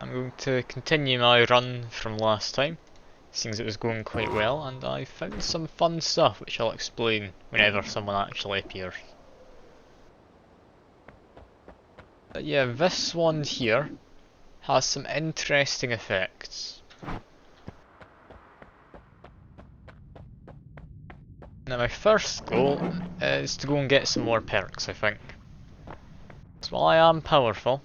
I'm going to continue my run from last time, seeing as it was going quite well, and I found some fun stuff which I'll explain whenever someone actually appears. But yeah, this one here has some interesting effects. Now my first goal is to go and get some more perks, I think. So while I am powerful,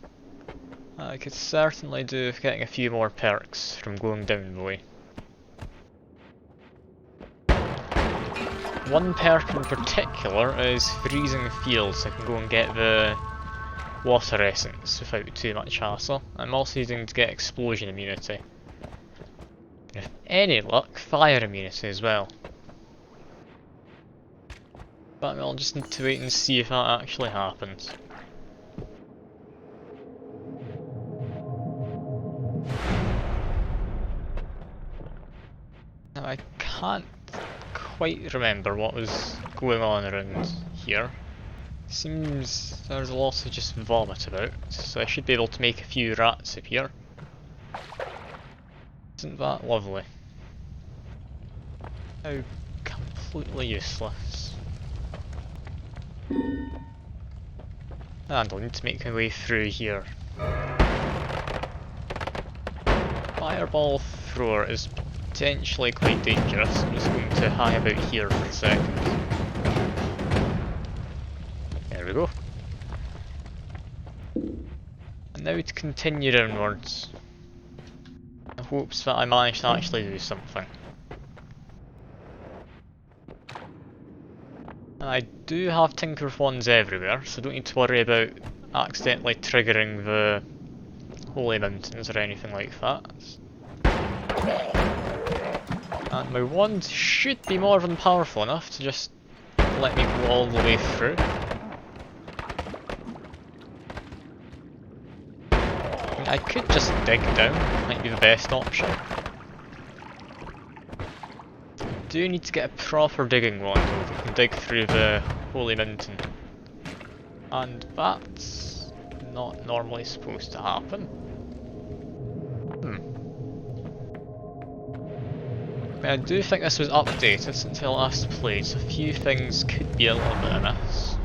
I could certainly do with getting a few more perks from going down the way. One perk in particular is freezing fields. I can go and get the water essence without too much hassle. I'm also using to get explosion immunity. If any luck, fire immunity as well. But I'll just need to wait and see if that actually happens. Now I can't quite remember what was going on around here. Seems there's a lot of just vomit about, so I should be able to make a few rats appear. Isn't that lovely? How completely useless. And I'll need to make my way through here. Fireball thrower is potentially quite dangerous. I'm just going to hang about here for a second. There we go. And now to continue downwards. In hopes that I manage to actually do something. And I do have Tinker Wands everywhere, so I don't need to worry about accidentally triggering the Holy Mountains or anything like that. And my wand should be more than powerful enough to just let me go all the way through. I mean, I could just dig down, might be the best option. I do need to get a proper digging wand though that can dig through the Holy Mountain. And that's not normally supposed to happen. I do think this was updated since I last played, so a few things could be a little bit amiss.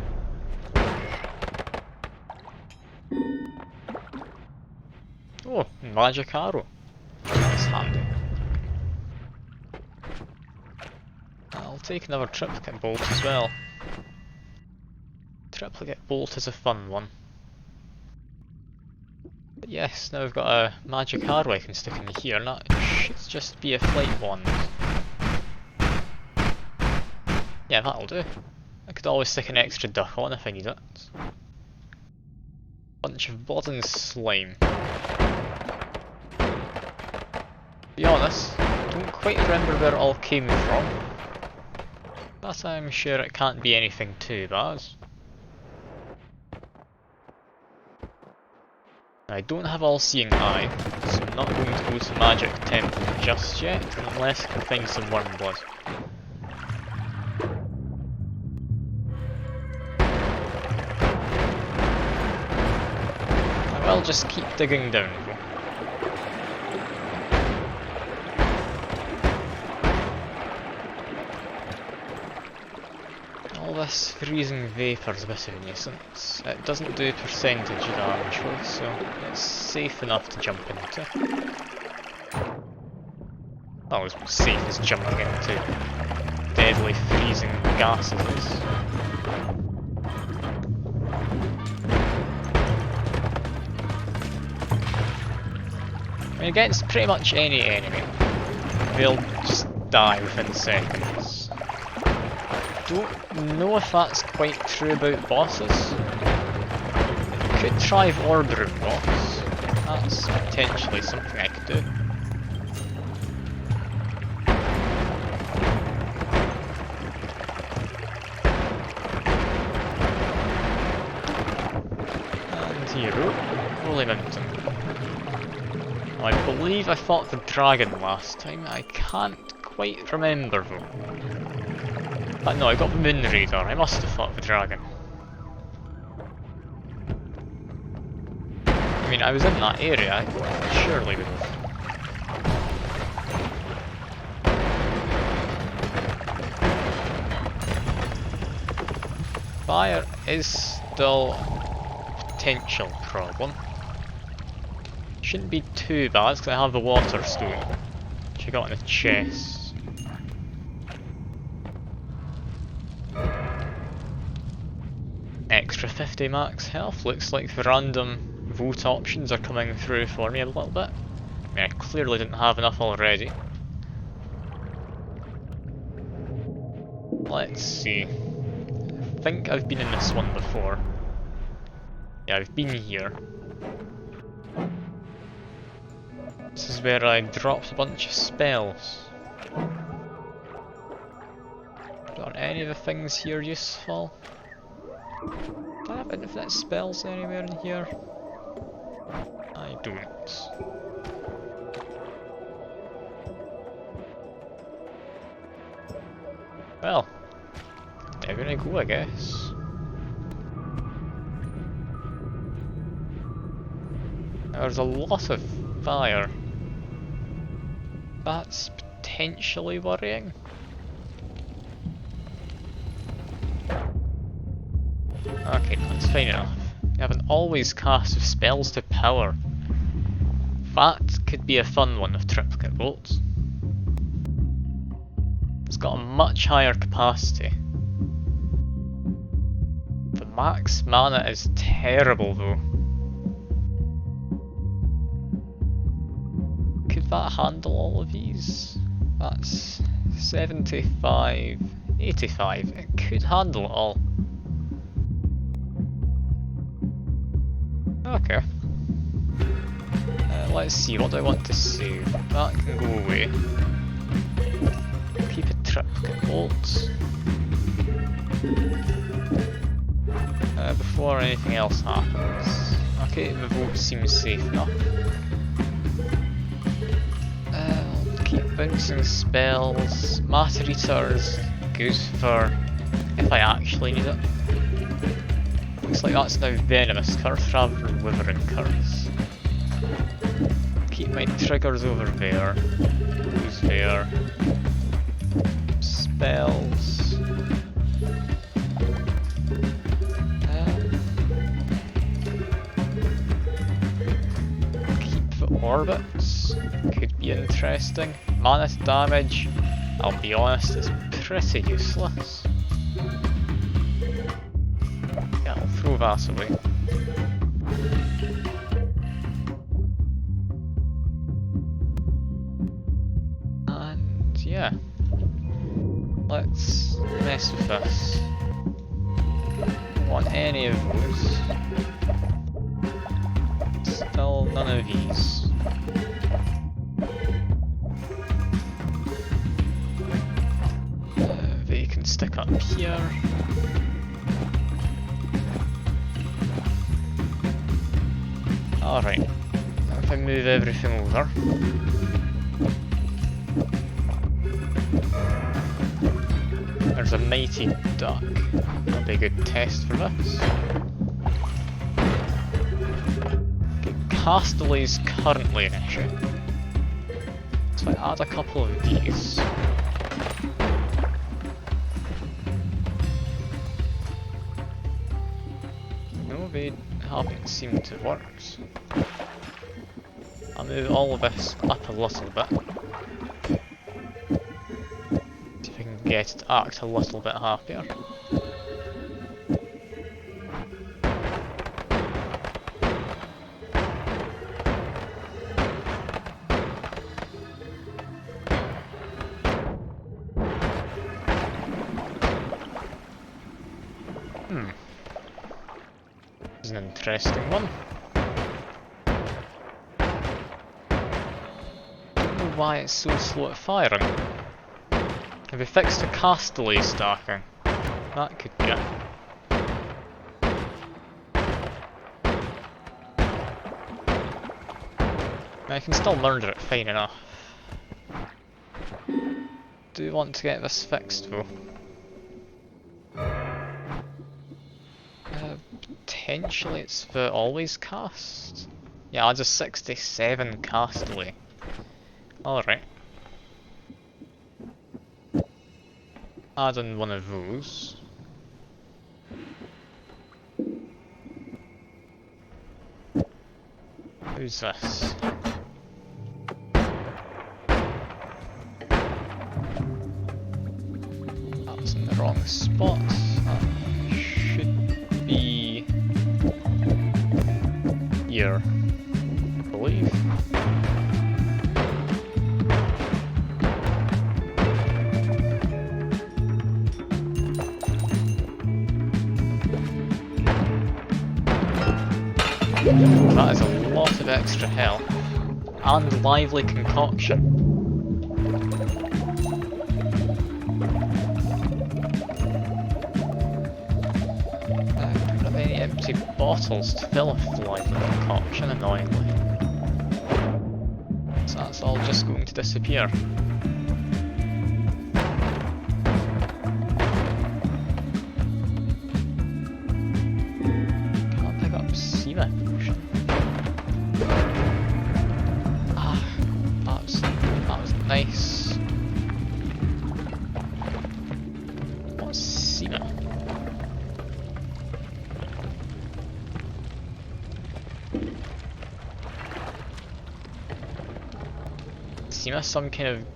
Oh, magic arrow. That's handy. I'll take another triplicate bolt as well. Triplicate bolt is a fun one. But yes, now I've got a magic arrow I can stick in here, and that should just be a flight wand. Yeah, that'll do. I could always stick an extra duck on if I need it. Bunch of blood and slime. To be honest, I don't quite remember where it all came from. But I'm sure it can't be anything too bad. I don't have all-seeing eye, so I'm not going to go to Magic Temple just yet, unless I can find some worm blood. I will just keep digging down. All this freezing vapour is a bit of a nuisance. It doesn't do percentage damage though, so it's safe enough to jump into. Well, as safe as jumping into deadly freezing gases is. I mean, against pretty much any enemy, they'll just die within seconds. Don't know if that's quite true about bosses. Could try the orb room boss. That's potentially something I could do. And hero, Holy Mountain. I believe I fought the dragon last time. I can't quite remember though. But no, I got the Moon Raider. I must have fought the dragon. I mean, I was in that area, I surely would have. Fire is still a potential problem. Shouldn't be too bad because I have the water stone, which I got in the chest. Extra 50 max health. Looks like the random vote options are coming through for me a little bit. I mean, I clearly didn't have enough already. Let's see. I think I've been in this one before. Yeah, I've been here. This is where I dropped a bunch of spells. Are any of the things here useful? Do I have infinite spells anywhere in here? I don't. Well, down I go, I guess. There's a lot of fire. That's potentially worrying. Okay, that's fine enough. You have an always cast of spells to power. That could be a fun one with triplicate bolts. It's got a much higher capacity. The max mana is terrible though. Could that handle all of these? That's 75, 85. It could handle it all. Okay. Let's see, what do I want to save? That can go away. Keep a triplicate bolt. Before anything else happens. Okay, the vote seems safe enough. Keep bouncing spells. Matter Eater's good for if I actually need it. Looks like that's now Venomous Curse rather than Withering Curse. Keep my triggers over there. Who's there? Spells. Keep the orbits. Could be interesting. Mana damage, I'll be honest, is pretty useless. Yeah, I'll throw that away. And yeah, let's mess with this. Don't want any of those. Still none of these. They can stick up here. Alright, if I move everything over. There's a mighty duck. That'll be a good test for this. Okay, Castelli's currently an issue. So I add a couple of these. No, they haven't seemed to work. I'll move all of this up a little bit. See if I can get it to act a little bit happier. This is an interesting one. Don't know why it's so slow at firing. Have we fixed the Castelli stacking? That could be it. I can still murder it fine enough. Do want to get this fixed though. Potentially it's the always cast. Yeah, I'll just 67 cast delay. Alright. Add in one of those. Who's this? That's in the wrong spot. That should be here, I believe. That is a lot of extra health. And lively concoction. I don't have any empty bottles to fill with lively concoction, annoyingly. So that's all just going to disappear. Can't pick up Seaman. That was nice. What's Seaman? Seema some kind of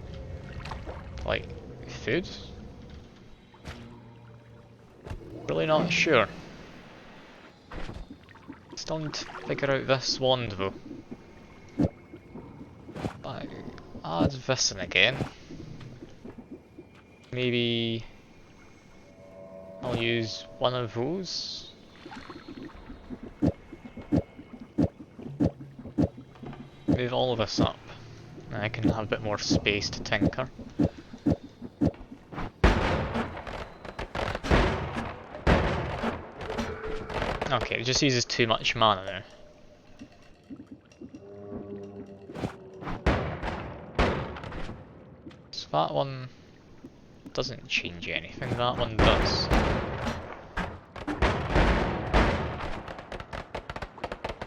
like food? Really not sure. Still need to figure out this wand though. Add this in again. Maybe I'll use one of those. Move all of this up. And I can have a bit more space to tinker. Okay, it just uses too much mana now. So that one doesn't change anything, that one does.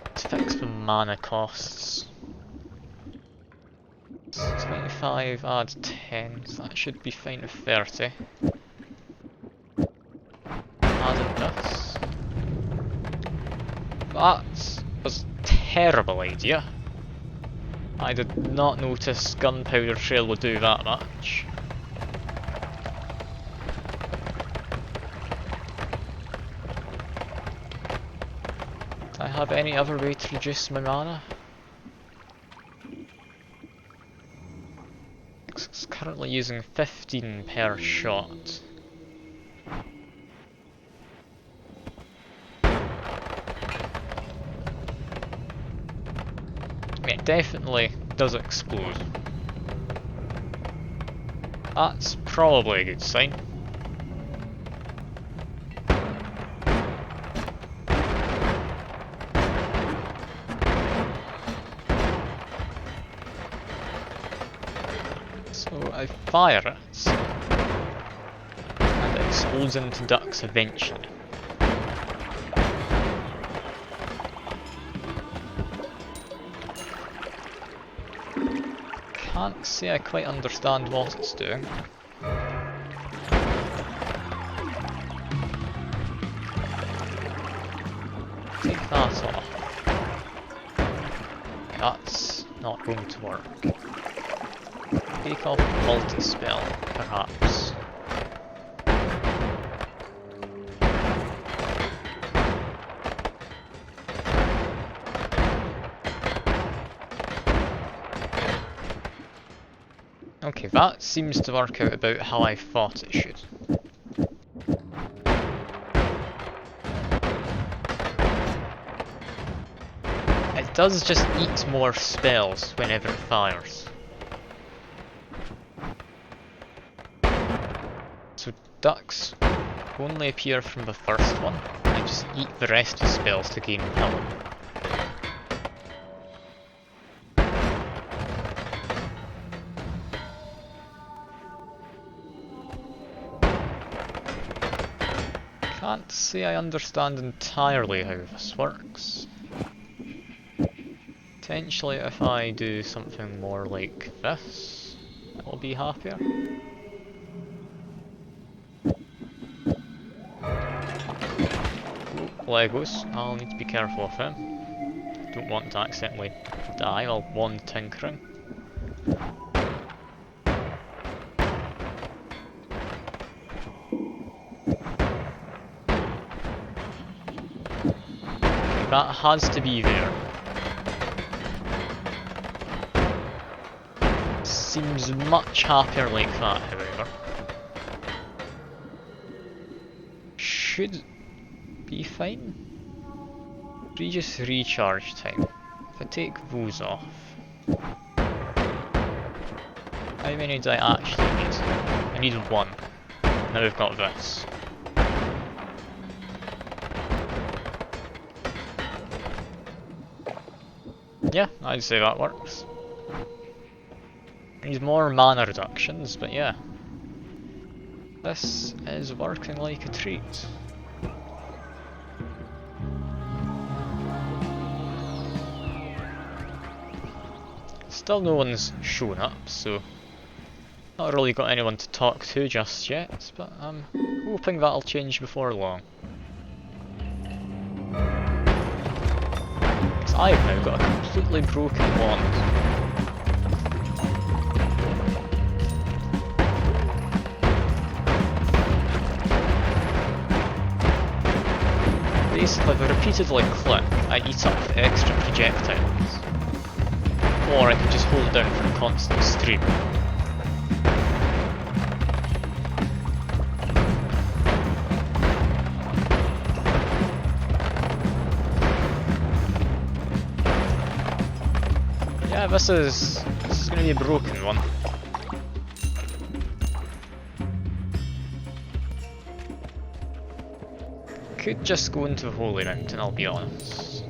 Let's fix the mana costs. 25, add 10, so that should be fine with 30. Added this. That was a terrible idea. I did not notice gunpowder trail would do that much. Do I have any other way to reduce my mana? It's currently using 15 per shot. It definitely does explode. That's probably a good sign. So I fire it, and it explodes into ducks eventually. Can't say I quite understand what it's doing. Take that off. That's not going to work. Take off multi-spell, perhaps. Okay, that seems to work out about how I thought it should. It does just eat more spells whenever it fires. So ducks only appear from the first one, I just eat the rest of the spells to gain power. Can't say I understand entirely how this works. Potentially if I do something more like this, I'll be happier. Ooh, Legos, I'll need to be careful of him. Don't want to accidentally die while wand tinkering. That has to be there. Seems much happier like that, however. Should be fine. Reduce recharge time. If I take those off, how many do I actually need? I need one. Now we've got this. Yeah, I'd say that works. Need more mana reductions, but yeah. This is working like a treat. Still no one's shown up, so not really got anyone to talk to just yet, but I'm hoping that'll change before long. Because I've now got a completely broken wand. Basically, if I repeatedly click, I eat up the extra projectiles. Or I can just hold down for a constant stream. Yeah, this is going to be a broken one. Could just go into the Holy Mountain, I'll be honest.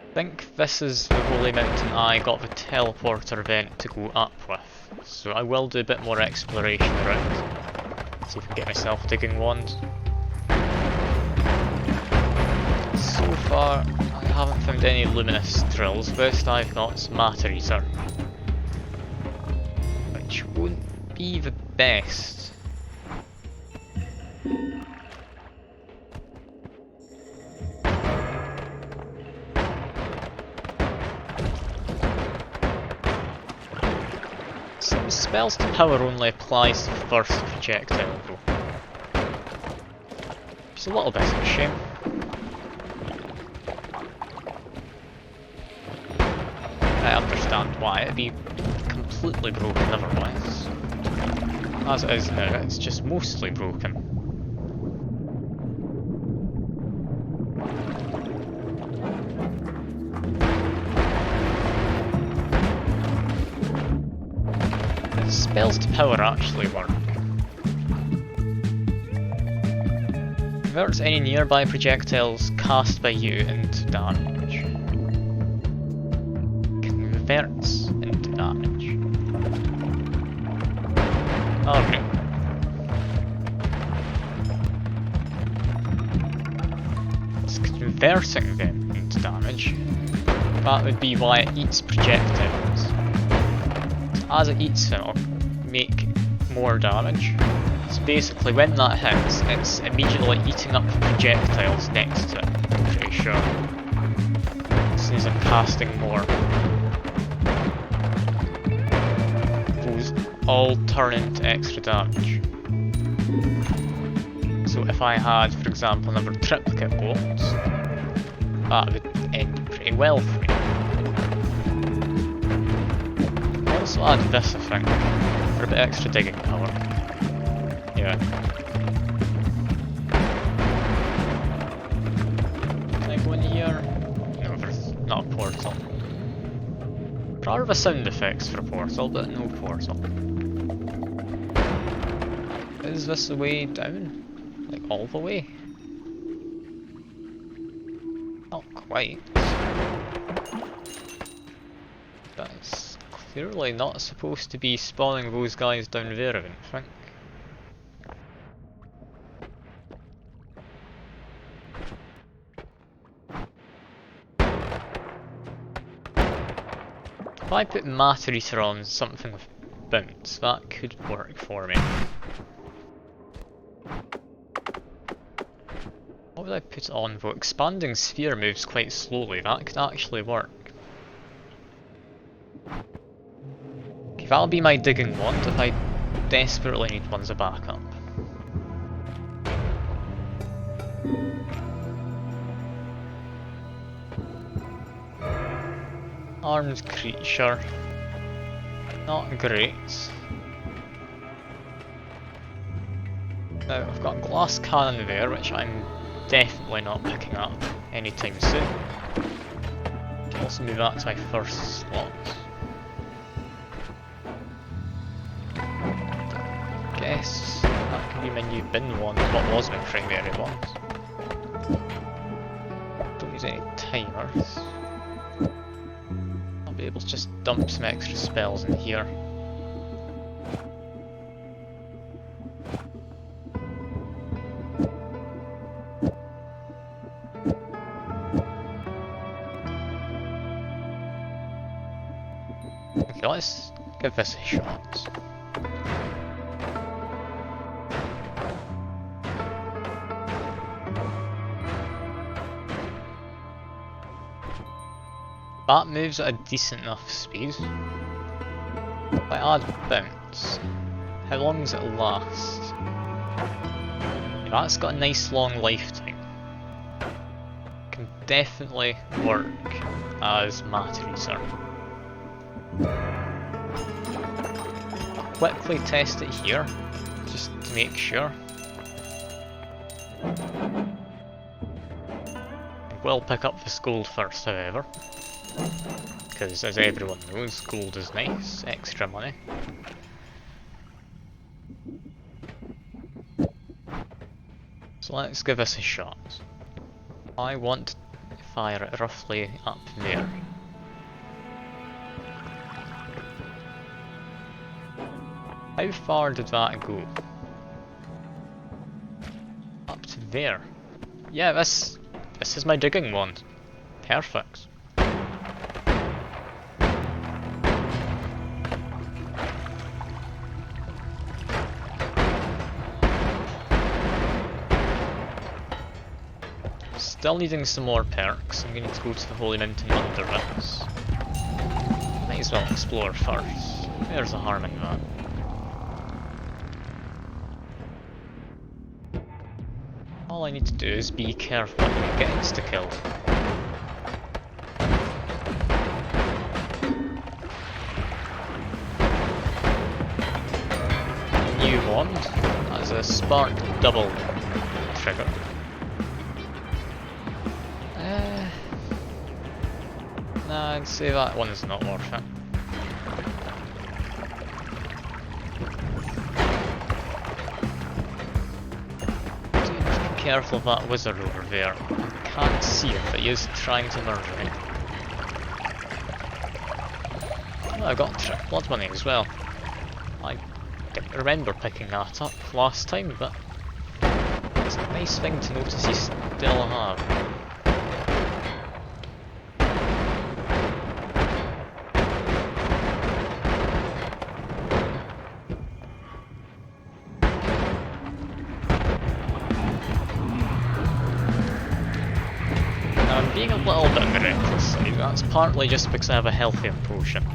I think this is the Holy Mountain I got the teleporter event to go up with, so I will do a bit more exploration around. See if I can get myself digging wand. So far, I haven't found any luminous drills. Best I've got is Matter Eater, which won't be the best. Spells to power only applies to the first projectile though. It's a little bit of a shame. I understand why, it'd be completely broken otherwise. As it is now, it's just mostly broken. Spells to power actually work. Converts any nearby projectiles cast by you into damage. Converts into damage. Okay. It's converting them into damage. That would be why it eats projectiles. As it eats them, it'll make more damage. So basically when that hits, it's immediately eating up the projectiles next to it, I'm pretty sure. As soon as I'm casting more. Those all turn into extra damage. So if I had, for example, another triplicate bolt, that would end pretty well for me. Also add this, I think, for a bit extra digging power. Yeah. Can I go in here? No, there's not a portal. There are the sound effects for a portal, but no portal. Is this the way down? Like all the way? Not quite. That's clearly not supposed to be spawning those guys down there, I don't think. If I put Matter Eater on something with bounce, that could work for me. What would I put on though? Expanding Sphere moves quite slowly, that could actually work. Okay, that'll be my digging wand if I desperately need one as a backup. Armed creature. Not great. Now, I've got glass cannon there, which I'm definitely not picking up anytime soon. Can also move that to my first slot. Guess that could be my new bin wand, what was my primary wand. Don't use any timers. I'll be able to just dump some extra spells in here. Okay, let's give this a shot. That moves at a decent enough speed. If I add bounce, how long does it last? Yeah, that's got a nice long lifetime. Can definitely work as Matter Eater. Quickly test it here, just to make sure. I will pick up this gold first, however. Because as everyone knows, gold is nice, extra money. So let's give this a shot. I want to fire it roughly up there. How far did that go? Up to there. Yeah, this is my digging wand. Perfect. Still needing some more perks. I'm going to go to the Holy Mountain under this. Might as well explore first. There's a harm in that. All I need to do is be careful when I get insta-killed. New wand has a spark double trigger. Nah, I'd say that one's not worth it. Do need to be careful of that wizard over there. I can't see if he is trying to murder me. Oh, I got trick blood money as well. I didn't remember picking that up last time, but it's a nice thing to notice you still have. I'm being a little bit on the reckless side. That's partly just because I have a healthier potion.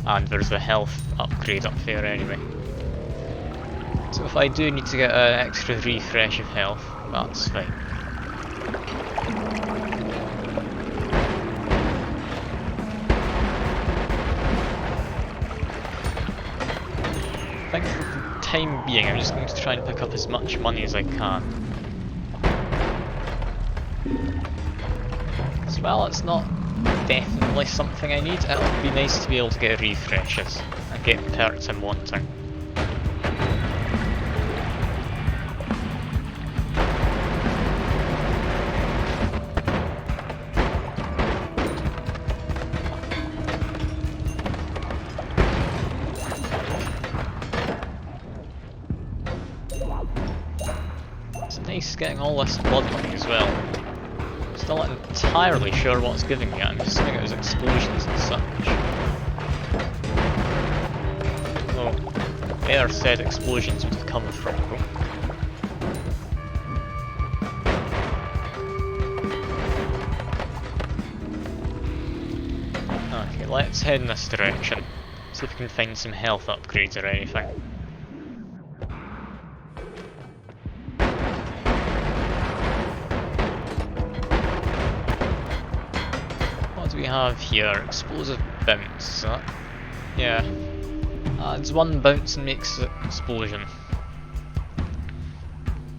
And there's a health upgrade up there anyway. So if I do need to get an extra refresh of health, that's fine. I think for the time being I'm just going to try and pick up as much money as I can. As well, it's not definitely something I need. It'll be nice to be able to get refreshes and get perks I'm wanting. It's nice getting all this blood money as well. Still not entirely sure what's giving me. I'm assuming it was explosions and such. where said explosions would have come from, though. Okay, let's head in this direction. See if we can find some health upgrades or anything. What do we have here? Explosive bounce. Yeah. Adds 1 bounce and makes an explosion.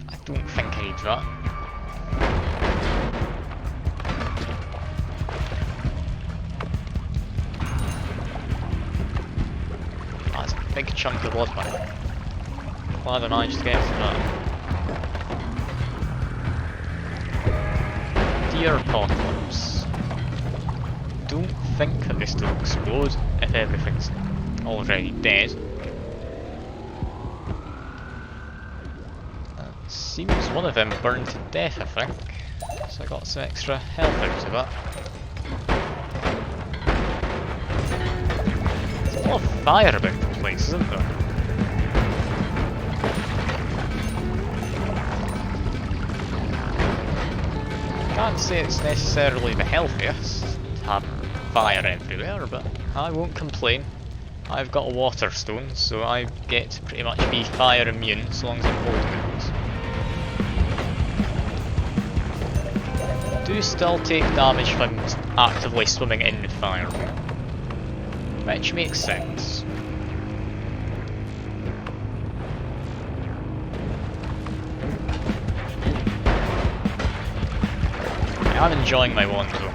I don't think I need that. That's a big chunk of blood money. Glad I managed to get to that. Deer apocalypse. Don't think that they still explode if everything's already dead. Seems one of them burned to death, I think. So I got some extra health out of that. There's a lot of fire about the place, isn't there? Can't say it's necessarily the healthiest to have fire everywhere, but I won't complain. I've got a water stone, so I get to pretty much be fire immune so long as I'm holding it. Do still take damage if I'm actively swimming in fire, which makes sense. I'm enjoying my wand though.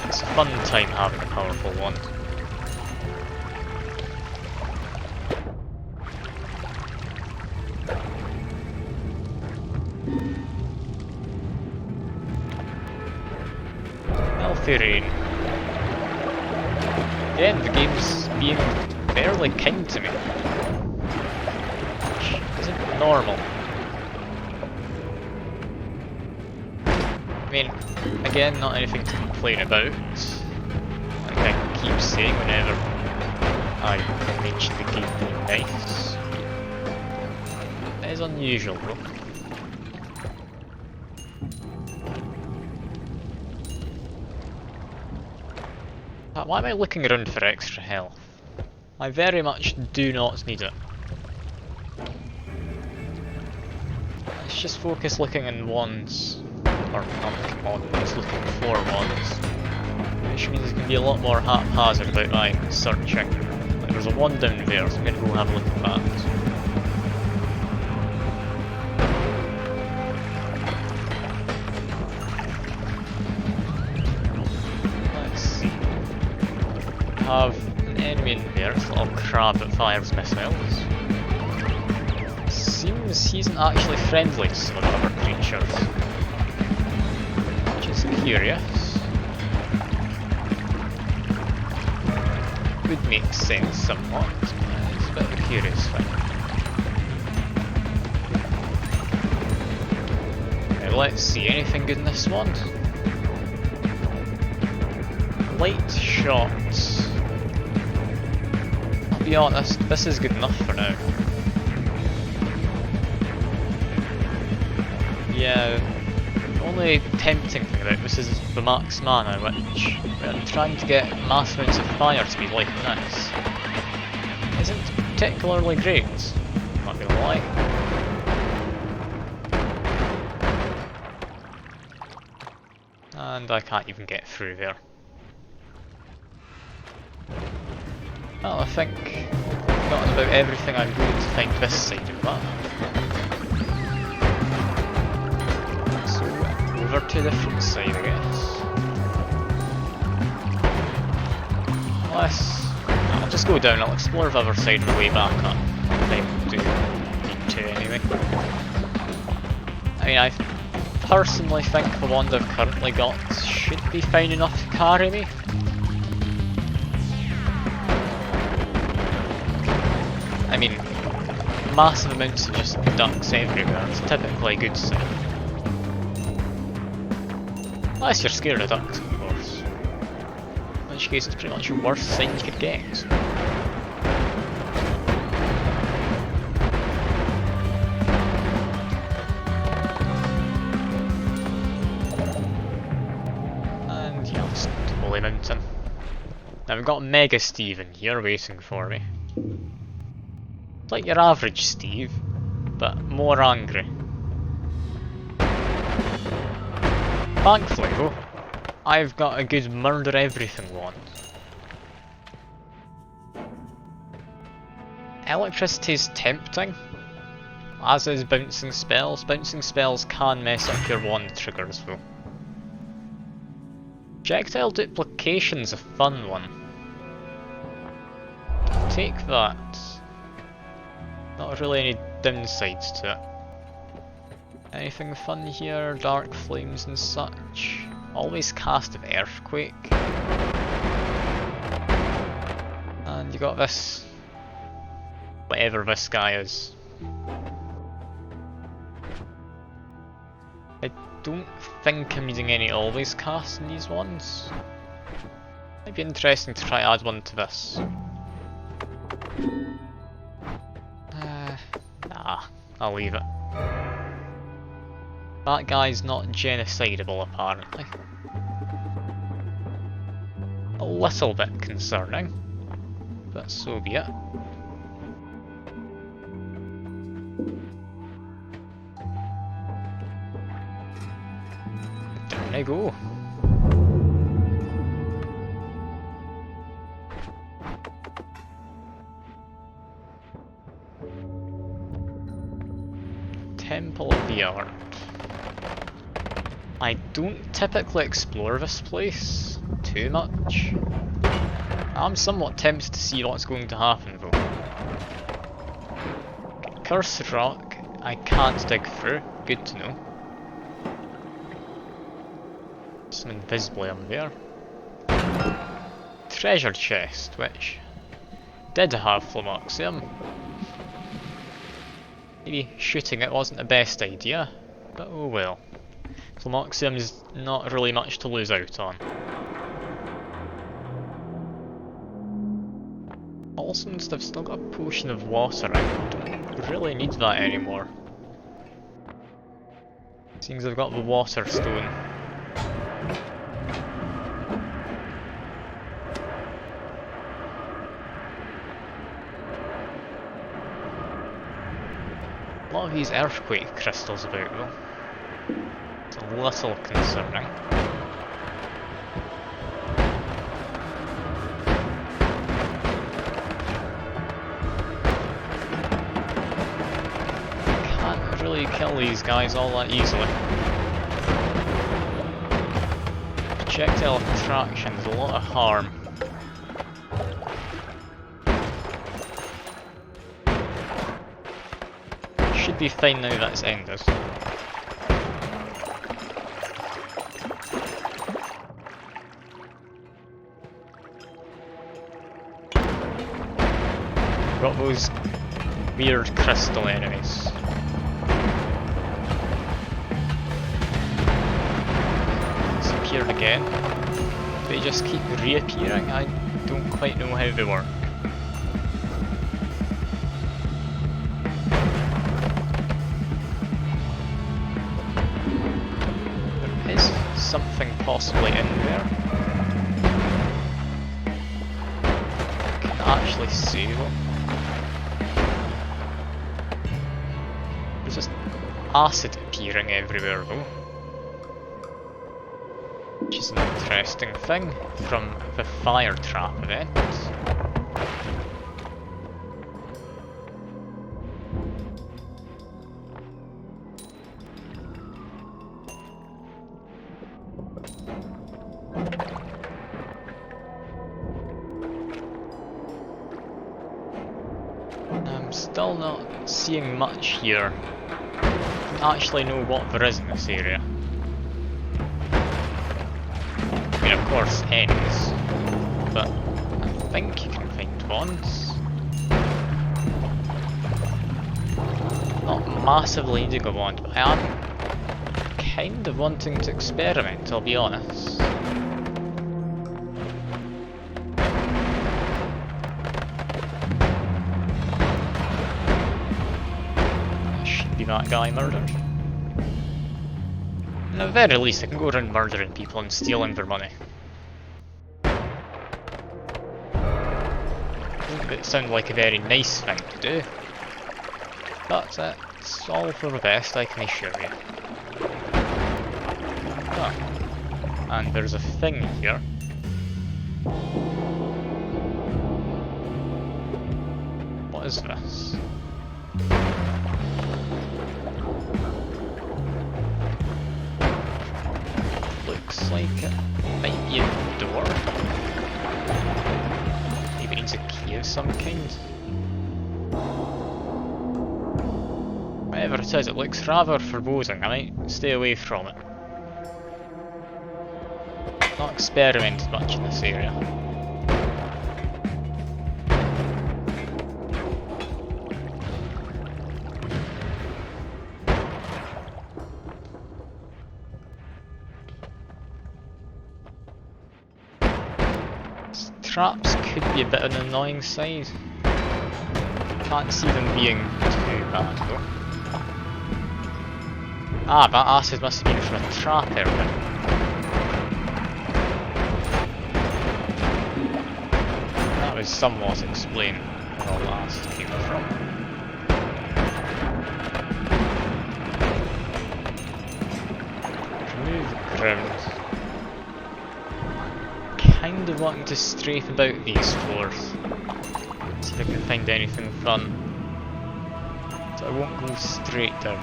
It's a fun time having a powerful wand. Healthy rain. Again, the game's being fairly kind to me, which isn't normal. I mean, again, not anything to complain about. Like I keep saying whenever I mention the game being nice. It is unusual though. Why am I looking around for extra health? I very much do not need it. Let's just focus looking in wands. Or not looking on wands, looking for wands. Which means it's going to be a lot more haphazard about my searching. Like there's a wand down there, so I'm going to go have a look at that. Have an enemy in there, this little crab that fires missiles. Seems he isn't actually friendly to some of the other creatures, which is curious. Would make sense somewhat, but it's a bit of a curious thing. Now let's see, anything good in this wand? Light shots. To be honest, this is good enough for now. Yeah, the only tempting thing about this is the max mana, which, when trying to get mass amounts of fire speed like this, isn't particularly great, not gonna lie. And I can't even get through there. Well, I think I've gotten about everything I'm going to find this side of that. So, over to the front side, I guess. I'll just go down, I'll explore the other side on the way back up. I do need to anyway. I mean, I personally think the wand I've currently got should be fine enough to carry me. I mean, massive amounts of just ducks everywhere, it's typically a good sign. Unless you're scared of ducks, of course. In which case it's pretty much the worst sign you could get. Lovely mountain. Now we've got Mega Steve in here waiting for me. Like your average Steve, but more angry. Thankfully though, I've got a good murder everything wand. Electricity's tempting, as is bouncing spells. Bouncing spells can mess up your wand triggers though. Projectile duplication's a fun one. Take that. Not really any downsides to it. Anything fun here? Dark flames and such. Always cast of Earthquake. And you got this. Whatever this guy is. I don't think I'm using any always casts in these ones. Might be interesting to try add one to this. Nah, I'll leave it. That guy's not genocidable apparently. A little bit concerning, but so be it. Down I go. Temple of the Art. I don't typically explore this place too much. I'm somewhat tempted to see what's going to happen though. Cursed rock, I can't dig through, good to know. Some invisibly there. Treasure chest, which did have Flummoxium. Maybe shooting it wasn't the best idea, but oh well. Flummoxium's not really much to lose out on. Also, since I've still got a potion of water, I don't really need that anymore. Seems I've got the water stone. A lot of these earthquake crystals about though. It's a little concerning. Can't really kill these guys all that easily. Projectile attraction does a lot of harm. Should be fine now that's ended. Got those weird crystal enemies. Disappeared again. They just keep reappearing. I don't quite know how they work. There is something possibly in there. I can actually see them. There's just acid appearing everywhere though. Which is an interesting thing from the fire trap event. I'm still not seeing much here. I don't actually know what there is in this area. I mean, of course, enemies, but I think you can find wands. Not massively needing a wand, but I am kind of wanting to experiment, I'll be honest. Should be that guy murdered. At the very least, I can go around murdering people and stealing their money. Doesn't sound like a very nice thing to do, but it's all for the best, I can assure you. Ah, and there's a thing here. What is this? Looks like it might be a door. Maybe it needs a key of some kind. Whatever it is, it looks rather foreboding. I might stay away from it. Not experimented much in this area. Traps could be a bit on the annoying side. Can't see them being too bad though. Ah, that acid must have been from a trap earlier. That would somewhat explain where all the acid came from. Remove the ground. Kind of wanting to strafe about these floors, see if I can find anything fun. So I won't go straight down.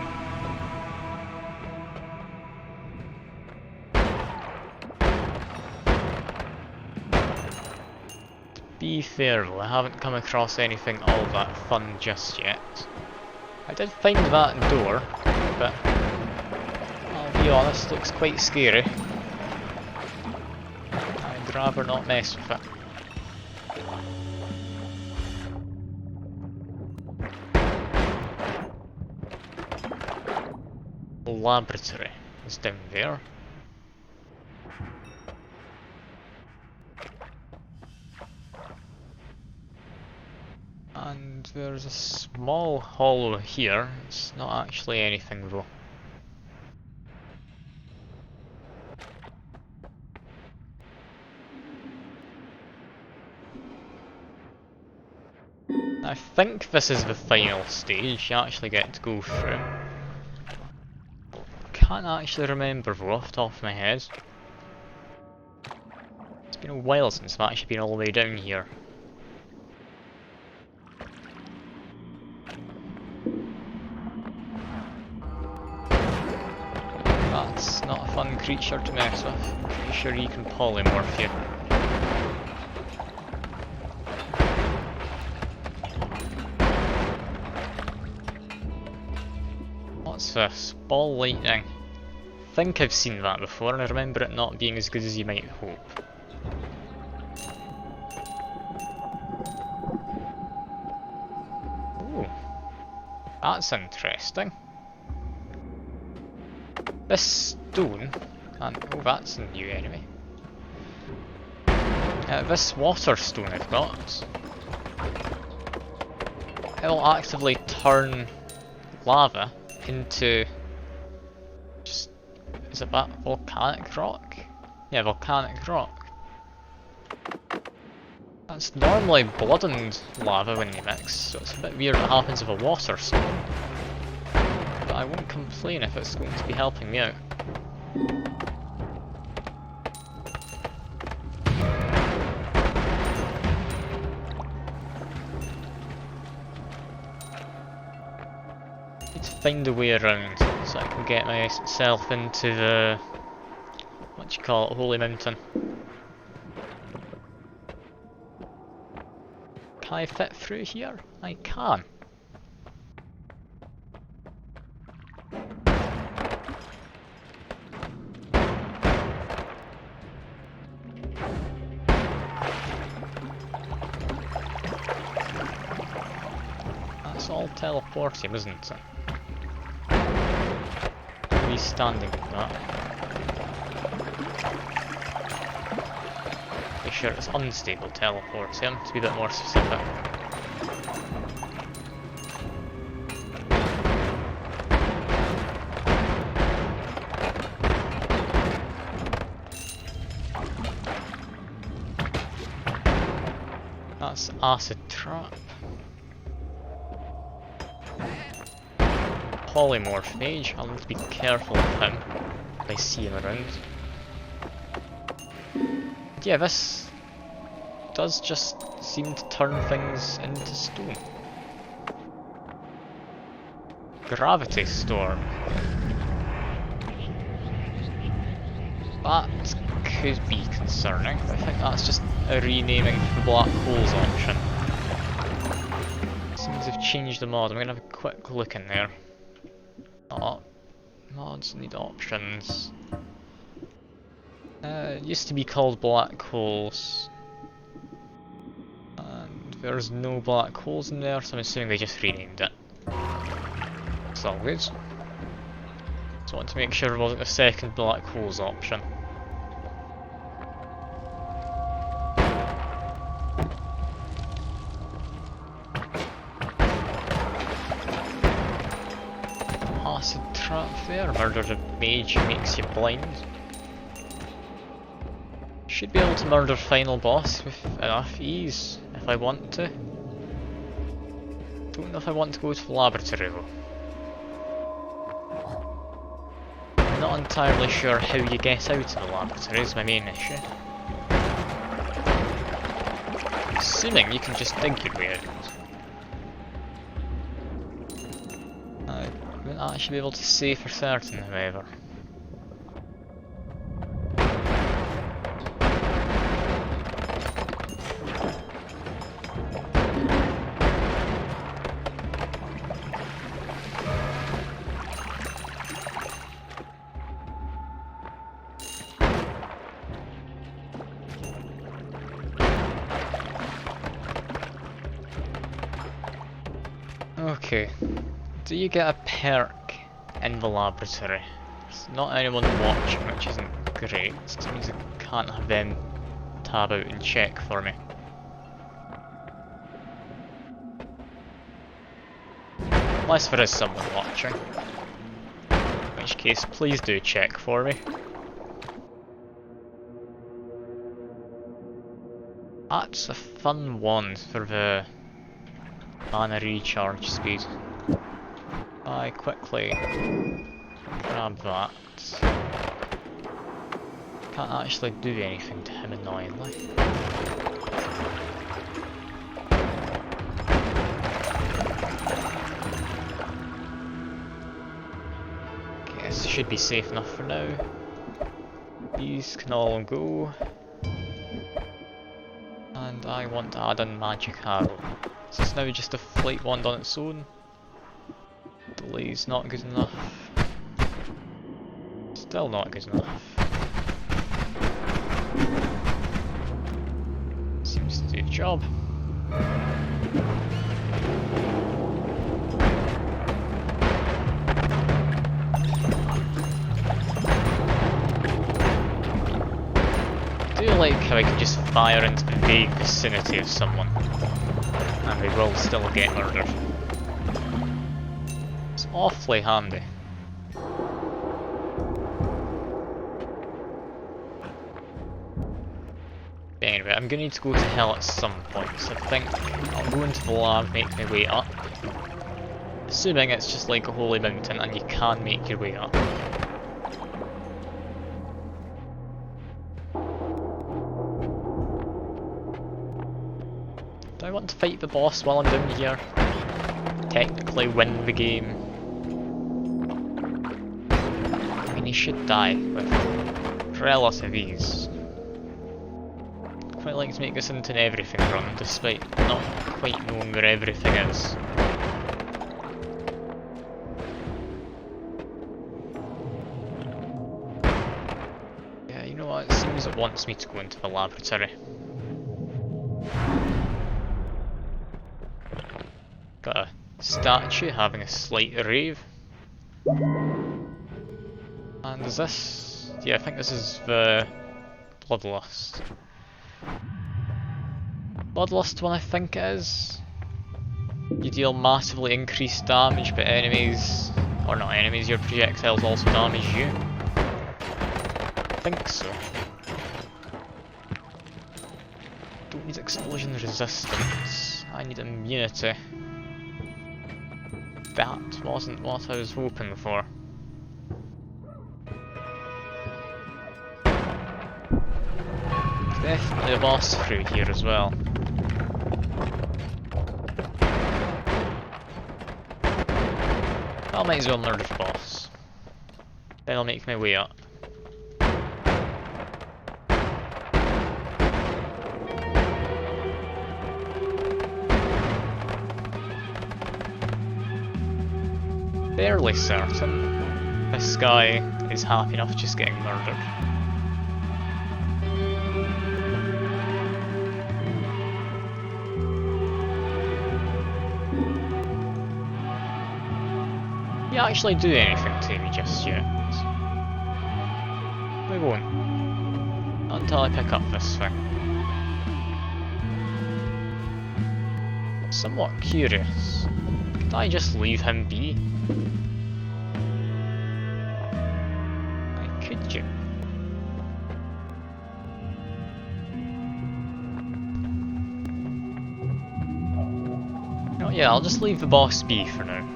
To be fair though, I haven't come across anything all that fun just yet. I did find that door, but I'll be honest, looks quite scary. I'd rather not mess with it. Laboratory is down there. And there's a small hollow here. It's not actually anything though. I think this is the final stage you actually get to go through. Can't actually remember though off the top of my head. It's been a while since I've actually been all the way down here. That's not a fun creature to mess with. I'm pretty sure you can polymorph you. What's this? Ball lightning. I think I've seen that before and I remember it not being as good as you might hope. Ooh, that's interesting. This stone, and oh that's new anyway. This water stone I've got, it'll actively turn lava into just, is it that volcanic rock? Yeah, volcanic rock. That's normally blood and lava when you mix, so it's a bit weird what happens with a water stone. But I won't complain if it's going to be helping me out. Need to find a way around so I can get myself into the, what do you call it, Holy Mountain. Can I fit through here? I can. That's all teleporting, isn't it? Me standing in that. Be sure it's unstable teleporting, to be a bit more specific. That's acid trap. Polymorph mage, I'll need to be careful of him if I see him around. Yeah, this does just seem to turn things into stone. Gravity storm. That could be concerning, but I think that's just a renaming for the black holes option. Seems to have changed the mod. I'm gonna have a quick look in there. Oh, mods need options. It used to be called black holes. And there's no black holes in there, so I'm assuming they just renamed it. It's all good. Just want to make sure there wasn't a second black holes option. Acid trap there, murder the mage makes you blind. Should be able to murder final boss with enough ease, if I want to. Don't know if I want to go to the laboratory though. I'm not entirely sure how you get out of the laboratory is my main issue. Assuming you can just dig your way out. I won't actually be able to say for certain, however. Okay, do you get a perk in the laboratory? There's not anyone watching, which isn't great, so it means I can't have them tab out and check for me. Unless there is someone watching. In which case, please do check for me. That's a fun wand for the mana recharge speed. I quickly grab that. Can't actually do anything to him annoyingly. Guess should be safe enough for now. These can all go. And I want to add in magic arrow. So it's now just a flight wand on its own. Delay's not good enough. Still not good enough. Seems to do the job. I do like how I can just fire into the vague vicinity of someone, and they will still get murdered. It's awfully handy. Anyway, I'm gonna need to go to hell at some point, so I think I'll go into the lab, make my way up. Assuming it's just like a holy mountain and you can make your way up. Do I want to fight the boss while I'm down here? Technically win the game. I mean, he should die with relative ease. Quite like to make this into an everything run, despite not quite knowing where everything is. Yeah, you know what, it seems it wants me to go into the laboratory. Got a statue having a slight rave. And is this... yeah, I think this is the Bloodlust. Bloodlust one I think it is. You deal massively increased damage, but enemies, or not enemies, your projectiles also damage you. I think so. Don't need explosion resistance. I need immunity. That wasn't what I was hoping for. Definitely a boss through here as well. I might as well murder the boss. Then I'll make my way up. Fairly certain this guy is happy enough just getting murdered. You actually do anything to me just yet. We won't. Until I pick up this thing. Somewhat curious. Could I just leave him be? Could you? Oh yeah, I'll just leave the boss be for now.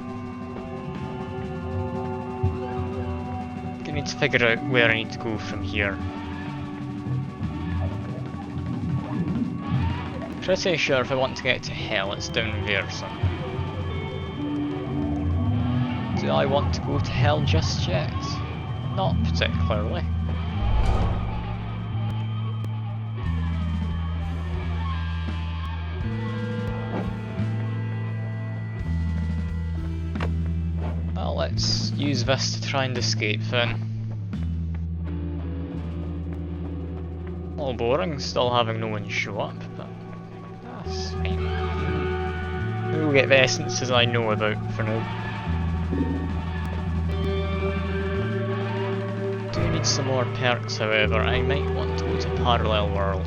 I need to figure out where I need to go from here. Pretty sure if I want to get to hell, it's down there somewhere. Do I want to go to hell just yet? Not particularly. Well, let's use this to try and escape then. A little boring, still having no one show up, but that's fine. We'll get the essences I know about for now. Do need some more perks, however. I might want to go to Parallel World.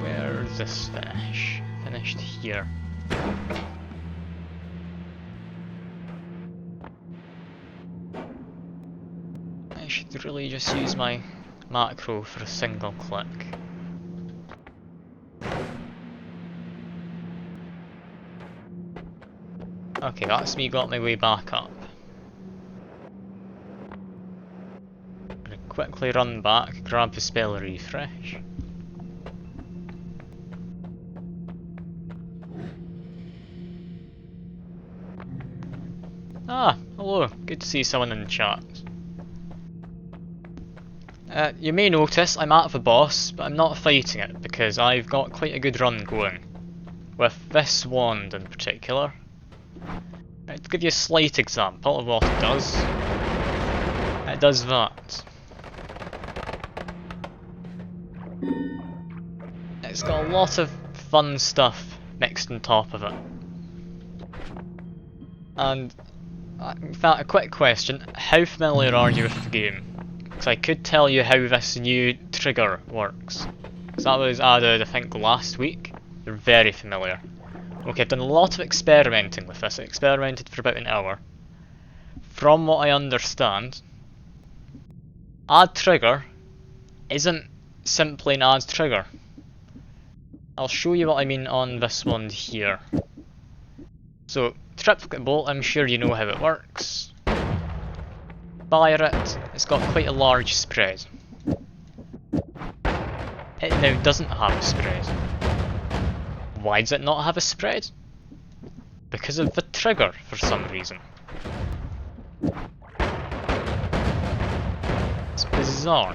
Where does this finish? Finished here. I should really just use my macro for a single click. Okay, that's me got my way back up. I'm gonna quickly run back, grab the spell refresh. Ah, hello, good to see someone in the chat. You may notice I'm at the boss, but I'm not fighting it because I've got quite a good run going. With this wand in particular. To give you a slight example of what it does that. It's got a lot of fun stuff mixed on top of it. And in fact, a quick question, how familiar are you with the game? Because I could tell you how this new trigger works. Because that was added, I think, last week. You're very familiar. Okay, I've done a lot of experimenting with this. I experimented for about an hour. From what I understand, add trigger isn't simply an add trigger. I'll show you what I mean on this one here. So, triplicate bolt, I'm sure you know how it works. Fire it, it's got quite a large spread. It now doesn't have a spread. Why does it not have a spread? Because of the trigger, for some reason. It's bizarre.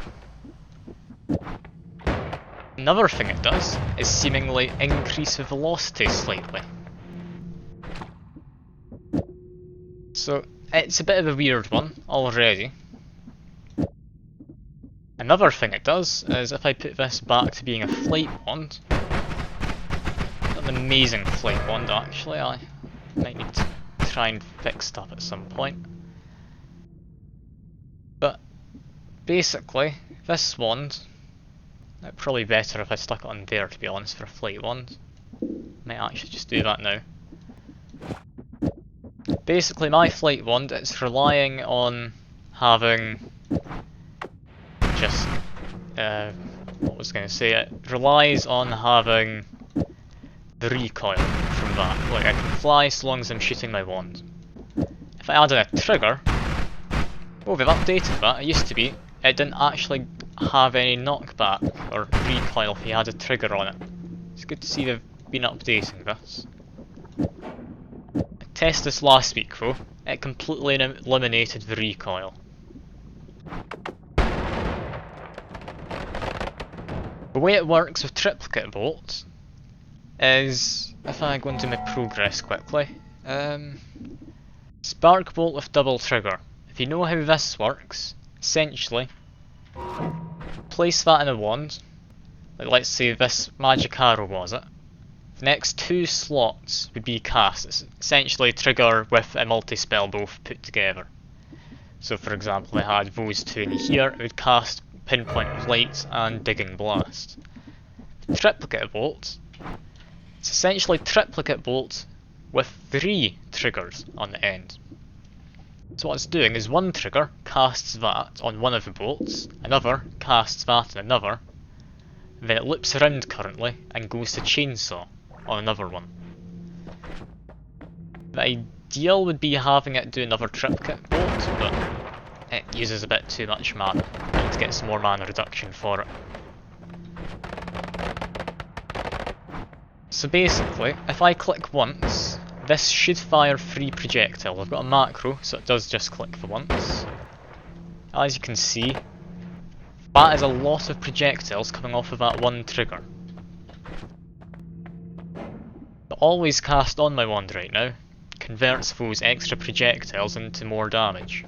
Another thing it does is seemingly increase the velocity slightly. So it's a bit of a weird one already. Another thing it does is if I put this back to being a flight wand, an amazing flight wand actually, I might need to try and fix stuff at some point. But basically, this wand, it'd probably be better if I stuck it on there to be honest for a flight wand. Might actually just do that now. Basically, my flight wand, it's relying on having just what was I going to say? It relies on having the recoil from that. Like I can fly so long as I'm shooting my wand. If I add in a trigger, oh, they've updated that. It used to be it didn't actually have any knockback or recoil if you had a trigger on it. It's good to see they've been updating this. I tested this last week though. It completely eliminated the recoil. The way it works with triplicate bolts is, if I go into my progress quickly, spark bolt with double trigger. If you know how this works, essentially, place that in a wand, like let's say this magic arrow was it, the next 2 slots would be cast. It's essentially trigger with a multi-spell both put together. So for example, I had those 2 in here, it would cast Pinpoint of Light and Digging Blast. Triplicate bolt, it's essentially triplicate bolt with 3 triggers on the end. So what it's doing is one trigger casts that on one of the bolts, another casts that on another, then it loops around currently and goes to chainsaw on another one. The ideal would be having it do another triplicate bolt, but it uses a bit too much mana. I need to get some more mana reduction for it. So basically, if I click once, this should fire 3 projectiles. I've got a macro, so it does just click for once. As you can see, that is a lot of projectiles coming off of that one trigger. But always cast on my wand right now converts those extra projectiles into more damage.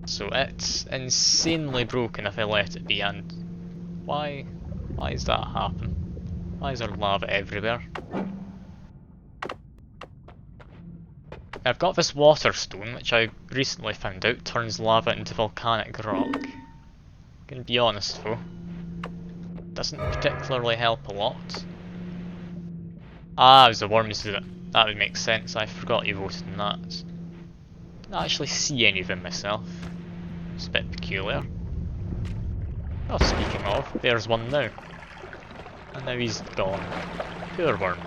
So it's insanely broken if I let it be, and why does that happen? Why is there lava everywhere? I've got this water stone, which I recently found out turns lava into volcanic rock. Gonna be honest though, doesn't particularly help a lot. Ah, it was the worms did it. That would make sense, I forgot you voted on that. Didn't actually see any of them myself. It's a bit peculiar. Oh, speaking of, there's one now. And now he's gone. Poor worm.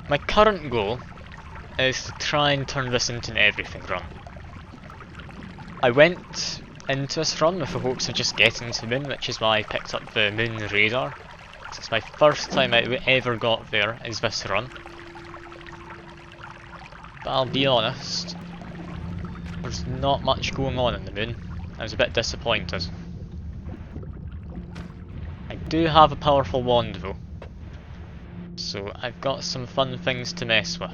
My current goal is to try and turn this into an everything run. I went into this run with the hopes of just getting to the moon, which is why I picked up the moon radar. It's my first time I ever got there is this run. But I'll be honest, there's not much going on in the moon. I was a bit disappointed. I do have a powerful wand though, so I've got some fun things to mess with.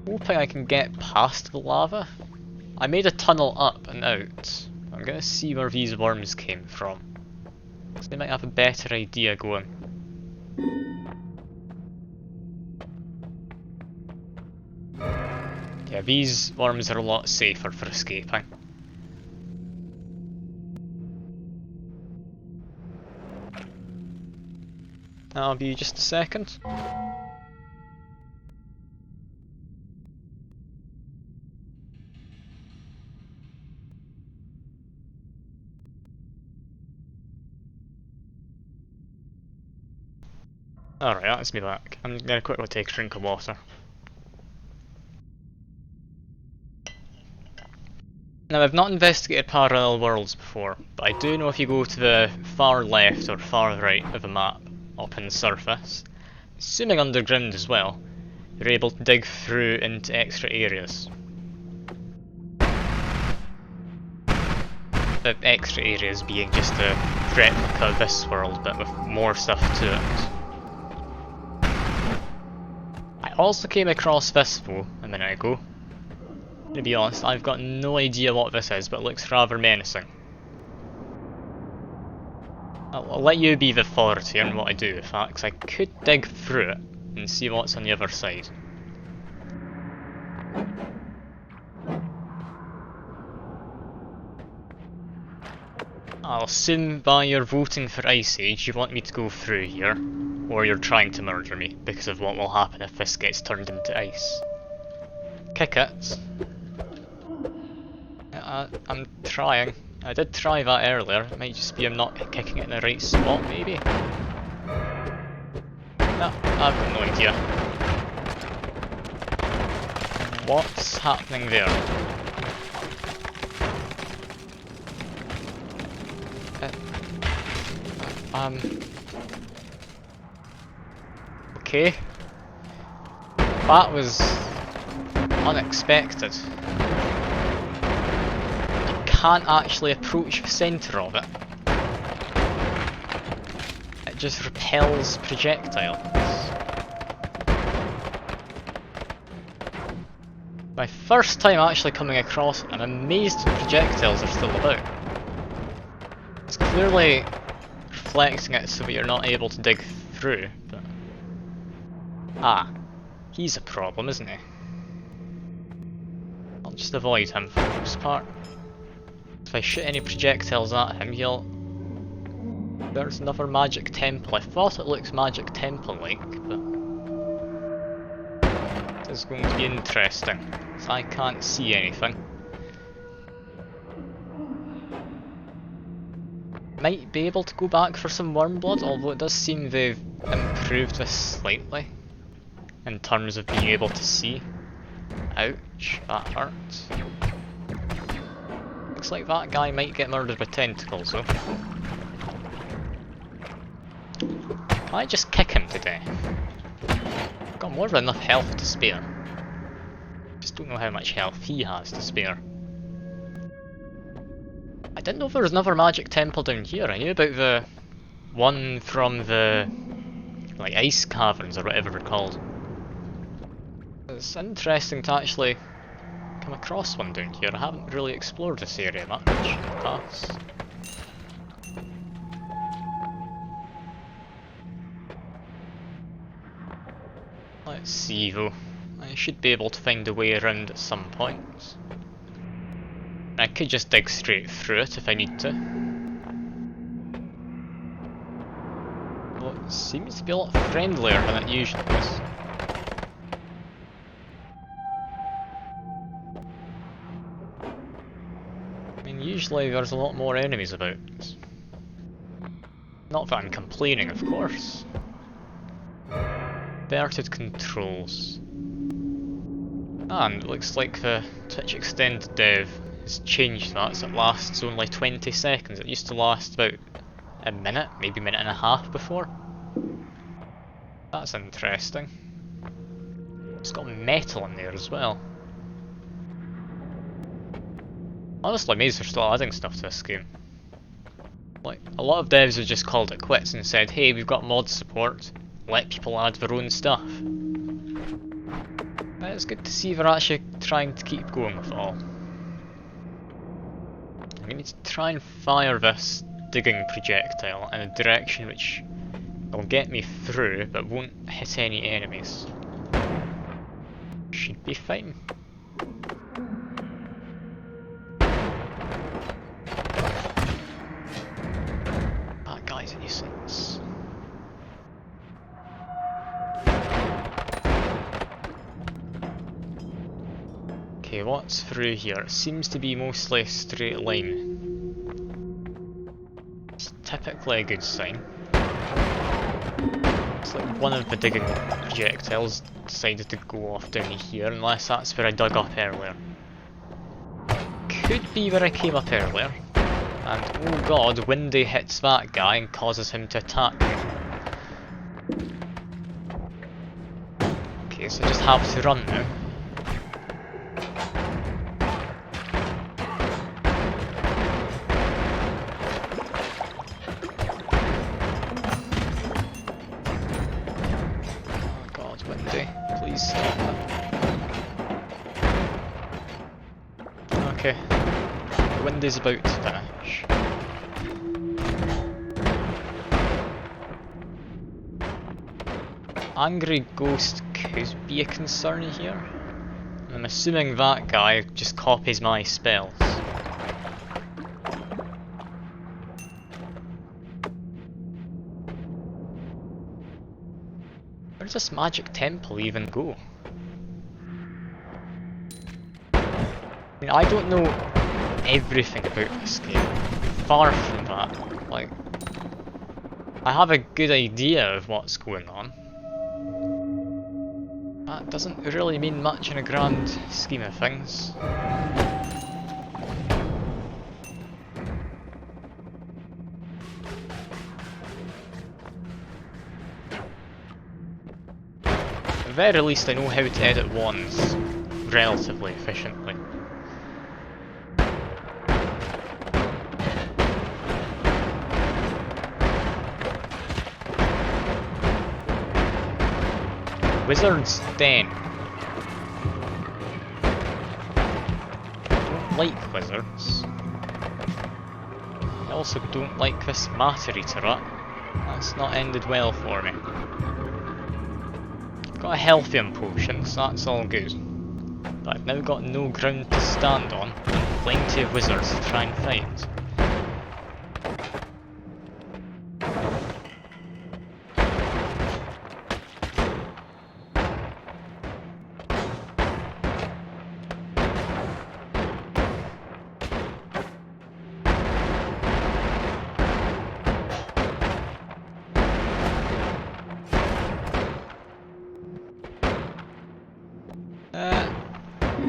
Hoping I can get past the lava. I made a tunnel up and out. I'm gonna see where these worms came from, because they might have a better idea going. Yeah, these worms are a lot safer for escaping. That'll be just a second. Alright, that's me back. I'm gonna quickly take a drink of water. Now, I've not investigated parallel worlds before, but I do know if you go to the far left or far right of a map, up in the surface, assuming underground as well, you're able to dig through into extra areas. The extra areas being just a replica of this world, but with more stuff to it. I also came across this though a minute ago. To be honest, I've got no idea what this is, but it looks rather menacing. I'll let you be the authority on what I do with that, because I could dig through it and see what's on the other side. I'll assume by your voting for Ice Age you want me to go through here, or you're trying to murder me because of what will happen if this gets turned into ice. Kick it. I'm trying. I did try that earlier. It might just be I'm not kicking it in the right spot, maybe. No, I've got no idea. What's happening there? Okay. That was unexpected. You can't actually approach the centre of it. It just repels projectiles. My first time actually coming across it, I'm amazed the projectiles are still about. It's clearly reflecting it so that you're not able to dig through, but... Ah, he's a problem, isn't he? I'll just avoid him for the most part. If I shoot any projectiles at him, he'll... There's another magic temple. I thought it looks magic temple-like, but... This is going to be interesting, as I can't see anything. Might be able to go back for some worm blood, although it does seem they've improved this slightly in terms of being able to see. Ouch, that hurts. Looks like that guy might get murdered with tentacles though. Can I just kick him to death? I've got more than enough health to spare. Just don't know how much health he has to spare. I didn't know there was another magic temple down here. I knew about the one from the like ice caverns or whatever they're called. It's interesting to actually come across one down here. I haven't really explored this area much in the past. Let's see though. I should be able to find a way around at some point. I could just dig straight through it if I need to. Well, it seems to be a lot friendlier than it usually is. I mean, usually there's a lot more enemies about. Not that I'm complaining, of course. Inverted controls. Ah, and it looks like the Twitch Extended dev has changed that, so it lasts only 20 seconds. It used to last about a minute, maybe a minute and a half before. That's interesting. It's got metal in there as well. Honestly, amazed they're still adding stuff to this game. Like, a lot of devs have just called it quits and said, hey, we've got mod support, let people add their own stuff. But it's good to see they're actually trying to keep going with it all. I need to try and fire this digging projectile in a direction which will get me through but won't hit any enemies. Should be fine. That guy's a nuisance. Okay, what's through here? It seems to be mostly a straight line. It's typically a good sign. It's like one of the digging projectiles decided to go off down here, unless that's where I dug up earlier. Could be where I came up earlier. And oh god, Windy hits that guy and causes him to attack me. Okay, so I just have to run now. Please stop it. Okay. The wind is about to finish. Angry Ghost could be a concern here. I'm assuming that guy just copies my spells. does this magic temple even go? I mean, I don't know everything about this game. Far from that. Like, I have a good idea of what's going on. That doesn't really mean much in a grand scheme of things. At the very least I know how to edit wands relatively efficiently. Wizard's Den. I don't like wizards. I also don't like this matter eater up. That's not ended well for me. Got a healthium potion, so that's all good. But I've now got no ground to stand on, and plenty of wizards to try and fight.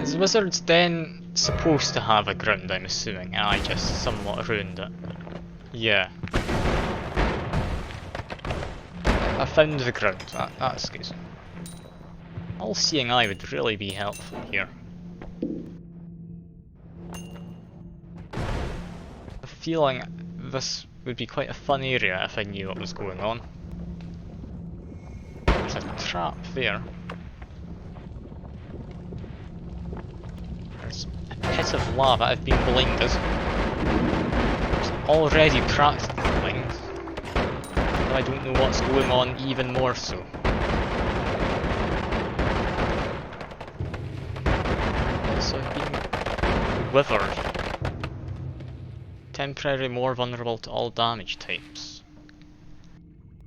Is Wizard's Den supposed to have a ground, I'm assuming, and I just somewhat ruined it? Yeah. I found the ground, that's good. All-seeing eye would really be helpful here. A feeling this would be quite a fun area if I knew what was going on. There's a trap there. There's a pit of lava. I've been blinded. It's already practically blind. Now I don't know what's going on even more so. So I've been withered. Temporarily more vulnerable to all damage types.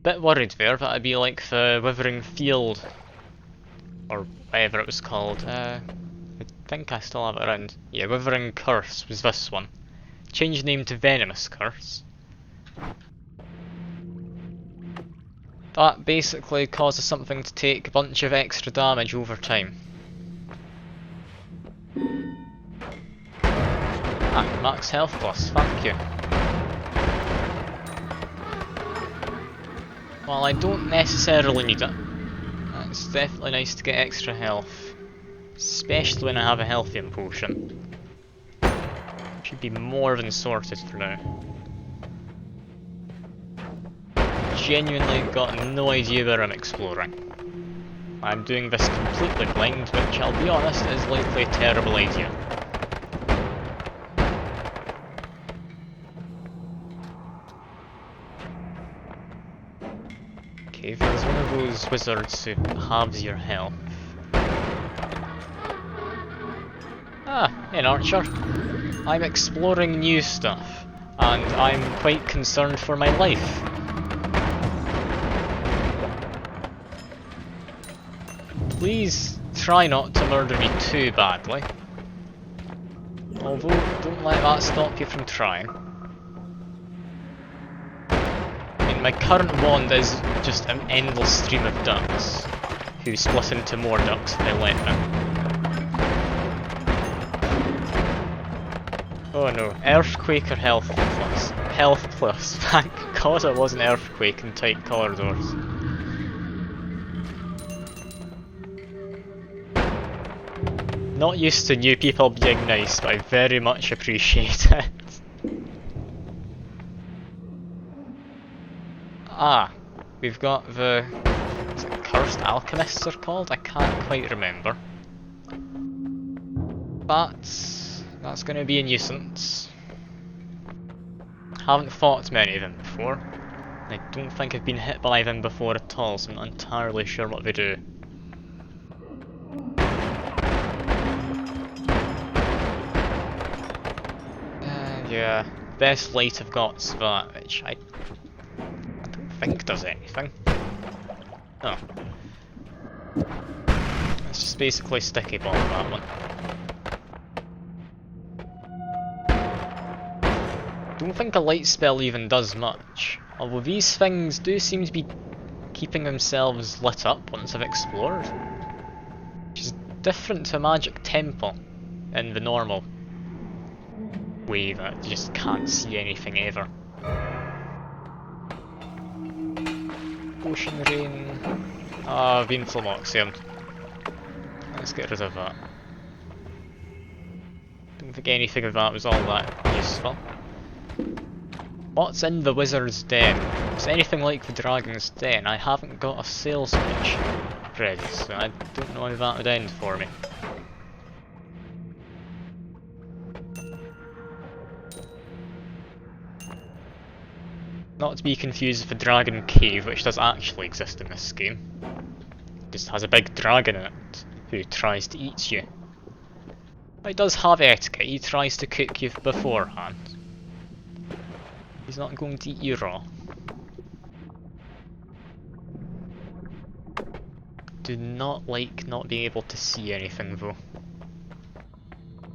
Bit worried there that I'd be like the Withering Field, or whatever it was called. I think I still have it around. Yeah, Withering Curse was this one. Changed name to Venomous Curse. That basically causes something to take a bunch of extra damage over time. Ah, max health plus, thank you. While I don't necessarily need it, it's definitely nice to get extra health. Especially when I have a healthium potion. Should be more than sorted for now. Genuinely got no idea where I'm exploring. I'm doing this completely blind, which I'll be honest is likely a terrible idea. Okay, there's one of those wizards who halves your health. Ah, hey Archer. I'm exploring new stuff, and I'm quite concerned for my life. Please try not to murder me too badly. Although, don't let that stop you from trying. I mean, my current wand is just an endless stream of ducks, who split into more ducks if I let them. Oh no, Earthquake or Health Plus? Health Plus, thank God it wasn't Earthquake in tight corridors. Not used to new people being nice, but I very much appreciate it. Ah, we've got the... is it Cursed Alchemists are called? I can't quite remember. But that's going to be a nuisance. Haven't fought many of them before. I don't think I've been hit by them before at all, so I'm not entirely sure what they do. Yeah, best light I've got's that, which I don't think does anything. Oh. It's just basically sticky bomb, that one. Don't think a light spell even does much, although these things do seem to be keeping themselves lit up once I've explored, which is different to a magic temple in the normal way that you just can't see anything ever. Ocean rain. Ah, I've been Flamoxium. Let's get rid of that. Don't think anything of that was all that useful. What's in the wizard's den? If it's anything like the dragon's den, I haven't got a sales pitch ready, so I don't know how that would end for me. Not to be confused with the dragon cave, which does actually exist in this game. It just has a big dragon in it, who tries to eat you. But he does have etiquette, he tries to cook you beforehand. He's not going to eat you raw. Do not like not being able to see anything though.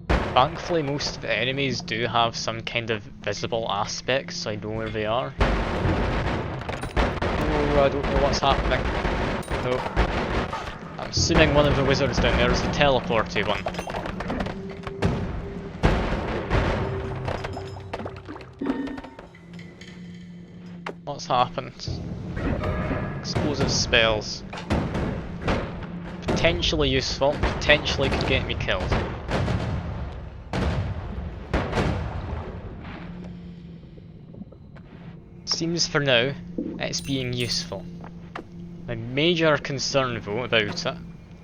Thankfully most of the enemies do have some kind of visible aspect, so I know where they are. Oh, I don't know what's happening. No. I'm assuming one of the wizards down there is the teleporty one. What's happened? Explosive spells. Potentially useful, potentially could get me killed. Seems for now, it's being useful. My major concern though about it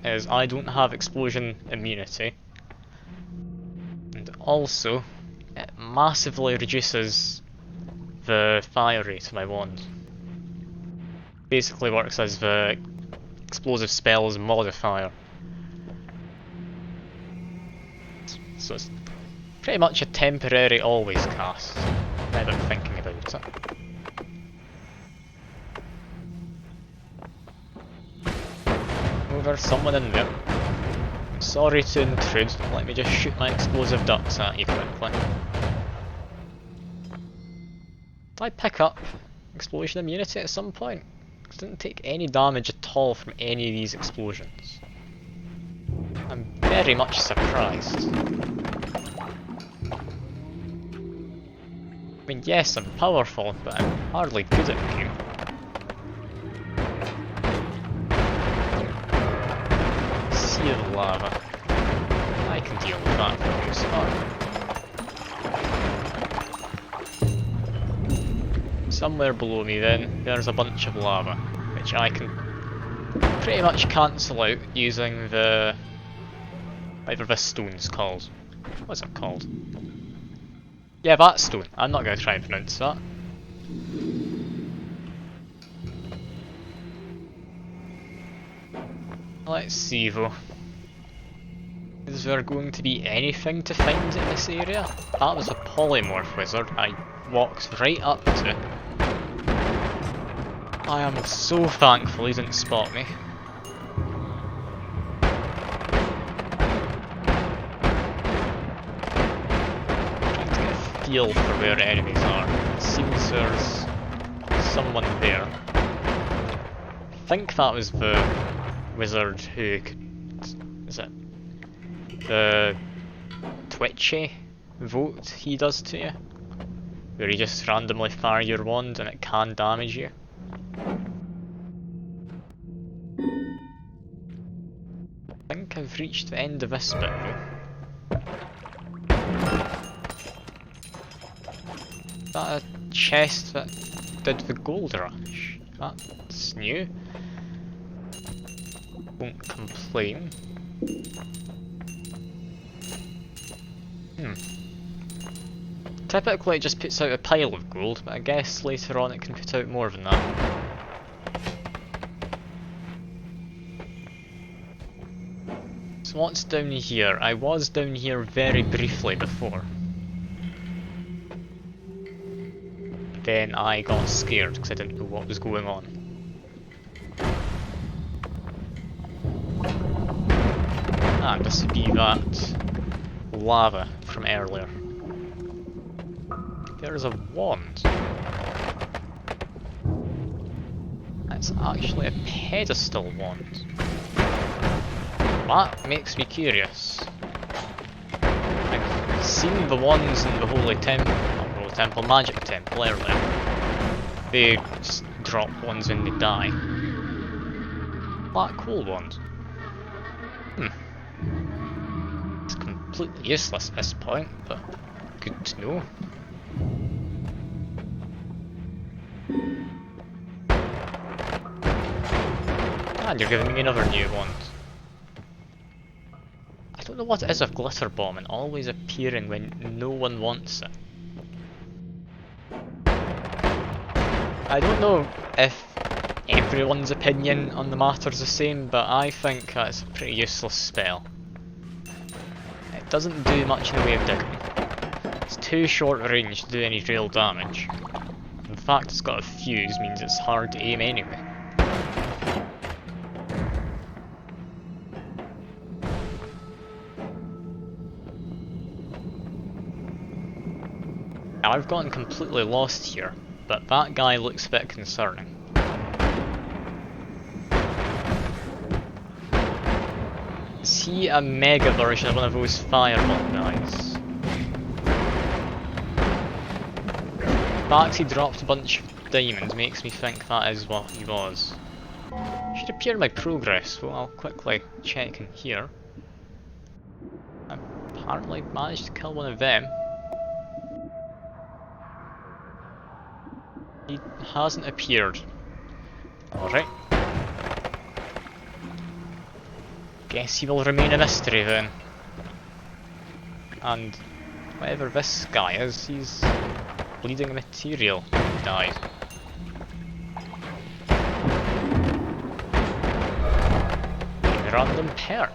is I don't have explosion immunity. And also, it massively reduces the fire rate of my wand. Basically works as the explosive spells modifier. So it's pretty much a temporary always cast, now that I'm thinking about it. Oh, there's someone in there. Sorry to intrude, let me just shoot my explosive ducks at you quickly. Did I pick up explosion immunity at some point? I didn't take any damage at all from any of these explosions. I'm very much surprised. I mean, yes, I'm powerful, but I'm hardly good at the game. Sea of lava. I can deal with that for you, smart. Somewhere below me then, there's a bunch of lava, which I can pretty much cancel out using the... whatever this stone's called. What's it called? Yeah, that stone. I'm not going to try and pronounce that. Let's see though. Is there going to be anything to find in this area? That was a polymorph wizard I walked right up to. I am so thankful he didn't spot me. Trying to get a feel for where enemies are. It seems there's someone there. I think that was the wizard who could... is it? The twitchy vote he does to you? Where you just randomly fire your wand and it can damage you. I think I've reached the end of this bit though. Is that a chest that did the gold rush? That's new. Won't complain. Typically it just puts out a pile of gold, but I guess later on it can put out more than that. So what's down here? I was down here very briefly before. Then I got scared because I didn't know what was going on. Ah, this would be that lava from earlier. There's a wand. It's actually a pedestal wand. That makes me curious. I've seen the wands in the Holy Temple, not Holy Temple, Magic Temple earlier. They just drop ones when they die. Black hole wand. It's completely useless at this point, but good to know. And you're giving me another new wand. I don't know what it is with glitter bomb and always appearing when no one wants it. I don't know if everyone's opinion on the matter's the same, but I think it's a pretty useless spell. It doesn't do much in the way of digging. It's too short range to do any real damage. The fact it's got a fuse means it's hard to aim anyway. Now I've gotten completely lost here, but that guy looks a bit concerning. Is he a mega version of one of those fireball guys? The fact he dropped a bunch of diamonds makes me think that is what he was. Should appear in my progress, so I'll quickly check in here. I apparently managed to kill one of them. He hasn't appeared. Alright. Guess he will remain a mystery then. And whatever this guy is, he's bleeding material. He died. A random perk.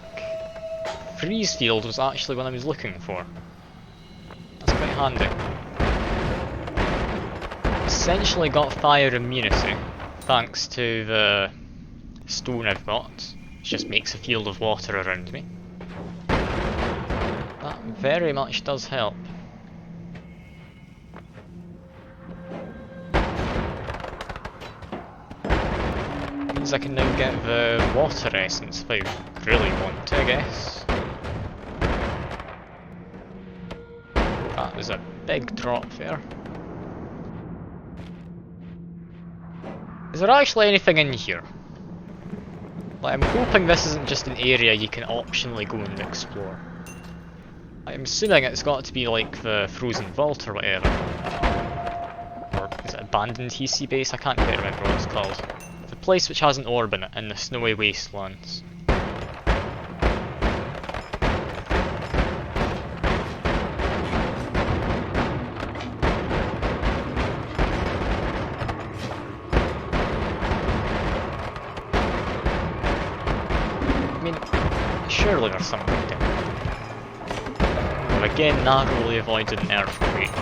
Freeze field was actually what I was looking for. That's quite handy. Essentially got fire immunity, thanks to the stone I've got. It just makes a field of water around me. That very much does help. Means I can now get the water essence if I really want to, I guess. That was a big drop there. Is there actually anything in here? Like, I'm hoping this isn't just an area you can optionally go and explore. I'm assuming it's got to be like the Frozen Vault or whatever. Or is it Abandoned TC Base? I can't quite remember what it's called. The place which has an orb in it, in the snowy wastelands. Surely there's something down there. Well, again, narrowly avoided an earthquake.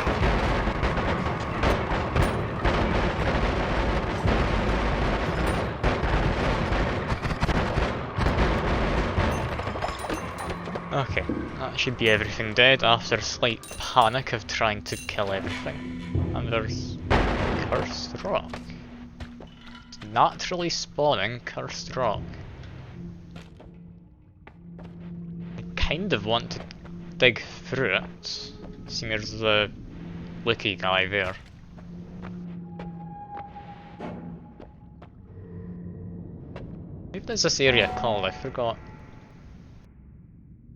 Okay, that should be everything dead after a slight panic of trying to kill everything. And there's cursed rock. It's naturally spawning cursed rock. Kind of want to dig through it, seeing there's the Wiki guy there. What is this area called? I forgot.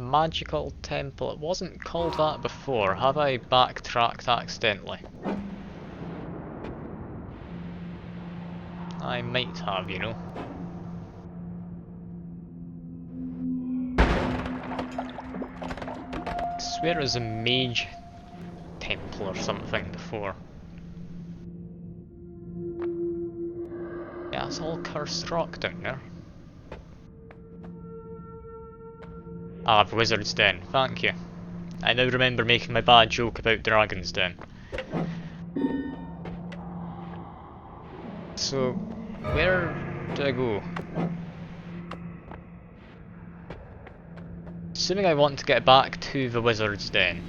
Magical Temple. It wasn't called that before. Have I backtracked accidentally? I might have, you know. I swear it was a mage temple or something before. Yeah, it's all cursed rock down there. Ah, the Wizard's Den, thank you. I now remember making my bad joke about Dragon's Den. So, where do I go? assuming I want to get back to the wizard's den.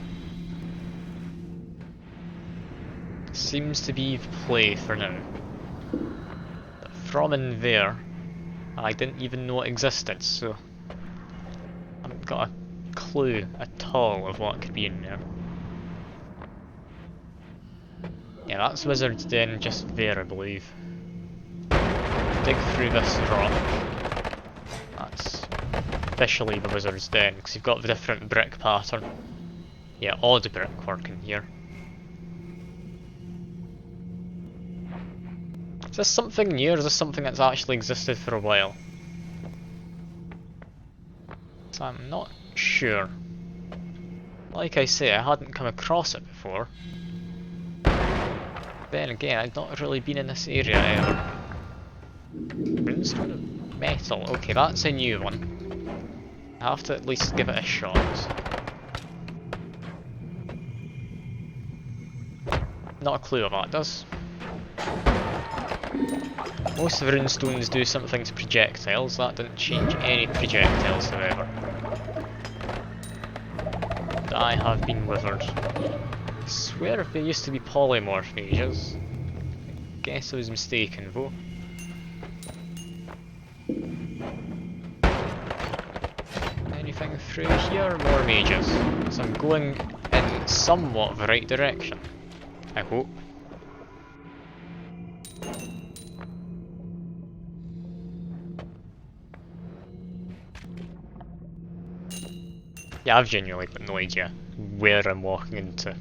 Seems to be the play for now. But from in there, I didn't even know it existed, so I haven't got a clue at all of what could be in there. Yeah, that's wizard's den just there, I believe. Dig through this rock. That's officially the wizard's den, because you've got the different brick pattern. Yeah, odd brickwork in here. Is this something new, or is this something that's actually existed for a while? So I'm not sure. Like I say, I hadn't come across it before. Then again, I'd not really been in this area ever. Runestone of metal. Okay, that's a new one. I have to at least give it a shot. Not a clue what that does. Most of the runestones do something to projectiles. That didn't change any projectiles, however. And I have been withered. I swear they used to be polymorph mages. I guess I was mistaken though. Anything through here? More mages. So I'm going in somewhat the right direction. I hope. Yeah, I've genuinely got no idea where I'm walking into.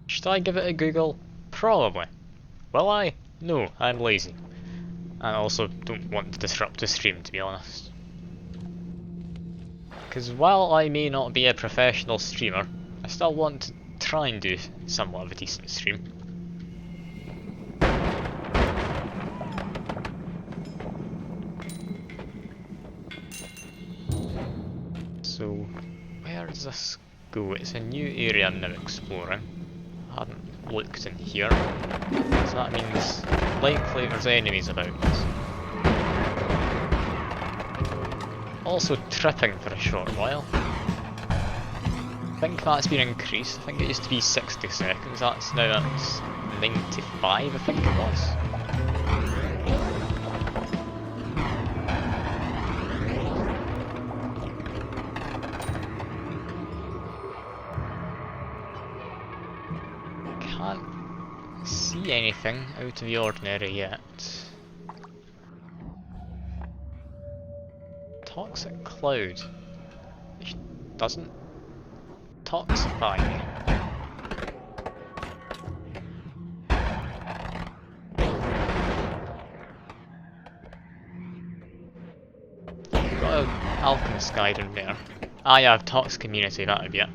Should I give it a Google? Probably. Will I? No, I'm lazy. I also don't want to disrupt the stream, to be honest. Because while I may not be a professional streamer, I still want to try and do somewhat of a decent stream. So, where does this go? It's a new area I'm now exploring. I hadn't looked in here, so that means likely there's enemies about. Also tripping for a short while. I think that's been increased. I think it used to be 60 seconds, that's now at 95 I think it was. Can't see anything out of the ordinary yet. Toxic cloud, which doesn't toxify me. Got an alchemist guide in there. Ah yeah, toxic immunity, that would be it.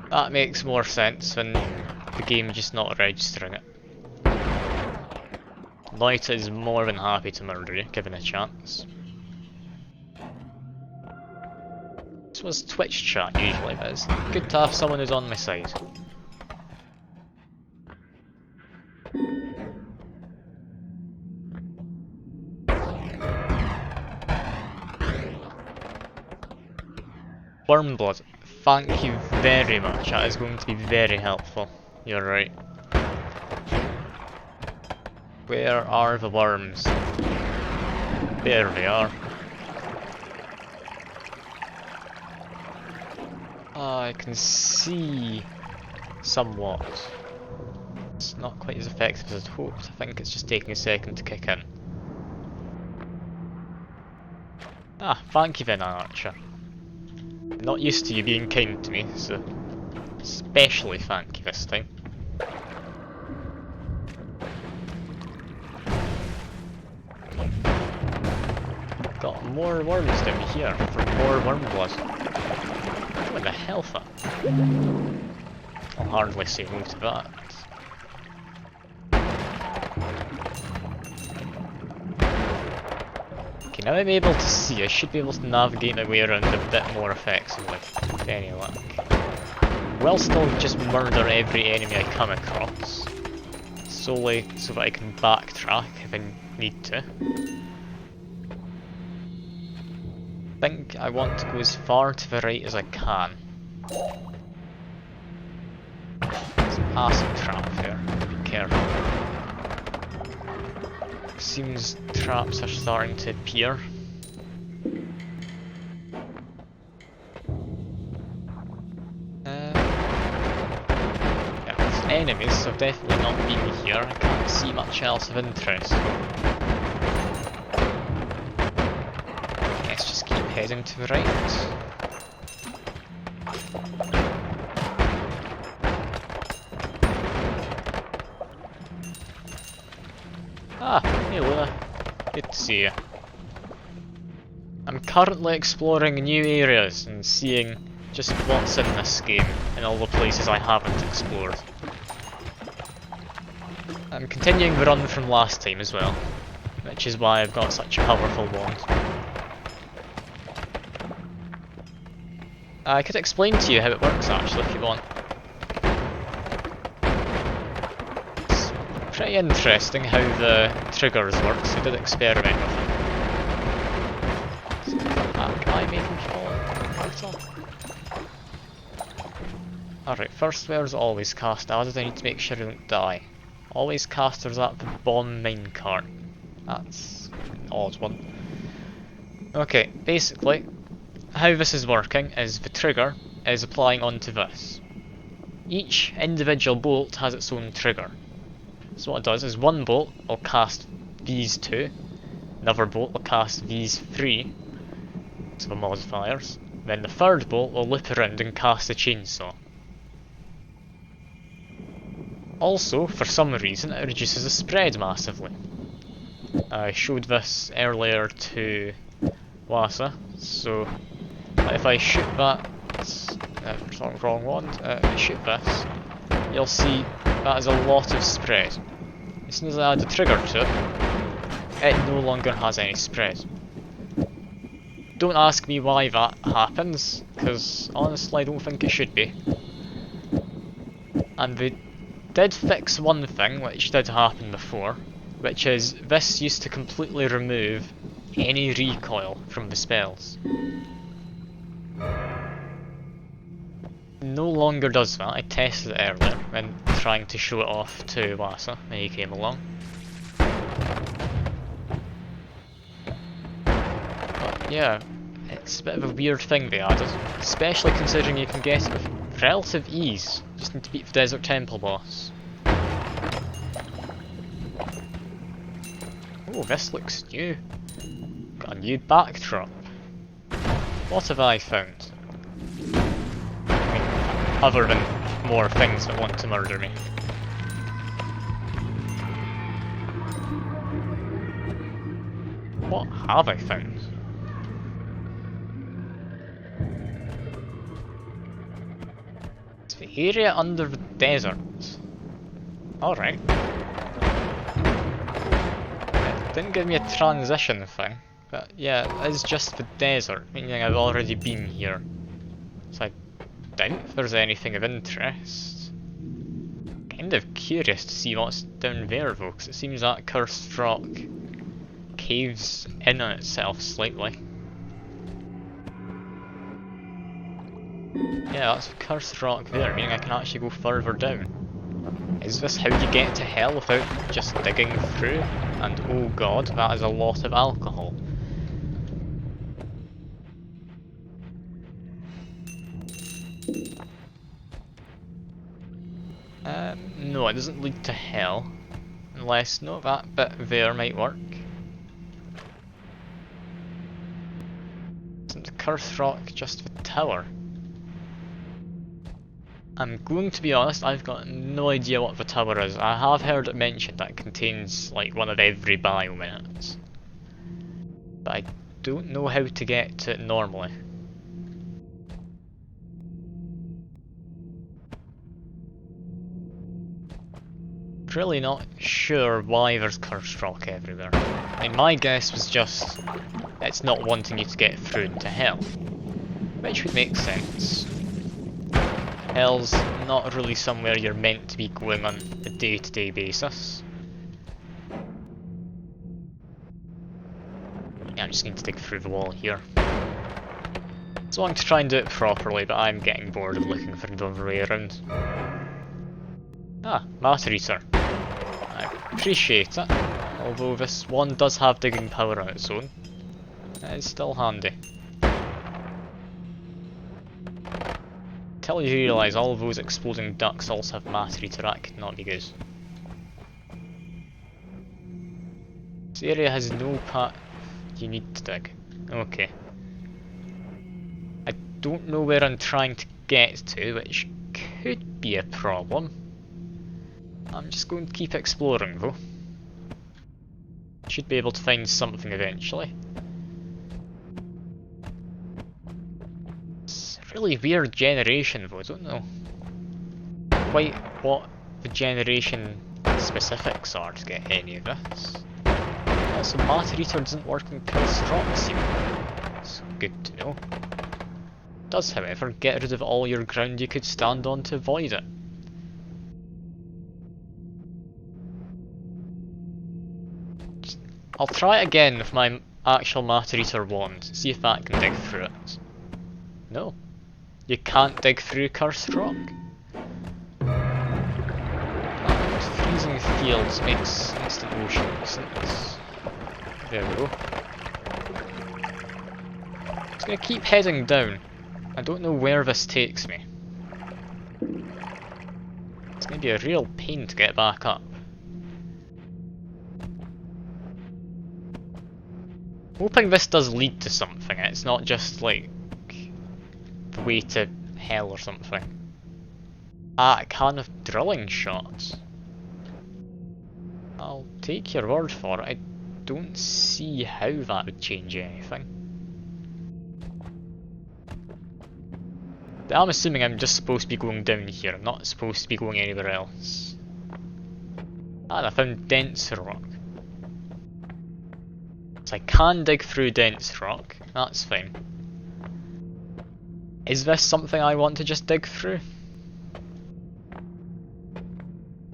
That makes more sense than the game just not registering it. Noita is more than happy to murder you, given a chance. This was Twitch chat usually, but it's good to have someone who's on my side. Wormblood, thank you very much, that is going to be very helpful. You're right. Where are the worms? There they are. I can see somewhat. It's not quite as effective as I'd hoped. I think it's just taking a second to kick in. Ah, thank you then, Archer. I'm not used to you being kind to me, so especially thank you this time. Got more worms down here for more wormblood. What the hell for? I'll hardly say no to that. Okay, now I'm able to see, I should be able to navigate my way around a bit more effectively, with any luck. Will still just murder every enemy I come across, solely so that I can backtrack track if I need to. I think I want to go as far to the right as I can. There's an acid trap there, be careful. Seems traps are starting to appear. Yeah, there's enemies, so I've definitely not been here. I can't see much else of interest. Let's just keep heading to the right. Ah, hey Luna. Good to see you. I'm currently exploring new areas and seeing just what's in this game and all the places I haven't explored. I'm continuing the run from last time as well, which is why I've got such a powerful wand. I could explain to you how it works actually if you want. It's pretty interesting how the triggers work, so I did experiment with them. Can I make him fall? Alright, first where's always cast added? I need to make sure I don't die. Always casters at the bomb minecart. That's an odd one. Okay, basically, how this is working is the trigger is applying onto this. Each individual bolt has its own trigger. So what it does is one bolt will cast these two, another bolt will cast these three, so the modifiers, then the third bolt will loop around and cast a chainsaw. Also, for some reason, it reduces the spread massively. I showed this earlier to Wasa, so if I shoot that, wrong one, shoot this, you'll see that is a lot of spread. As soon as I add the trigger to it, it no longer has any spread. Don't ask me why that happens, because honestly I don't think it should be. And they did fix one thing which did happen before, which is this used to completely remove any recoil from the spells. No longer does that. I tested it earlier when trying to show it off to Wasa when he came along. But yeah, it's a bit of a weird thing they added, especially considering you can get it with relative ease. Just need to beat the Desert Temple boss. Oh, this looks new. Got a new backdrop. What have I found? Other than more things that want to murder me. What have I found? It's the area under the desert. Alright. It didn't give me a transition thing, but yeah, it is just the desert, meaning I've already been here. So I doubt if there's anything of interest. Kind of curious to see what's down there though, because it seems that cursed rock caves in on itself slightly. Yeah, that's a cursed rock there, meaning I can actually go further down. Is this how you get to hell without just digging through? And oh god, that is a lot of alcohol. No, it doesn't lead to hell. Unless, no, that bit there might work. Isn't the cursed rock just the tower? I'm going to be honest, I've got no idea what the tower is. I have heard it mentioned that it contains like one of every biome in it. But I don't know how to get to it normally. Really not sure why there's cursed rock everywhere. I mean, my guess was just it's not wanting you to get through into hell, which would make sense. Hell's not really somewhere you're meant to be going on a day-to-day basis. just need to dig through the wall here. It's long to try and do it properly, but I'm getting bored of looking for the other way around. Ah, matter eater. I appreciate it, although this one does have digging power on its own. It's still handy. Till you realise all of those exploding ducks also have matter eater, that could not be good. This area has no path you need to dig. Okay. I don't know where I'm trying to get to, which could be a problem. I'm just going to keep exploring though. Should be able to find something eventually. It's a really weird generation though, I don't know quite what the generation specifics are to get any of this. So matter eater doesn't work in construction. It's good to know. It does, however, get rid of all your ground you could stand on to avoid it. I'll try it again with my actual matter eater wand, see if that can dig through it. No, you can't dig through cursed rock. And freezing fields makes instant motion sense. There we go. Just gonna keep heading down. I don't know where this takes me. It's gonna be a real pain to get back up. Hoping this does lead to something, it's not just like the way to hell or something. Ah, a can of drilling shots. I'll take your word for it. I don't see how that would change anything. But I'm assuming I'm just supposed to be going down here, I'm not supposed to be going anywhere else. Ah, and I found dense rock. So I can dig through dense rock, that's fine. Is this something I want to just dig through?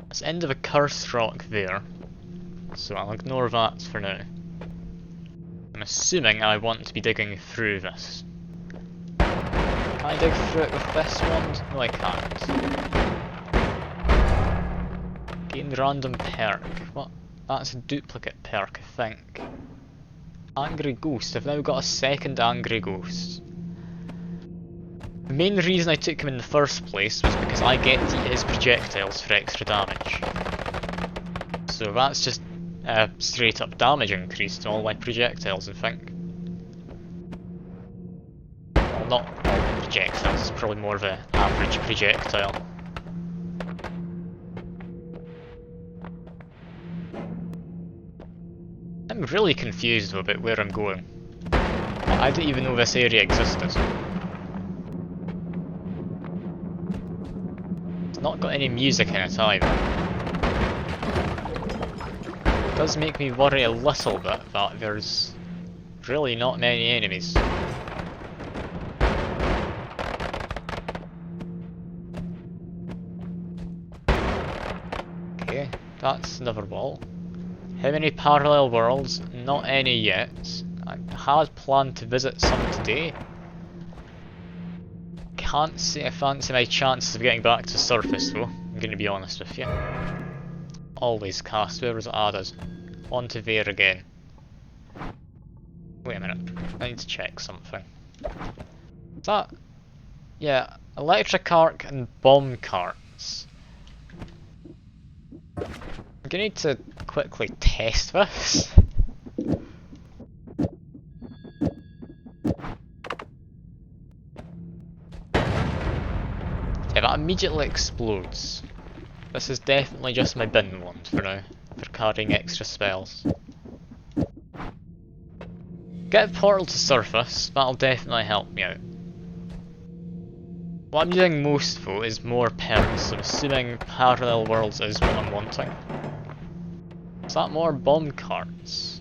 It's the end of a cursed rock there, so I'll ignore that for now. I'm assuming I want to be digging through this. Can I dig through it with this wand? No, I can't. Gain random perk. What? That's a duplicate perk, I think. Angry Ghost. I've now got a second Angry Ghost. The main reason I took him in the first place was because I get to eat his projectiles for extra damage. So that's just a straight up damage increase to all my projectiles, I think. Well, not all projectiles, it's probably more of an average projectile. I'm really confused though about where I'm going. I didn't even know this area existed. It's not got any music in it either. It does make me worry a little bit that there's really not many enemies. Okay, that's another wall. How many parallel worlds? Not any yet. I had planned to visit some today. Can't say I fancy my chances of getting back to surface though, I'm going to be honest with you. Always cast, where was it added? On to there again. Wait a minute, I need to check something. Is that... yeah, electric arc and bomb carts. I'm gonna need to quickly test this. Yeah, that immediately explodes. This is definitely just my bin wand for now, for carrying extra spells. Get a portal to surface, that'll definitely help me out. What I'm doing most though is more perks, so I'm assuming parallel worlds is what I'm wanting. Is that more bomb carts?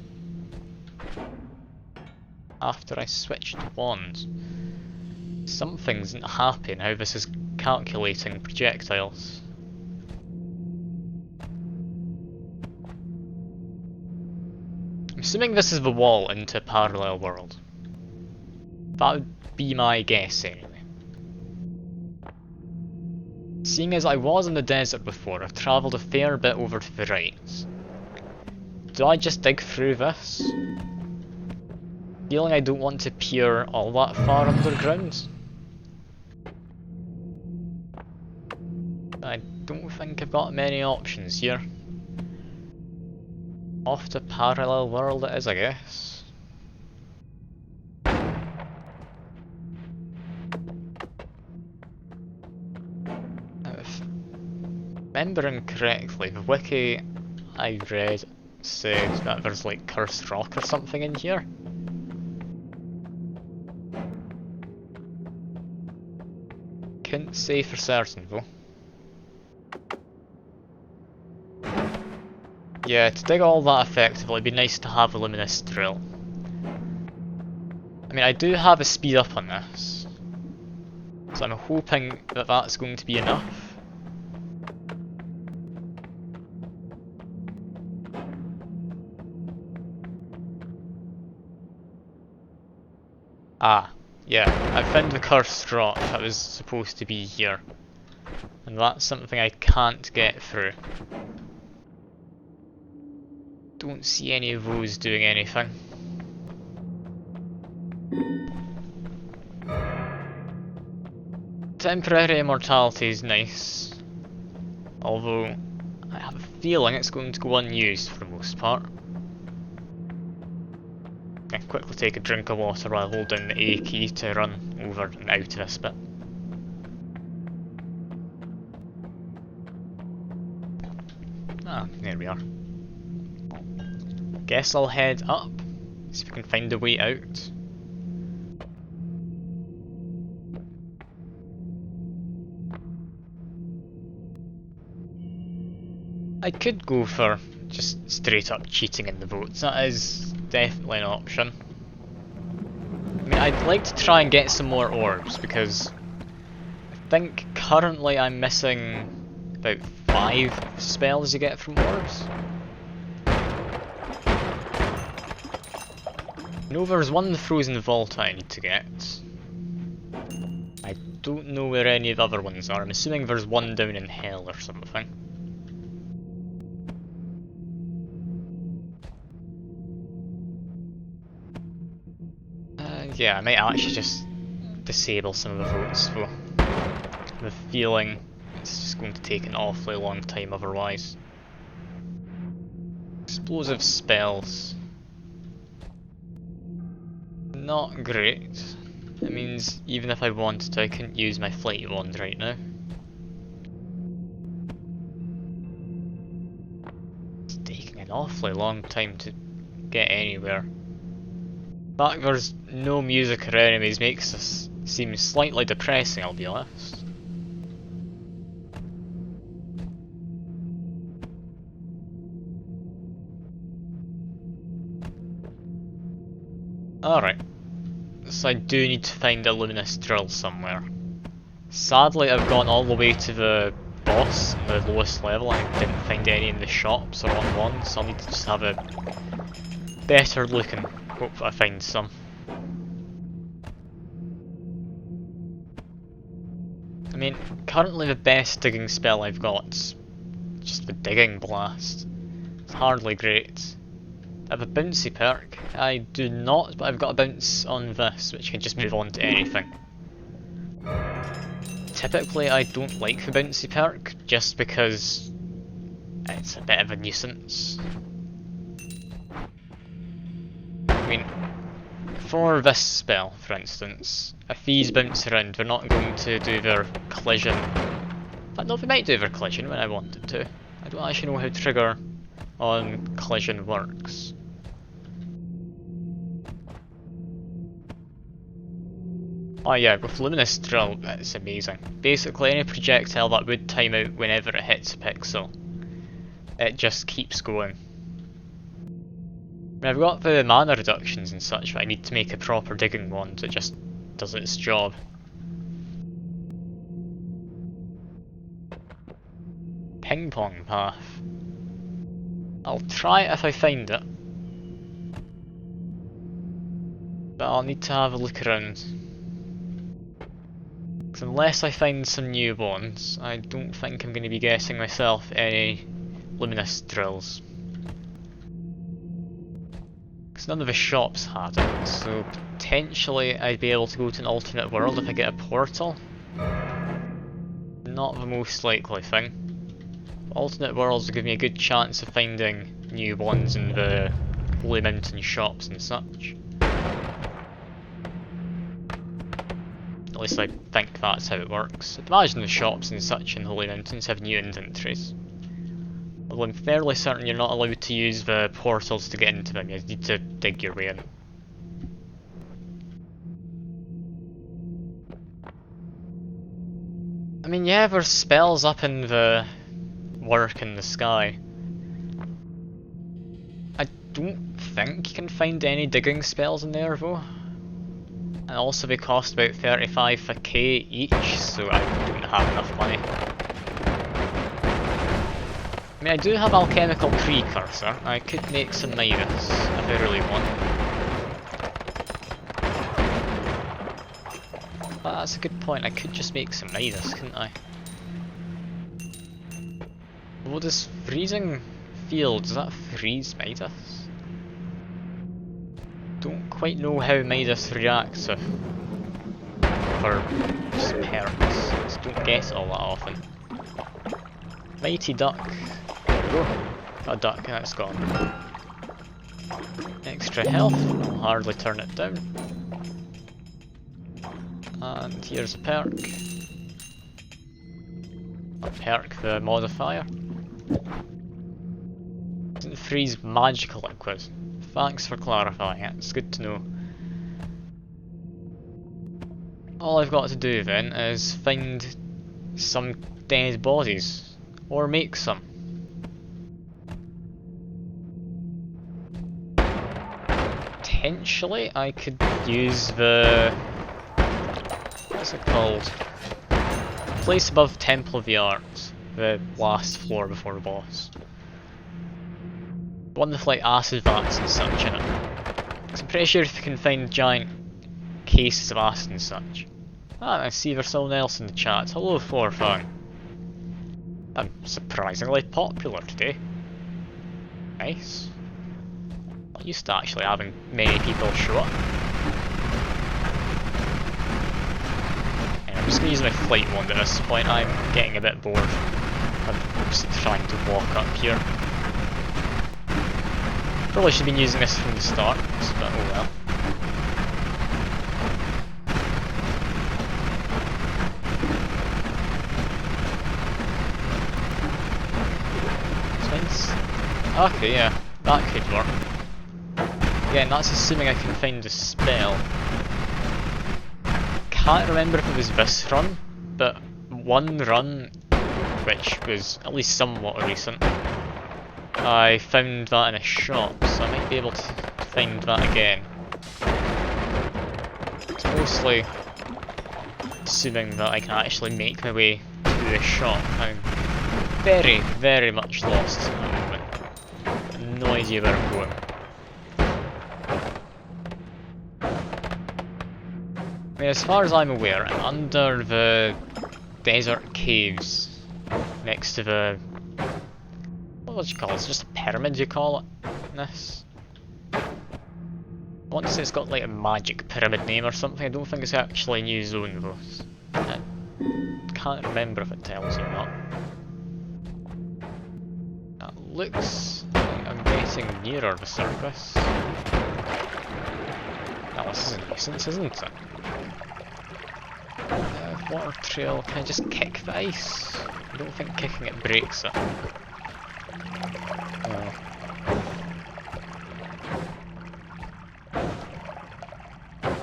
After I switched wands. Something's not happy in how this is calculating projectiles. I'm Assuming this is the wall into a parallel world. That would be my guess anyway. Seeing as I was in the desert before, I've travelled a fair bit over to the right. Do I just dig through this? Feeling I don't want to peer all that far underground. I don't think I've got many options here. Off to parallel world it is, I guess. If remembering correctly, the wiki I read said that there's like cursed rock or something in here. Couldn't say for certain though. Yeah, to dig all that effectively, it'd be nice to have a luminous drill. I mean, I do have a speed up on this, so I'm hoping that that's going to be enough. Ah, yeah, I found the cursed rock that was supposed to be here, and that's something I can't get through. Don't see any of those doing anything. Temporary immortality is nice, although I have a feeling it's going to go unused for the most part. I can quickly take a drink of water while holding the A key to run over and out of this bit. Ah, there we are. Guess I'll head up, see if we can find a way out. I could go for just straight up cheating in the votes, that is definitely an option. I mean, I'd like to try and get some more orbs because I think currently I'm missing about 5 spells you get from orbs. I know there's one in the frozen vault I need to get. I don't know where any of the other ones are. I'm assuming there's one down in hell or something. Yeah, I might actually just disable some of the votes though. I have a feeling it's just going to take an awfully long time otherwise. Explosive spells. Not great. It means even if I wanted to, I couldn't use my flight wand right now. It's taking an awfully long time to get anywhere. The fact there's no music or enemies makes this seem slightly depressing, I'll be honest. Alright. So I do need to find a luminous drill somewhere. Sadly, I've gone all the way to the boss, the lowest level, and I didn't find any in the shops or on one, so I'll need to just have a better look and hope that I find some. I mean, currently the best digging spell I've got's just the digging blast. It's hardly great. I have a bouncy perk. I do not, but I've got a bounce on this, which can just move on to anything. Typically I don't like the bouncy perk, just because it's a bit of a nuisance. I mean, for this spell, for instance, if these bounce around, they're not going to do their collision. But no, they might do their collision when I wanted to. I don't actually know how trigger on collision works. Oh yeah, with Luminous Drill, it's amazing. Basically any projectile that would time out whenever it hits a pixel, it just keeps going. I mean, I've got the mana reductions and such, but I need to make a proper digging wand that just does its job. Ping pong path. I'll try it if I find it. But I'll need to have a look around. Because unless I find some new ones, I don't think I'm going to be getting myself any luminous drills. Because none of the shops had it, so potentially I'd be able to go to an alternate world if I get a portal. Not the most likely thing. Alternate worlds will give me a good chance of finding new ones in the Holy Mountain shops and such. At least I think that's how it works. I'd imagine the shops and such in Holy Mountains have new inventories. Although I'm fairly certain you're not allowed to use the portals to get into them, you need to dig your way in. I mean, yeah, there's spells up in the work in the sky. I don't think you can find any digging spells in there though. And also they cost about 35k each, so I don't have enough money. I mean, I do have alchemical precursor. I could make some Midas if I really want. But that's a good point, I could just make some Midas, couldn't I? What does freezing field, does that freeze Midas? Don't quite know how Midas reacts with her perks. Just don't get it all that often. Mighty duck. There we go. Got a duck and it's gone. Extra health, I'll hardly turn it down. And here's a perk. I'll perk the modifier. Doesn't freeze magical liquid. Thanks for clarifying it, it's good to know. All I've got to do then is find some dead bodies, or make some. Potentially I could use the... what's it called? Place above Temple of the Arts, the last floor before the boss. One with like acid vats and such in it. Cause I'm pretty sure if you can find giant cases of acid and such. Ah, I see there's someone else in the chat. Hello, Florfang. I'm surprisingly popular today. Nice. Not used to actually having many people show up. I'm just gonna use my flight wand at this point. I'm getting a bit bored. I'm just trying to walk up here. Probably should have been using this from the start, but oh well. Okay, yeah, that could work. Again, that's assuming I can find a spell. Can't remember if it was this run, but one run, which was at least somewhat recent, I found that in a shop, so I might be able to find that again. It's mostly assuming that I can actually make my way to the shop. I'm very, very much lost at the moment. No idea where I'm going. I mean, as far as I'm aware, I'm under the desert caves next to the... what do you call it? It's just a pyramid you call it? This? I want to say it's got like a magic pyramid name or something. I don't think it's actually a new zone though. I can't remember if it tells you or not. That looks like I'm getting nearer the surface. Now this is a nuisance, isn't it? Water trail, can I just kick the ice? I don't think kicking it breaks it. Oh.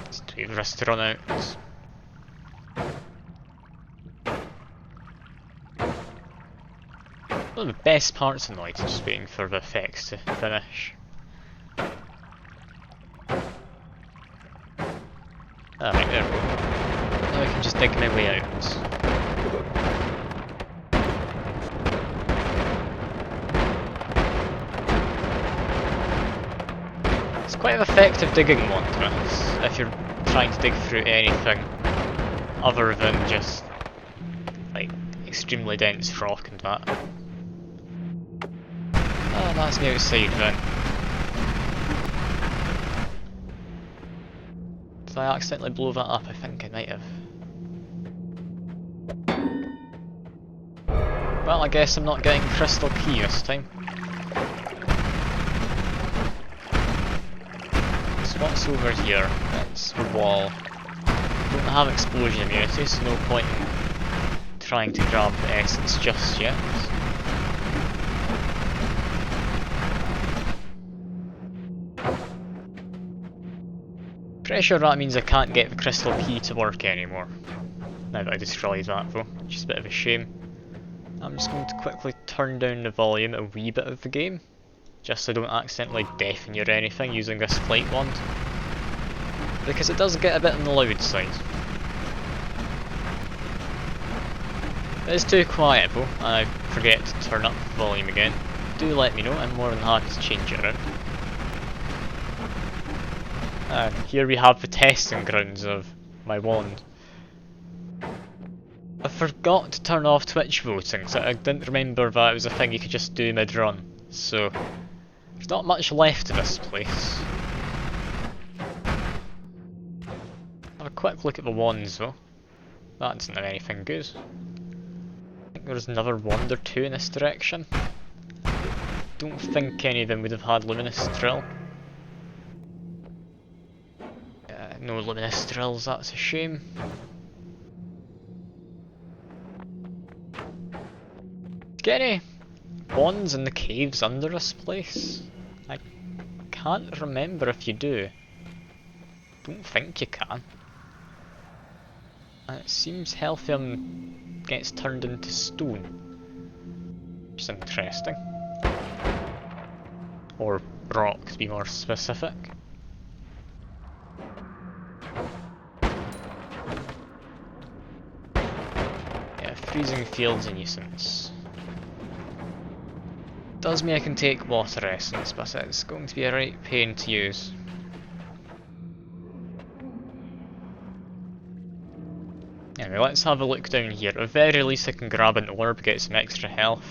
It's too risk to run out. One of the best parts of Noita is just waiting for the effects to finish. Alright, there we go. Now I can just dig my way out. It's quite an effective digging one, this, if you're trying to dig through anything other than just like extremely dense rock and that. Oh, that's me outside then. Did I accidentally blow that up? I think I might have. Well, I guess I'm not getting crystal key this time. So what's over here? It's the wall. Don't have explosion immunity, so no point in trying to grab the essence just yet. Pretty sure that means I can't get the crystal key to work anymore. Now that I destroyed that though, which is a bit of a shame. I'm just going to quickly turn down the volume a wee bit of the game, just so I don't accidentally deafen you or anything using this flight wand. Because it does get a bit on the loud side. It is too quiet though, and I forget to turn up the volume again. Do let me know, I'm more than happy to change it around. And here we have the testing grounds of my wand. I forgot to turn off Twitch voting, so I didn't remember that it was a thing you could just do mid-run. So, there's not much left of this place. Have a quick look at the wands though. That doesn't have anything good. I think there's another wand or two in this direction. Don't think any of them would have had luminous drill. No luminous drills, that's a shame. Get any wands in the caves under this place? I can't remember if you do. Don't think you can. And it seems Healthium gets turned into stone, which is interesting. Or rock, to be more specific. Yeah, freezing field's a nuisance. Does mean I can take water essence, but it's going to be a right pain to use. Anyway, let's have a look down here. At the very least I can grab an orb, get some extra health.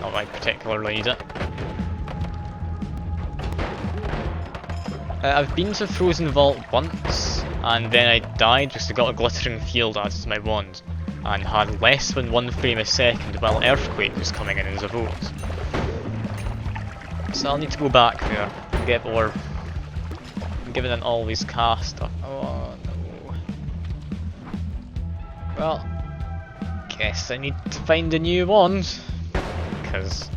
Not that I particularly need it. I've been to Frozen Vault once, and then I died because I got a glittering field added to my wand, and had less than 1 frame a second while Earthquake was coming in as a vote. So I'll need to go back there and get the orb. I'm giving it all these cast up. Oh no. Well, guess I need to find a new wand, because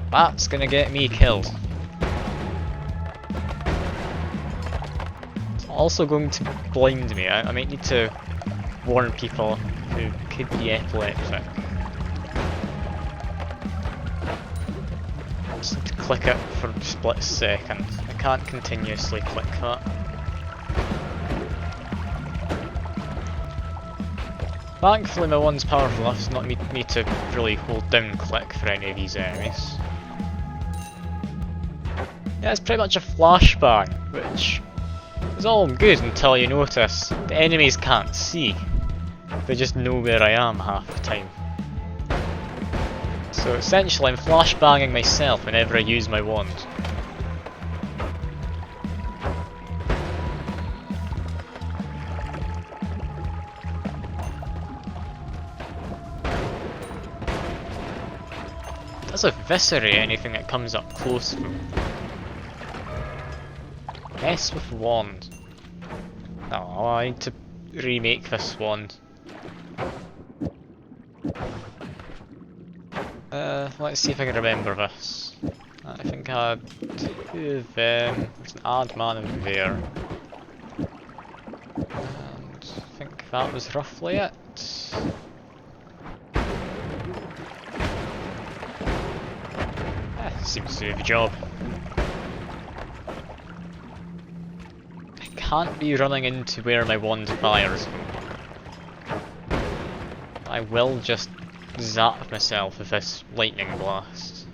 that's gonna get me killed. It's also going to blind me. I might need to warn people who could be epileptic. Just need to click it for a split second. I can't continuously click that. Thankfully my wand's powerful enough to not need me to really hold down click for any of these enemies. Yeah, it's pretty much a flashbang, which is all good until you notice the enemies can't see. They just know where I am half the time. So essentially I'm flashbanging myself whenever I use my wand. Does eviscerate anything that comes up close to them. Mess with wand. Oh, I need to remake this wand. Let's see if I can remember this. I think I had 2 of them. There's an odd man in there. And I think that was roughly it. Seems to do the job. I can't be running into where my wand fires. I will just zap myself with this lightning blast.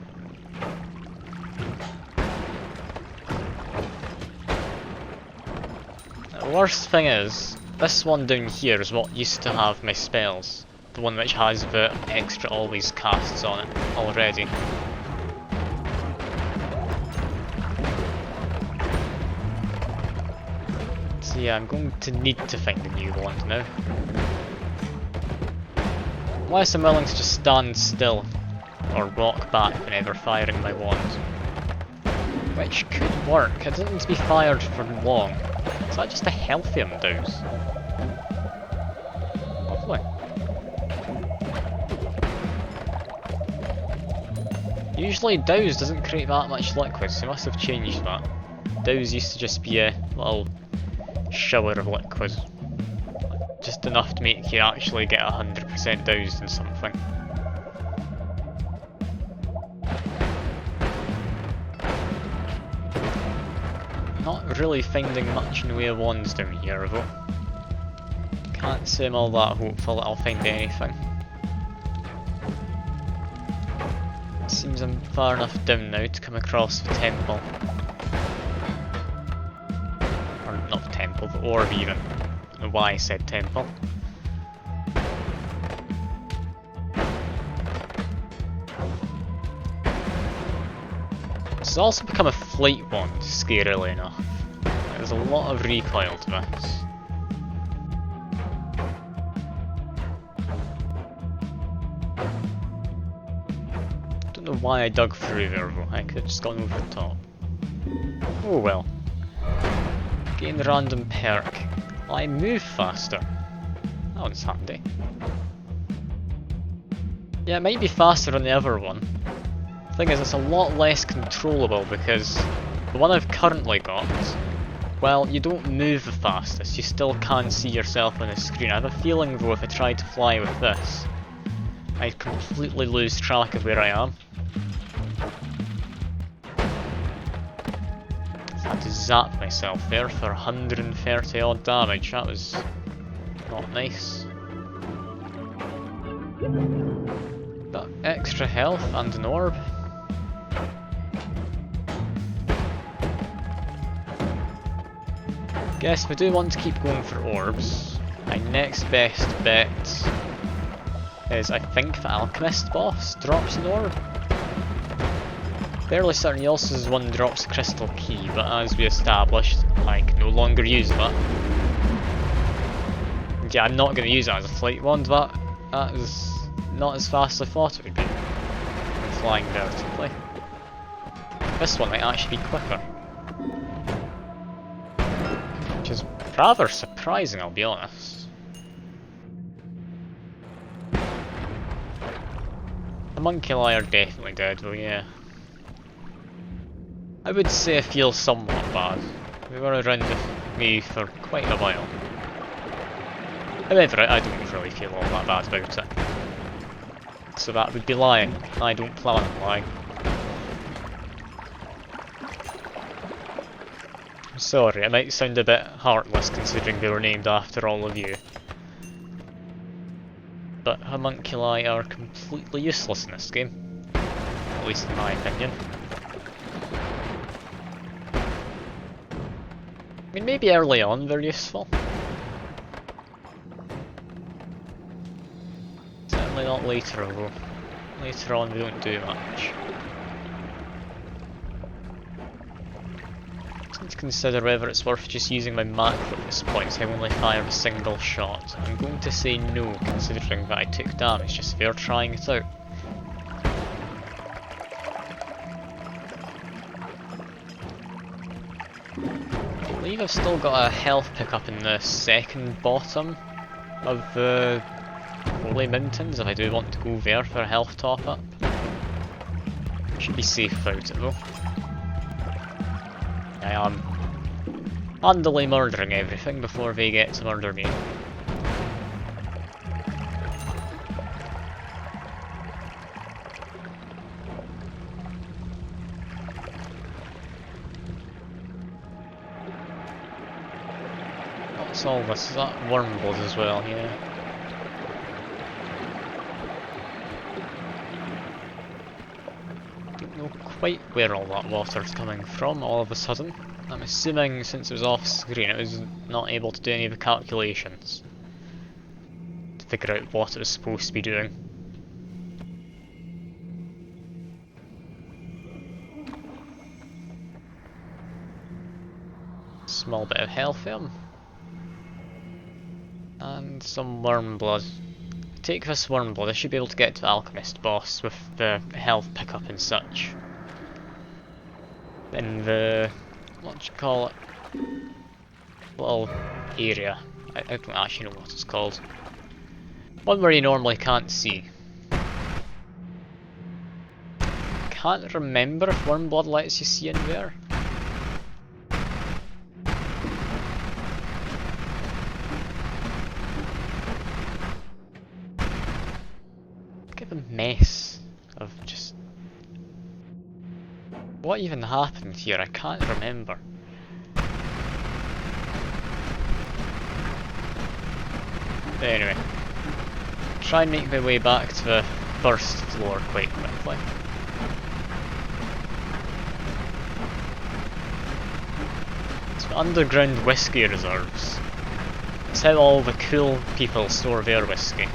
The worst thing is, this one down here is what used to have my spells. The one which has the extra always casts on it already. So yeah, I'm going to need to find a new wand now. Unless I'm willing to just stand still or walk back whenever firing my wand. Which could work. It doesn't need to be fired for long. Is that just a healthium dose? Lovely. Usually douse doesn't create that much liquid, so they must have changed that. Douse used to just be a little shower of liquid. Just enough to make you actually get 100% doused in something. Not really finding much in the way of wands down here though. Can't say I'm all that hopeful that I'll find anything. Seems I'm far enough down now to come across the temple. Or not the temple, the orb even. I don't know why I said temple. This has also become a flight wand, scarily enough. There's a lot of recoil to this. Don't know why I dug through there though, I could have just gone over the top. Oh well. Gain the random perk. I move faster. That one's handy. Yeah, it might be faster on the other one. The thing is, it's a lot less controllable because the one I've currently got, well, you don't move the fastest, you still can't see yourself on the screen. I have a feeling though if I tried to fly with this, I'd completely lose track of where I am. I had to zap myself there for 130 odd damage, that was not nice. But extra health and an orb. Guess if I do want to keep going for orbs, my next best bet is I think the Alchemist boss drops an orb. Fairly certain he also has one drops a crystal key, but as we established, I can no longer use that. Yeah, I'm not going to use it as a flight wand, but that is not as fast as I thought it would be when flying vertically. This one might actually be quicker. Which is rather surprising, I'll be honest. The Homunculi are definitely dead though, yeah. I would say I feel somewhat bad. We were around with me for quite a while. However, I don't really feel all that bad about it. So that would be lying. I don't plan on lying. I'm sorry, I might sound a bit heartless considering they were named after all of you. But homunculi are completely useless in this game. At least in my opinion. I mean, maybe early on they're useful. Certainly not later though. Later on they don't do much. I need to consider whether it's worth just using my macro at this point so I only fire a single shot. I'm going to say no, considering that I took damage just for trying it out. I believe I've still got a health pickup in the second bottom of the Holy Mountains if I do want to go there for a health top up. Should be safe about it though. I am handily murdering everything before they get to murder me. What's all this? Is that wormblood as well? Yeah. Don't know quite where all that water's coming from all of a sudden. I'm assuming since it was off screen it was not able to do any of the calculations to figure out what it was supposed to be doing. Small bit of health there. And some worm blood. Take this worm blood, I should be able to get to the alchemist boss with the health pickup and such. In the, what do you call it, little area. I don't actually know what it's called. One where you normally can't see. Can't remember if worm blood lets you see in there. Look at the mess of just... What even happened here? I can't remember. Anyway, try and make my way back to the first floor quite quickly. It's the underground whiskey reserves. It's how all the cool people store their whiskey.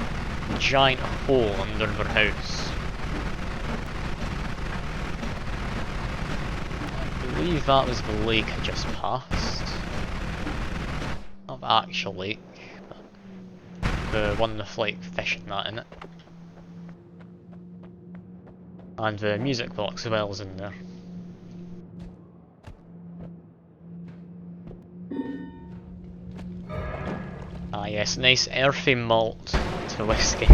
A giant hole under their house. I believe that was the lake I just passed. Not the actual lake. The one with like fish and that in it. And the music box as well is in there. Ah yes, nice earthy malt to whiskey.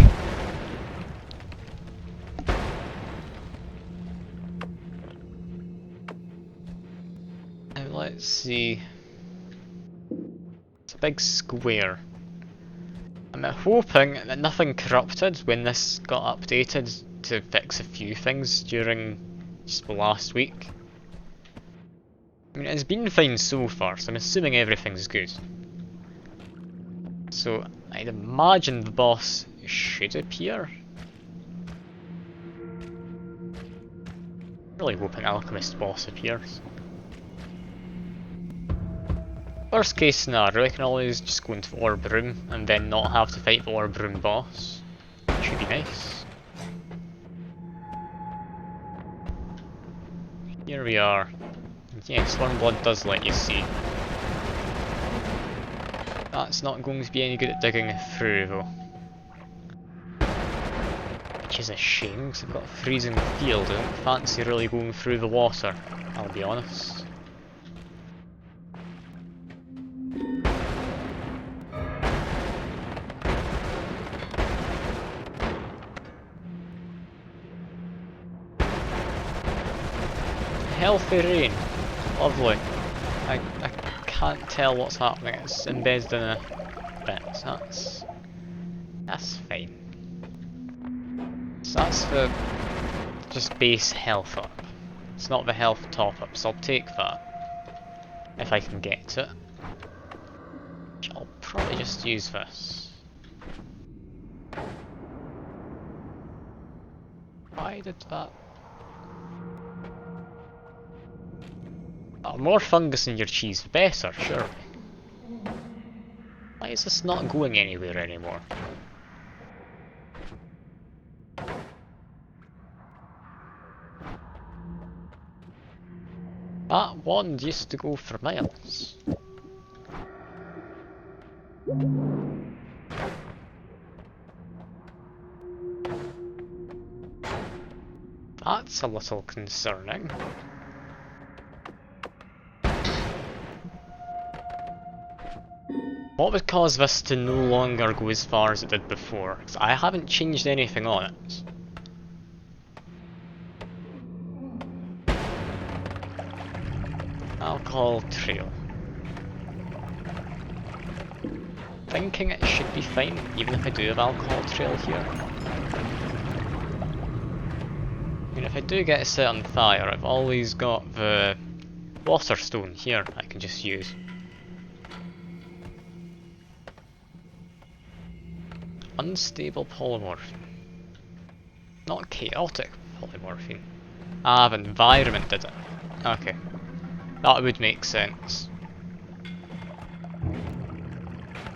Now let's see. It's a big square. I'm hoping that nothing corrupted when this got updated to fix a few things during just the last week. I mean, it's been fine so far, so I'm assuming everything's good. So, I'd imagine the boss should appear. Really hoping Alchemist boss appears. Worst case scenario, I can always just go into the orb room and then not have to fight the orb room boss. Should be nice. Here we are. Yes, Wormblood does let you see. That's not going to be any good at digging through though. Which is a shame, because I've got a freezing field. I don't fancy really going through the water, I'll be honest. Healthy rain. Lovely. I can't tell what's happening. It's embedded in a bit. That's fine. So that's the just base health up. It's not the health top up, so I'll take that if I can get it. Which I'll probably just use this. Why did that? Oh, more fungus in your cheese, the better, surely. Why is this not going anywhere anymore? That wand used to go for miles. That's a little concerning. What would cause this to no longer go as far as it did before? Because I haven't changed anything on it. Alcohol trail. Thinking it should be fine, even if I do have alcohol trail here. I mean, if I do get it set on fire, I've always got the water stone here I can just use. Unstable polymorphine. Not chaotic polymorphine. Ah, the environment did it. Okay. That would make sense.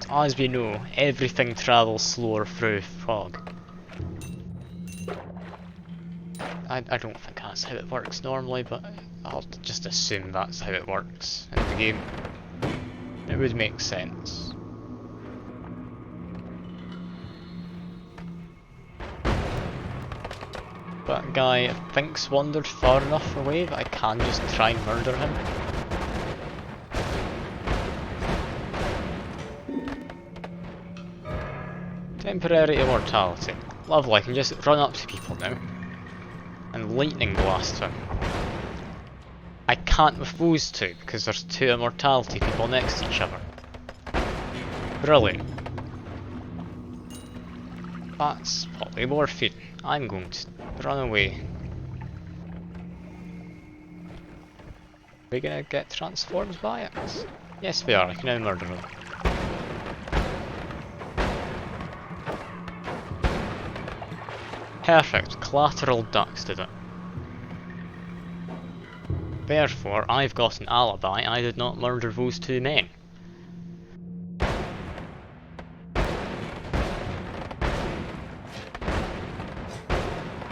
As we know, everything travels slower through fog. I don't think that's how it works normally, but I'll just assume that's how it works in the game. It would make sense. That guy, I think's wandered far enough away that I can just try and murder him. Temporary immortality. Lovely, I can just run up to people now and lightning blast them. I can't with those two because there's two immortality people next to each other. Brilliant. That's polymorphine. I'm going to run away. Are we gonna get transformed by it? Yes we are, I can now murder them. Perfect, collateral ducks did it. Therefore, I've got an alibi, I did not murder those two men.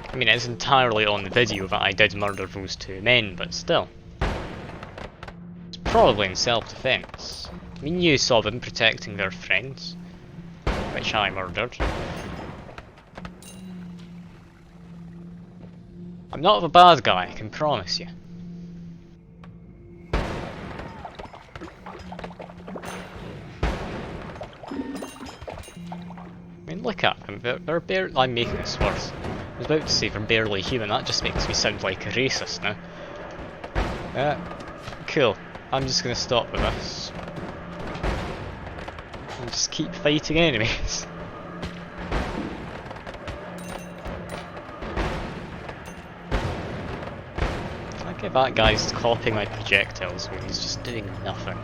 I mean, it's entirely on the video that I did murder those two men, but still. It's probably in self-defense. I mean, you saw them protecting their friends, which I murdered. I'm not a bad guy, I can promise you. I mean, look at them, they're barely— I'm making this worse. I was about to say they're barely human, that just makes me sound like a racist now. Cool. I'm just gonna stop with this. And just keep fighting enemies. Okay, that guy's copying my projectiles when he's just doing nothing.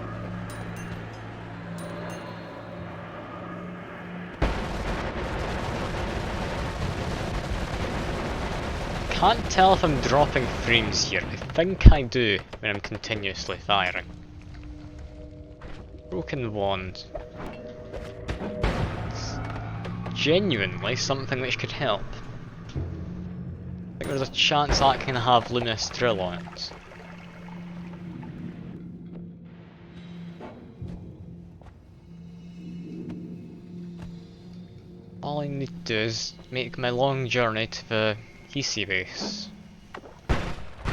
Can't tell if I'm dropping frames here. I think I do when I'm continuously firing. Broken wand. It's genuinely something which could help. I think there's a chance that can have luminous drill on it. All I need to do is make my long journey to the PC base.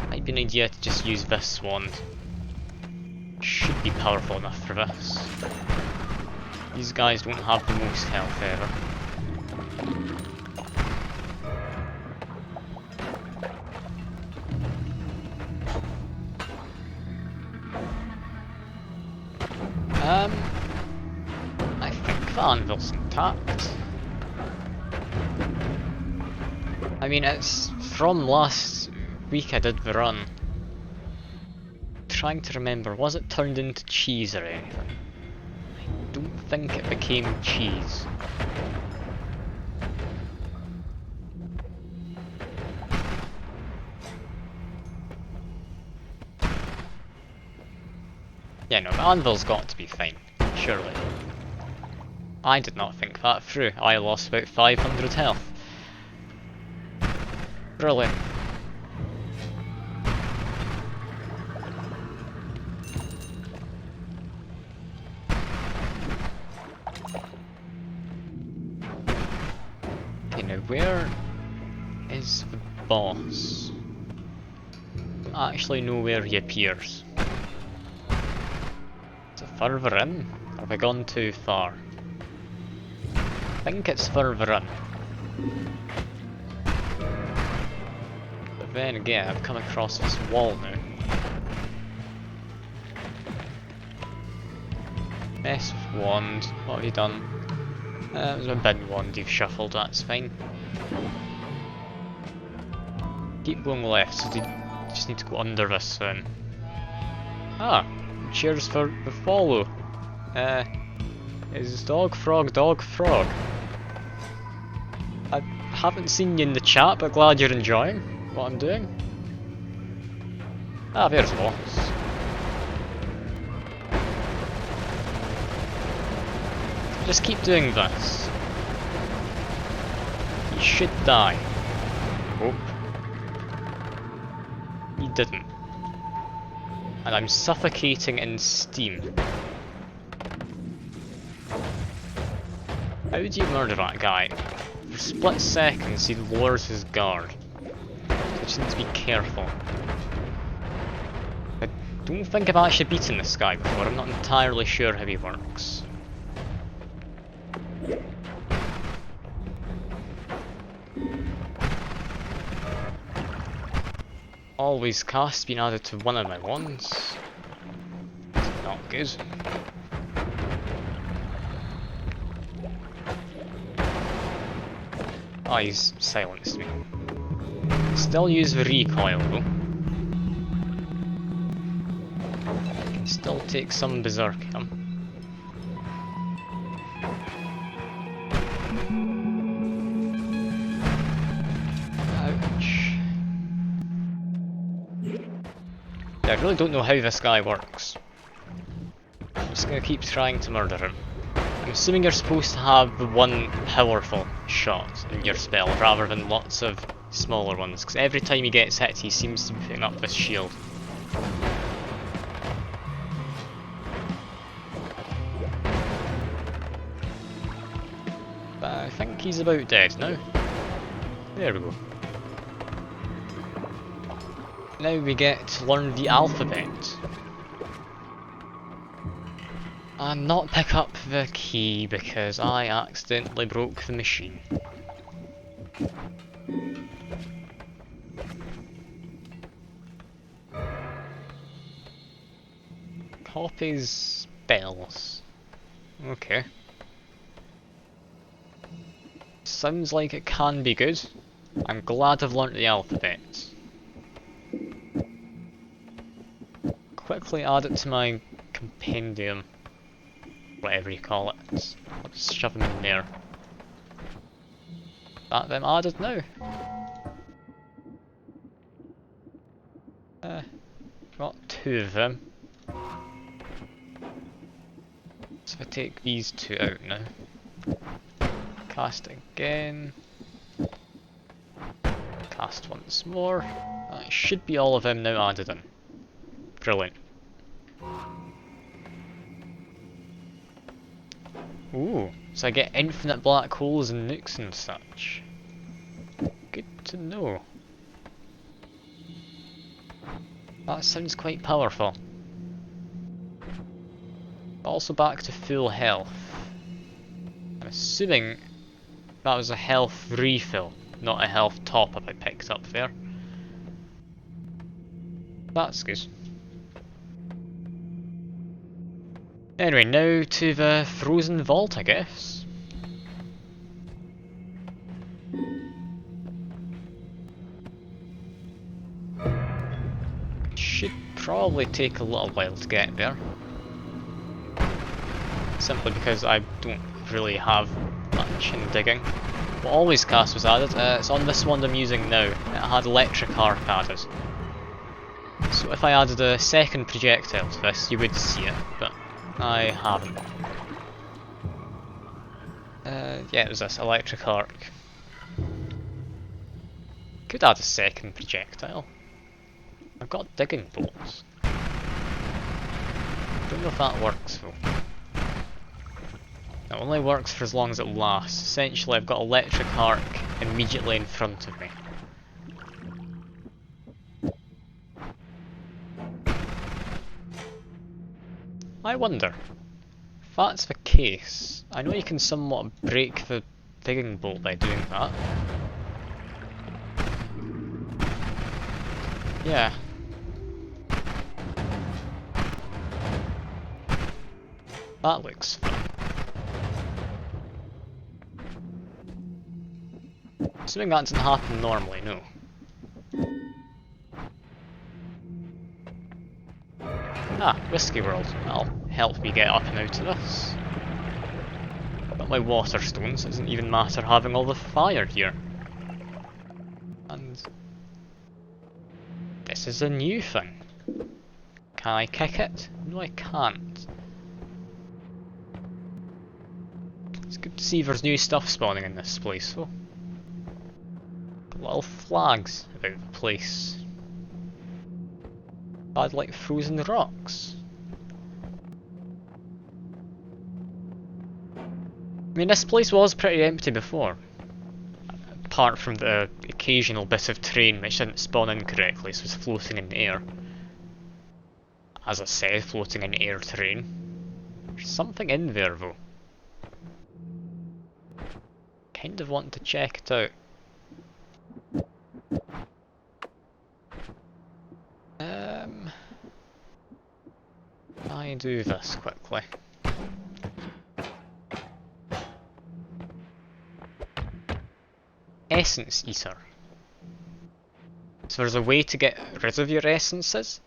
Might be an idea to just use this wand. Should be powerful enough for this. These guys don't have the most health ever. I think the anvil's intact. I mean, it's from last week I did the run. Trying to remember, was it turned into cheese or anything? I don't think it became cheese. Yeah, no, the anvil's got to be fine, surely. I did not think that through. I lost about 500 health. Brilliant. Okay, now where is the boss? I don't actually know where he appears. Is it further in? Or have I gone too far? I think it's further in. But then again, I've come across this wall now. Mess with wand. What have you done? It was a bin wand you've shuffled, that's fine. Keep going left, so you just need to go under this then. Ah, cheers for the follow. Is dog frog dog frog? I haven't seen you in the chat, but glad you're enjoying what I'm doing. Ah, there's boss. Just keep doing this. He should die. Oh. He didn't. And I'm suffocating in steam. How do you murder that guy? For split seconds he lowers his guard. So I just need to be careful. I don't think I've actually beaten this guy before, I'm not entirely sure how he works. Always cast being added to one of my ones. Not good. Oh, he's silenced me. Still use the recoil though. Can still take some berserk him. Ouch. Yeah, I really don't know how this guy works. I'm just gonna keep trying to murder him. I'm assuming you're supposed to have the one powerful shot in your spell rather than lots of smaller ones, because every time he gets hit he seems to be putting up this shield. But I think he's about dead now. There we go. Now we get to learn the alphabet. And not pick up the key because I accidentally broke the machine. Copies spells. Okay. Sounds like it can be good. I'm glad I've learnt the alphabet. Quickly add it to my compendium. Whatever you call it. I'll just shove them in there. That them added now. Got two of them. So if I take these two out now. Cast again. Cast once more. That should be all of them now added in. Brilliant. Ooh, so I get infinite black holes and nukes and such. Good to know. That sounds quite powerful. Also back to full health. I'm assuming that was a health refill, not a health top up I picked up there. That's good. Anyway, now to the frozen vault, I guess. Should probably take a little while to get there. Simply because I don't really have much in digging. What always cast was added, it's on this one I'm using now. It had electric arc added. So if I added a second projectile to this, you would see it, but I haven't. Yeah, it was this electric arc. Could add a second projectile. I've got digging bolts. Don't know if that works though. It only works for as long as it lasts. Essentially, I've got electric arc immediately in front of me. I wonder, if that's the case, I know you can somewhat break the digging bolt by doing that. Yeah. That looks fun. Assuming that didn't happen normally, no. Ah, Whiskey World. That'll help me get up and out of this. Got my water stones, it doesn't even matter having all the fire here. And this is a new thing. Can I kick it? No, I can't. It's good to see there's new stuff spawning in this place though. Little flags about the place. Bad like frozen rocks. I mean, this place was pretty empty before. Apart from the occasional bit of terrain which didn't spawn in correctly, so it was floating in the air. As I said, floating in air terrain. There's something in there though. Kind of want to check it out. I do this quickly. Essence Eater. So there's a way to get rid of your essences.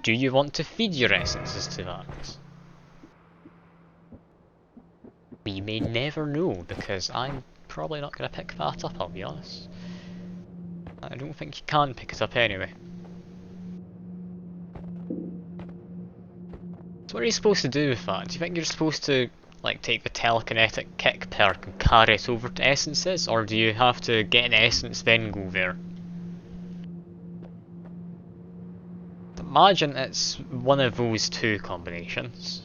Do you want to feed your essences to that? We may never know, because I'm probably not going to pick that up, I'll be honest. I don't think you can pick it up anyway. So what are you supposed to do with that? Do you think you're supposed to like take the telekinetic kick perk and carry it over to essences, or do you have to get an essence then go there? Imagine it's one of those two combinations.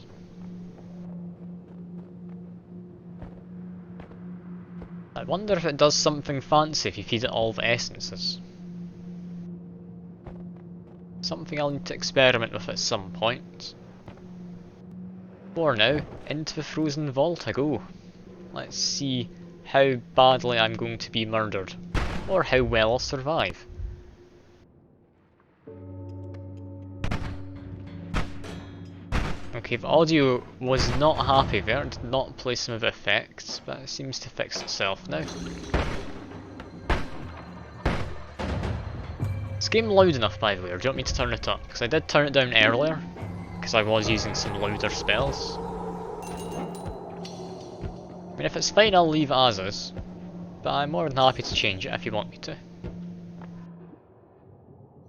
I wonder if it does something fancy if you feed it all the essences. Something I'll need to experiment with at some point. For now, into the frozen vault I go. Let's see how badly I'm going to be murdered, or how well I'll survive. Okay, the audio was not happy there, did not play some of the effects, but it seems to fix itself now. Is this game loud enough, by the way, or do you want me to turn it up? Because I did turn it down earlier, because I was using some louder spells. I mean, if it's fine, I'll leave it as is, but I'm more than happy to change it if you want me to.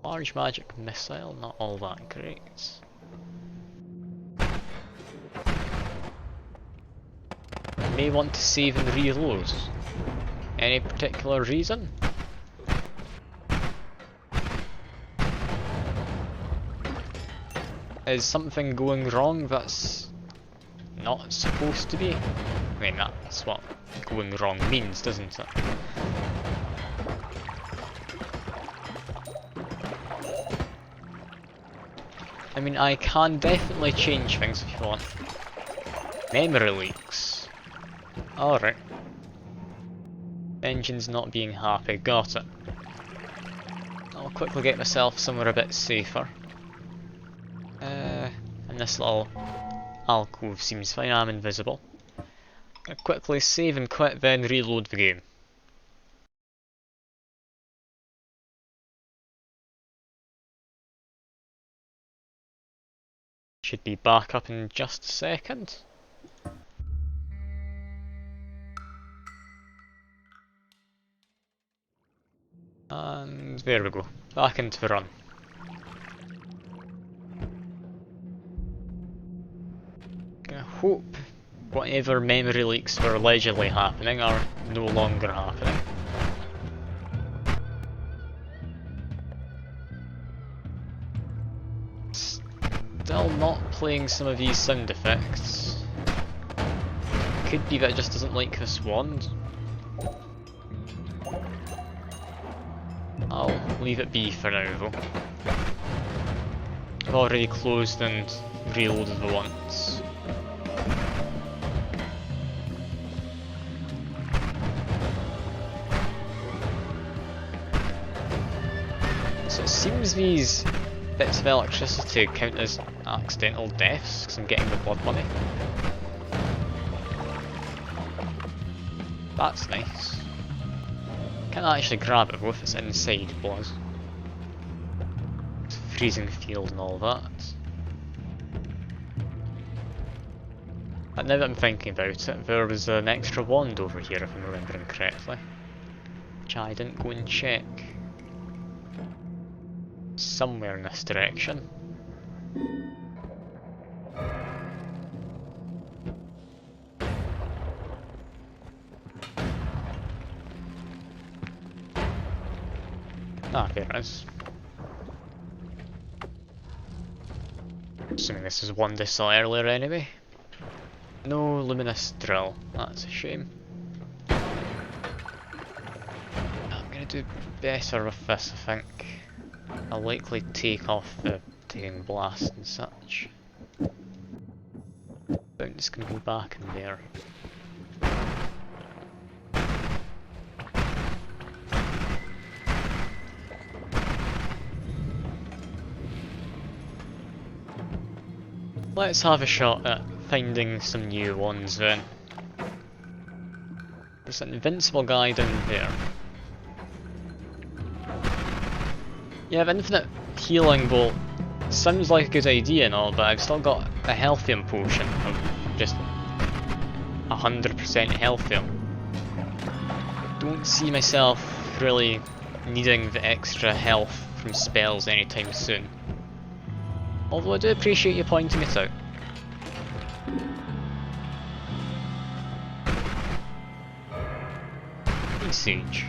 Large magic missile, not all that great. I may want to save and reload. Any particular reason? Is something going wrong that's not supposed to be? I mean, that's what going wrong means, doesn't it? I mean, I can definitely change things if you want. Memory leaks. Alright. Engine's not being happy, got it. I'll quickly get myself somewhere a bit safer. And this little alcove seems fine, I'm invisible. Gonna quickly save and quit, then reload the game. Should be back up in just a second. And there we go, back into the run. I hope whatever memory leaks were allegedly happening are no longer happening. Still not playing some of these sound effects. Could be that it just doesn't like this wand. I'll leave it be for now though. I've already closed and reloaded the once. So it seems these bits of electricity count as accidental deaths because I'm getting the blood money. That's nice. Can't actually grab it though if it's inside blood. It's a freezing field and all that. But now that I'm thinking about it, there was an extra wand over here if I'm remembering correctly. Which I didn't go and check. Somewhere in this direction. Ah, there it is. Assuming this is one they saw earlier anyway. No luminous drill, that's a shame. I'm gonna do better with this, I think. I'll likely take off the taking blast and such. I'm just gonna go back in there. Let's have a shot at finding some new ones then. There's an invincible guy down there. Yeah, infinite healing bolt sounds like a good idea and all, but I've still got a healthium potion of just 100% healthium. Don't see myself really needing the extra health from spells anytime soon. Although I do appreciate you pointing it out. Ice Age.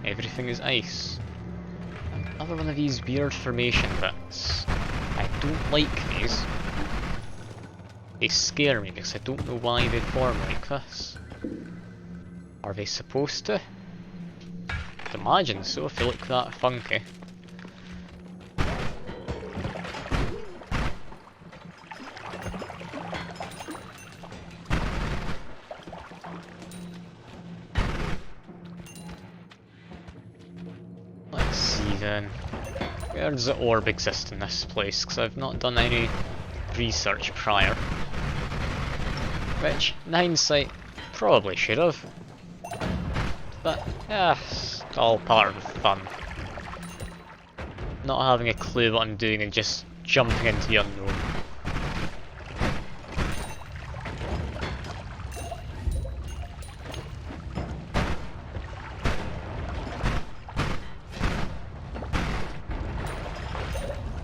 Everything is ice. Another one of these weird formation bits. I don't like these. They scare me because I don't know why they form like this. Are they supposed to? I'd imagine so if they look that funky. Let's see then. Where does the orb exist in this place? Because I've not done any research prior. Which, in hindsight, probably should have. But, yeah, it's all part of the fun. Not having a clue what I'm doing and just jumping into the unknown.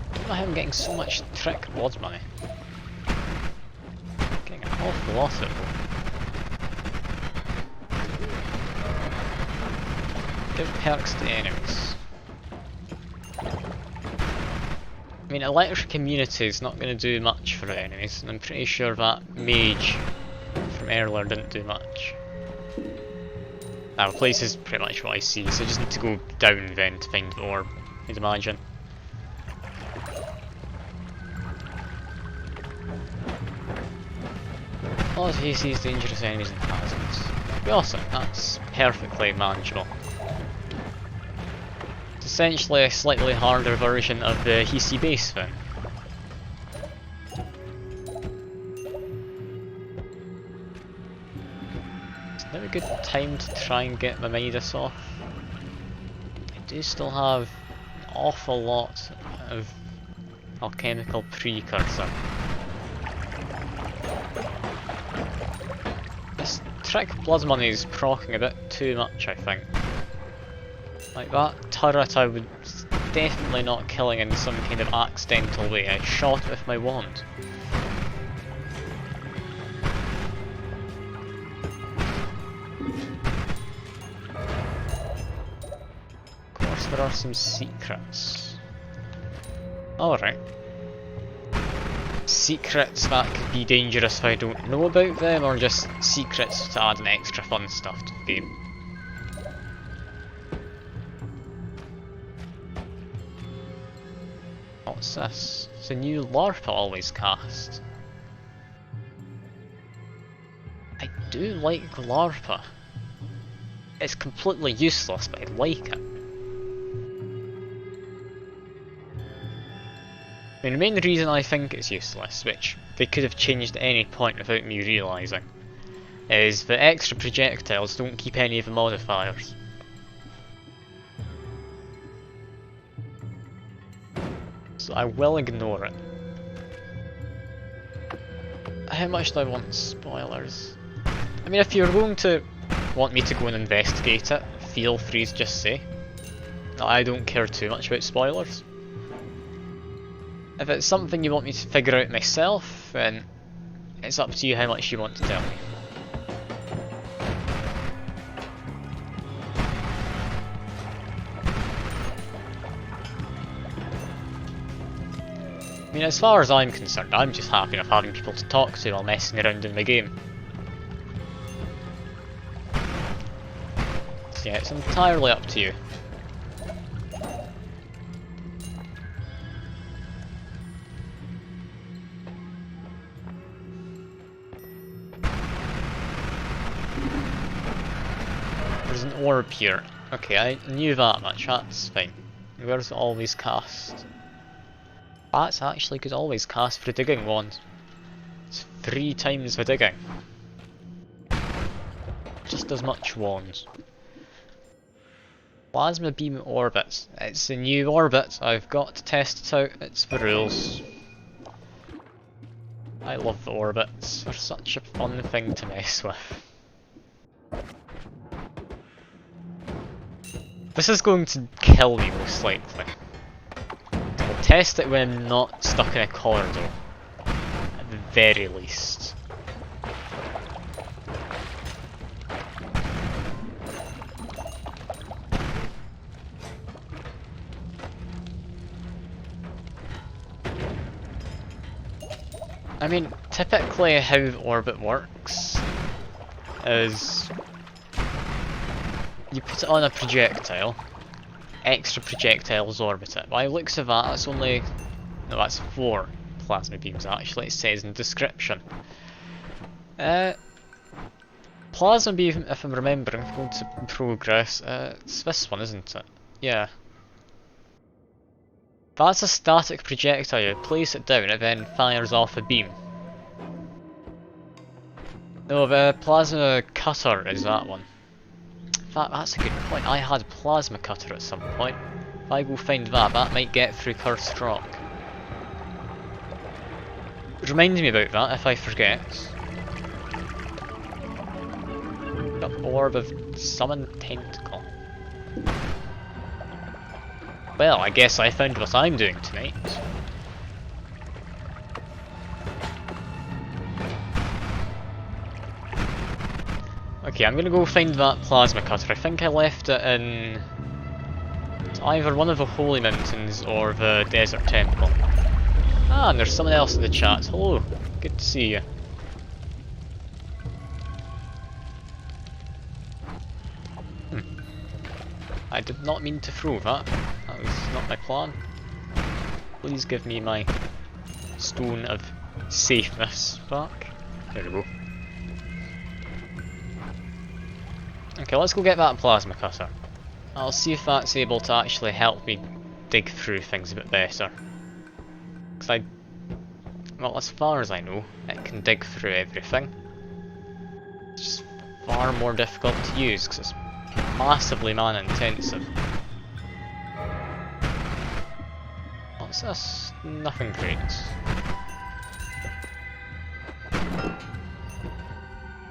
I don't know how I'm getting so much trick blood money. Getting an awful lot of it. Give perks to enemies. I mean, electric immunity is not going to do much for enemies, and I'm pretty sure that mage from earlier didn't do much. Now, the place is pretty much what I see, so I just need to go down then to find the orb, I'd imagine. All he sees dangerous enemies and hazards. Awesome, that's perfectly manageable. It's essentially a slightly harder version of the Hisi base then. It's now a good time to try and get my Midas off. I do still have an awful lot of alchemical precursor. This trick blood money is proccing a bit too much, I think. Like that turret I was definitely not killing in some kind of accidental way. I shot it with my wand. Of course there are some secrets. Alright. Secrets that could be dangerous if I don't know about them, or just secrets to add an extra fun stuff to the game. What's this? It's a new LARP I always cast. I do like LARPA. It's completely useless, but I like it. I mean, the main reason I think it's useless, which they could have changed at any point without me realising, is the extra projectiles don't keep any of the modifiers. So I will ignore it. How much do I want spoilers? I mean, if you're going to want me to go and investigate it, feel free to just say. I don't care too much about spoilers. If it's something you want me to figure out myself, then it's up to you how much you want to tell me. mean, as far as I'm concerned, I'm just happy enough having people to talk to while messing around in the game. So yeah, it's entirely up to you. There's an orb here. Okay, I knew that much, that's fine. Where's it always cast? That's actually could always cast for the digging wand. It's 3 times the digging. Just as much wands. Plasma beam orbits. It's a new orbit. I've got to test it out. It's the rules. I love the orbits. They're such a fun thing to mess with. This is going to kill me most likely. I'll test it when I'm not stuck in a corridor. At the very least. I mean, typically how the orbit works is you put it on a projectile, extra projectiles orbit it. By the looks of that, that's only, no, that's 4 plasma beams actually, it says in the description. Plasma beam, if I'm remembering, if I'm going to progress, it's this one, isn't it? Yeah. That's a static projectile, you place it down, it then fires off a beam. No, the plasma cutter is that one. In fact, that's a good point. I had a plasma cutter at some point. If I go find that, that might get through cursed rock. Remind me about that if I forget. Orb of summon tentacle. Well, I guess I found what I'm doing tonight. Okay, I'm gonna go find that plasma cutter. I think I left it in either one of the holy mountains or the desert temple. Ah, and there's someone else in the chat. Hello, good to see you. I did not mean to throw that. That was not my plan. Please give me my stone of safeness back. There we go. Okay, let's go get that plasma cutter. I'll see if that's able to actually help me dig through things a bit better. Because well, as far as I know, it can dig through everything. It's just far more difficult to use because it's massively mana intensive. What's this? Nothing great.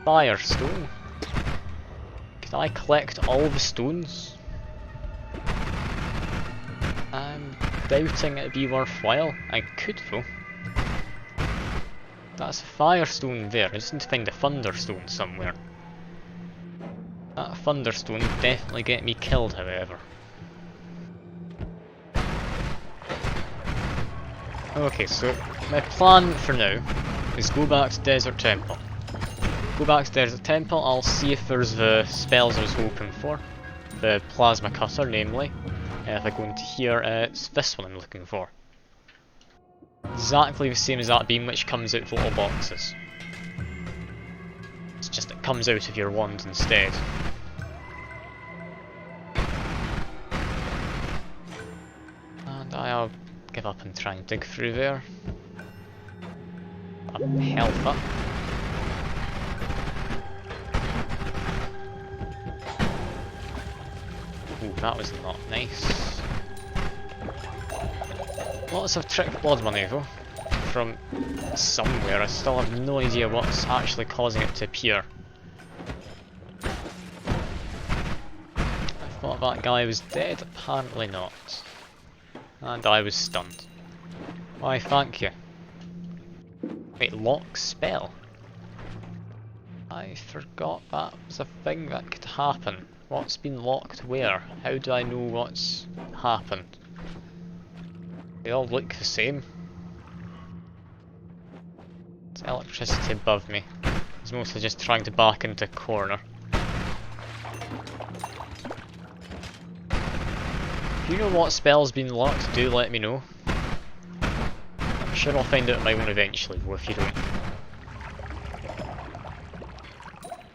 Firestone. Can I collect all the stones? I'm doubting it'd be worthwhile. I could though. That's a firestone there. I just need to find a thunderstone somewhere. That thunderstone would definitely get me killed, however. Okay, so my plan for now is go back to Desert Temple. Go back to Desert Temple, I'll see if there's the spells I was hoping for. The plasma cutter, namely. And if I go into here, it's this one I'm looking for. Exactly the same as that beam which comes out of little boxes. It's just it comes out of your wand instead. And I'll give up and try and dig through there. Health up. Ooh, that was not nice. Lots of trick blood money though. From somewhere, I still have no idea what's actually causing it to appear. I thought that guy was dead, apparently not. And I was stunned. Why, thank you. Wait, lock spell? I forgot that was a thing that could happen. What's been locked where? How do I know what's happened? They all look the same. electricity above me. He's mostly just trying to back into a corner. If you know what spell's been locked, do let me know. I'm sure I'll find out my own eventually, though, if you don't.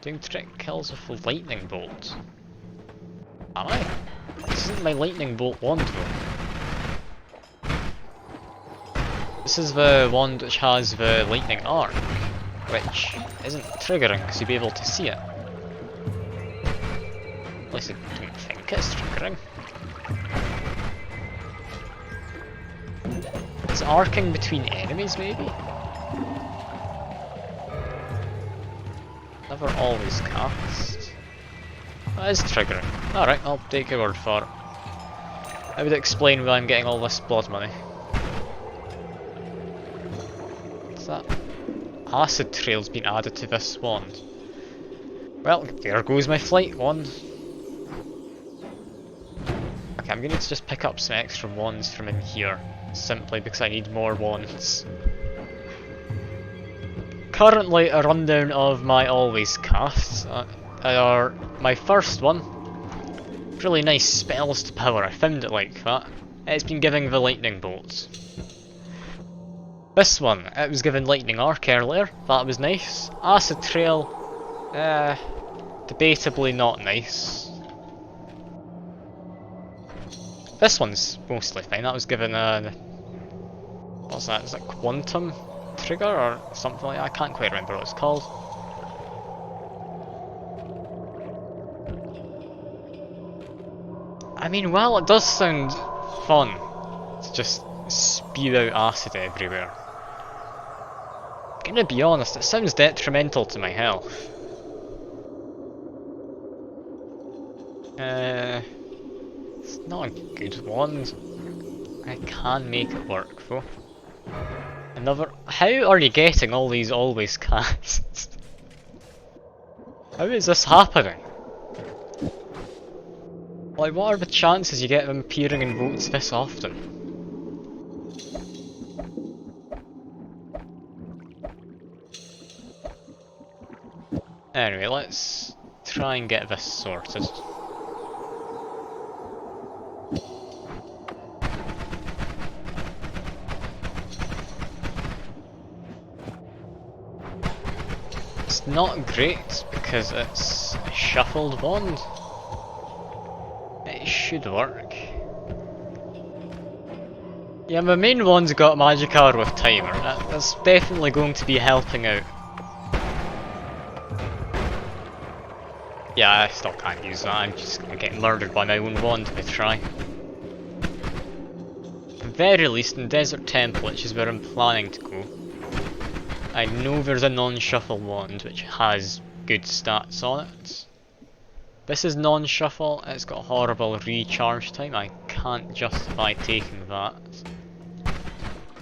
Doing trick kills with lightning bolt. Am I? This isn't my lightning bolt wand though. This is the wand which has the lightning arc, which isn't triggering because you'll be able to see it. At least I don't think it's triggering. It's arcing between enemies maybe? Never always cast. That is triggering. Alright, I'll take your word for it. I would explain why I'm getting all this blood money. What's that? Acid trail's been added to this wand. Well, there goes my flight wand. Okay, I'm going to just pick up some extra wands from in here, simply because I need more wands. Currently, a rundown of my always casts are my first one. Really nice spells to power, I found it like that. It's been giving the lightning bolts. This one, it was given lightning arc earlier, that was nice. Acid trail, debatably not nice. This one's mostly fine, that was given a... what's that, is that quantum trigger or something like that? I can't quite remember what it's called. I mean, well, it does sound fun to just spew out acid everywhere. Gonna be honest, it sounds detrimental to my health. It's not a good wand. I can make it work though. Another. How are you getting all these always casts? How is this happening? Like, what are the chances you get them appearing in votes this often? Anyway, let's try and get this sorted. It's not great because it's a shuffled wand. It should work. Yeah, my main wand's got magic hour with timer. That's definitely going to be helping out. Yeah, I still can't use that. I'm just gonna get murdered by my own wand if I try. At the very least, in Desert Temple, which is where I'm planning to go, I know there's a non-shuffle wand which has good stats on it. This is non-shuffle, it's got horrible recharge time, I can't justify taking that.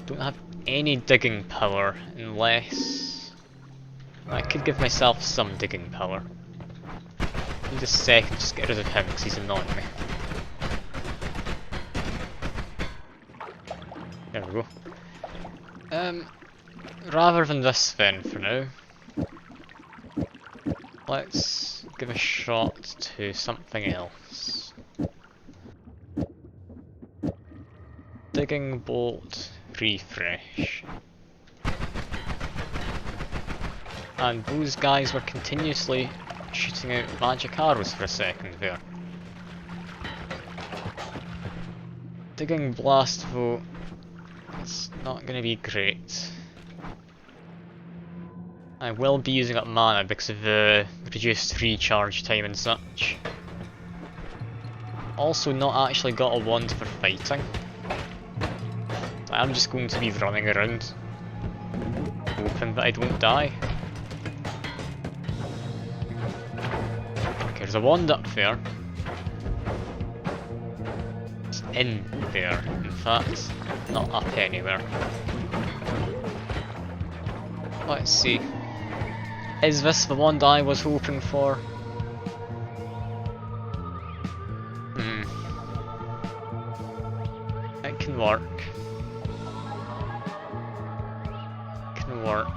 Don't have any digging power unless... I could give myself some digging power. Need a second just get rid of him because he's annoying me. There we go. Rather than this then for now, let's give a shot to something else. Digging bolt refresh. And those guys were continuously shooting out magic arrows for a second there. Digging blast though, it's not going to be great. I will be using up mana because of the reduced recharge time and such. Also not actually got a wand for fighting. I'm just going to be running around, hoping that I don't die. Okay, there's a wand up there. It's in there, in fact, not up anywhere. Let's see. Is this the wand I was hoping for? It can work. It can work.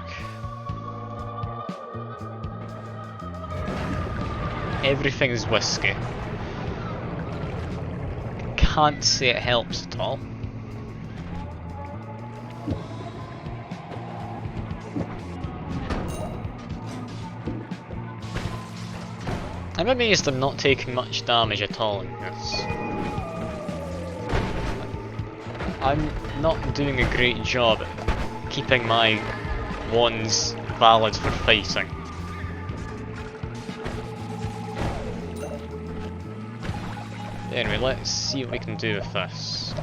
everything's whiskey. Can't say it helps at all. I'm amazed I'm not taking much damage at all in this. I'm not doing a great job at keeping my wands valid for fighting. Anyway, let's see what we can do with this.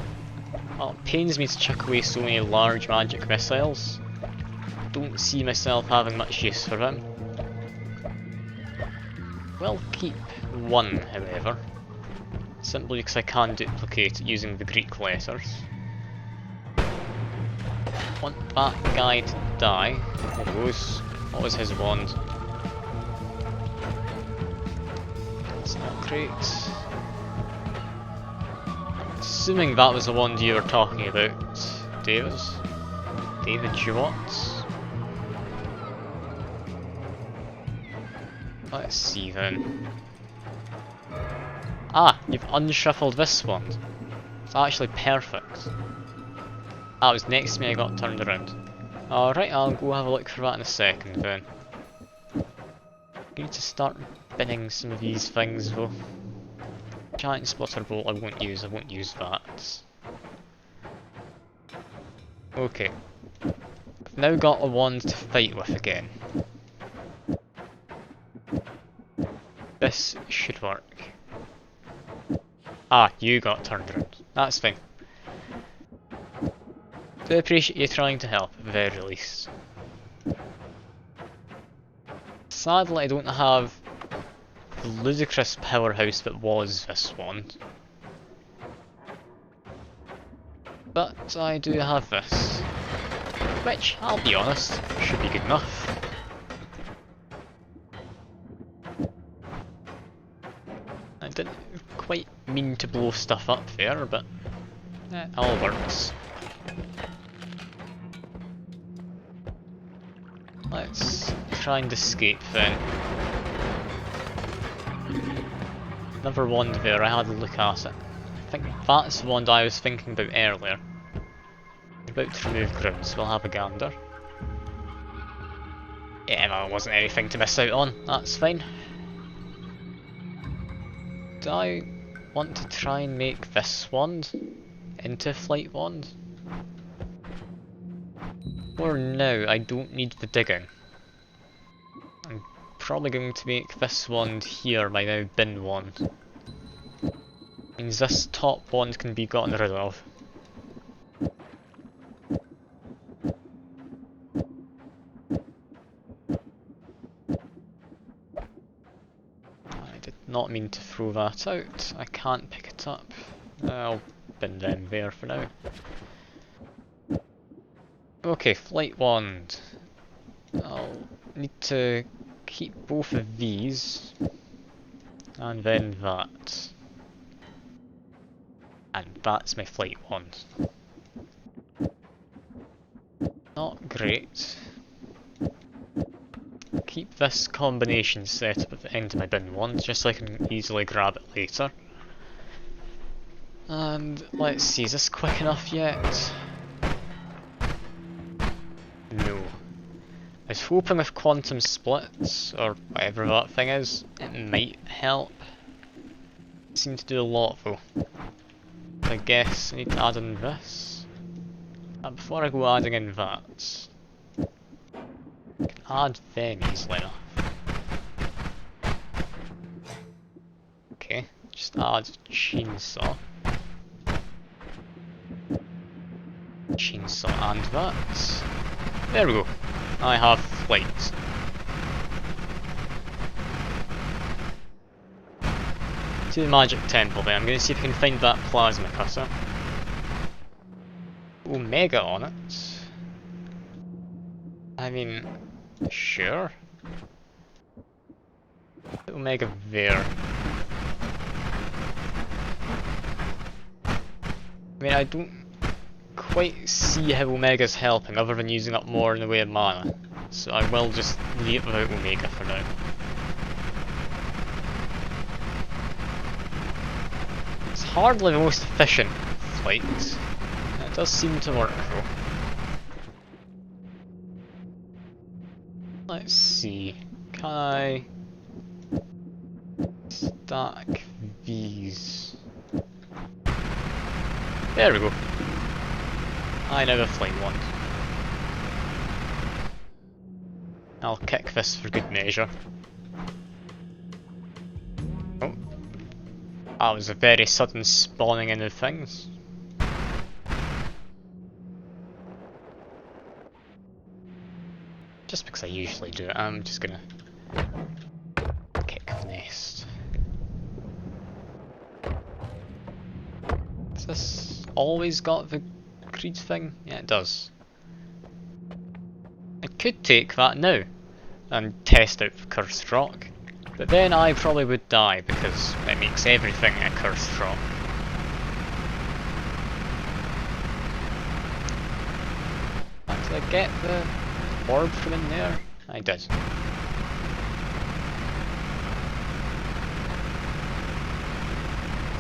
Well, it pains me to chuck away so many large magic missiles. Don't see myself having much use for them. Will keep one, however, simply because I can duplicate it using the Greek letters. Want that guy to die. There he goes. What was his wand? That's not great. Assuming that was the wand you were talking about, David. David Jewett. Let's see then. Ah, you've unshuffled this one. It's actually perfect. That was next to me, I got turned around. Alright, I'll go have a look for that in a second then. I need to start binning some of these things though. Giant splitter bolt I won't use that. Okay. I've now got a wand to fight with again. This should work. Ah, you got turned around. That's fine. Do appreciate you trying to help, at the very least. Sadly, I don't have the ludicrous powerhouse that was this wand. But I do have this. Which, I'll be honest, should be good enough. I didn't quite mean to blow stuff up there, but it all works. Let's try and escape then. Another wand there, I had a look at it. I think that's the wand I was thinking about earlier. We're about to remove grounds, so we'll have a gander. Yeah, well, it wasn't anything to miss out on, that's fine. Do I want to try and make this wand into a flight wand? For now, I don't need the digging. I'm probably going to make this wand here my now bin wand. Means this top wand can be gotten rid of. I did not mean to throw that out. I can't pick it up. I'll bin them there for now. Okay, flight wand. I'll need to keep both of these, and then that. And that's my flight wand. Not great. Keep this combination set up at the end of my bin wand, just so I can easily grab it later. And let's see, is this quick enough yet? No. I was hoping with quantum splits, or whatever that thing is, it might help. It seemed to do a lot though. I guess I need to add in this. And before I go adding in that, I can add them easily enough. Okay, just add chainsaw. Chainsaw and that. There we go. I have flight. To the magic temple then. I'm going to see if I can find that plasma cutter. Omega on it. I mean, sure. Omega there. I mean, I don't quite see how Omega's helping other than using up more in the way of mana. So I will just leave it without Omega for now. hardly the most efficient flight. It does seem to work though. Let's see. Can I stack these? There we go. I never flight one. I'll kick this for good measure. Oh. That was a very sudden spawning in of things. Just because I usually do it, I'm just gonna kick the nest. Has this always got the creed thing? Yeah, it does. I could take that now and test out the cursed rock, but then I probably would die because it makes everything a cursed rock. Did I get the orb from in there? I did.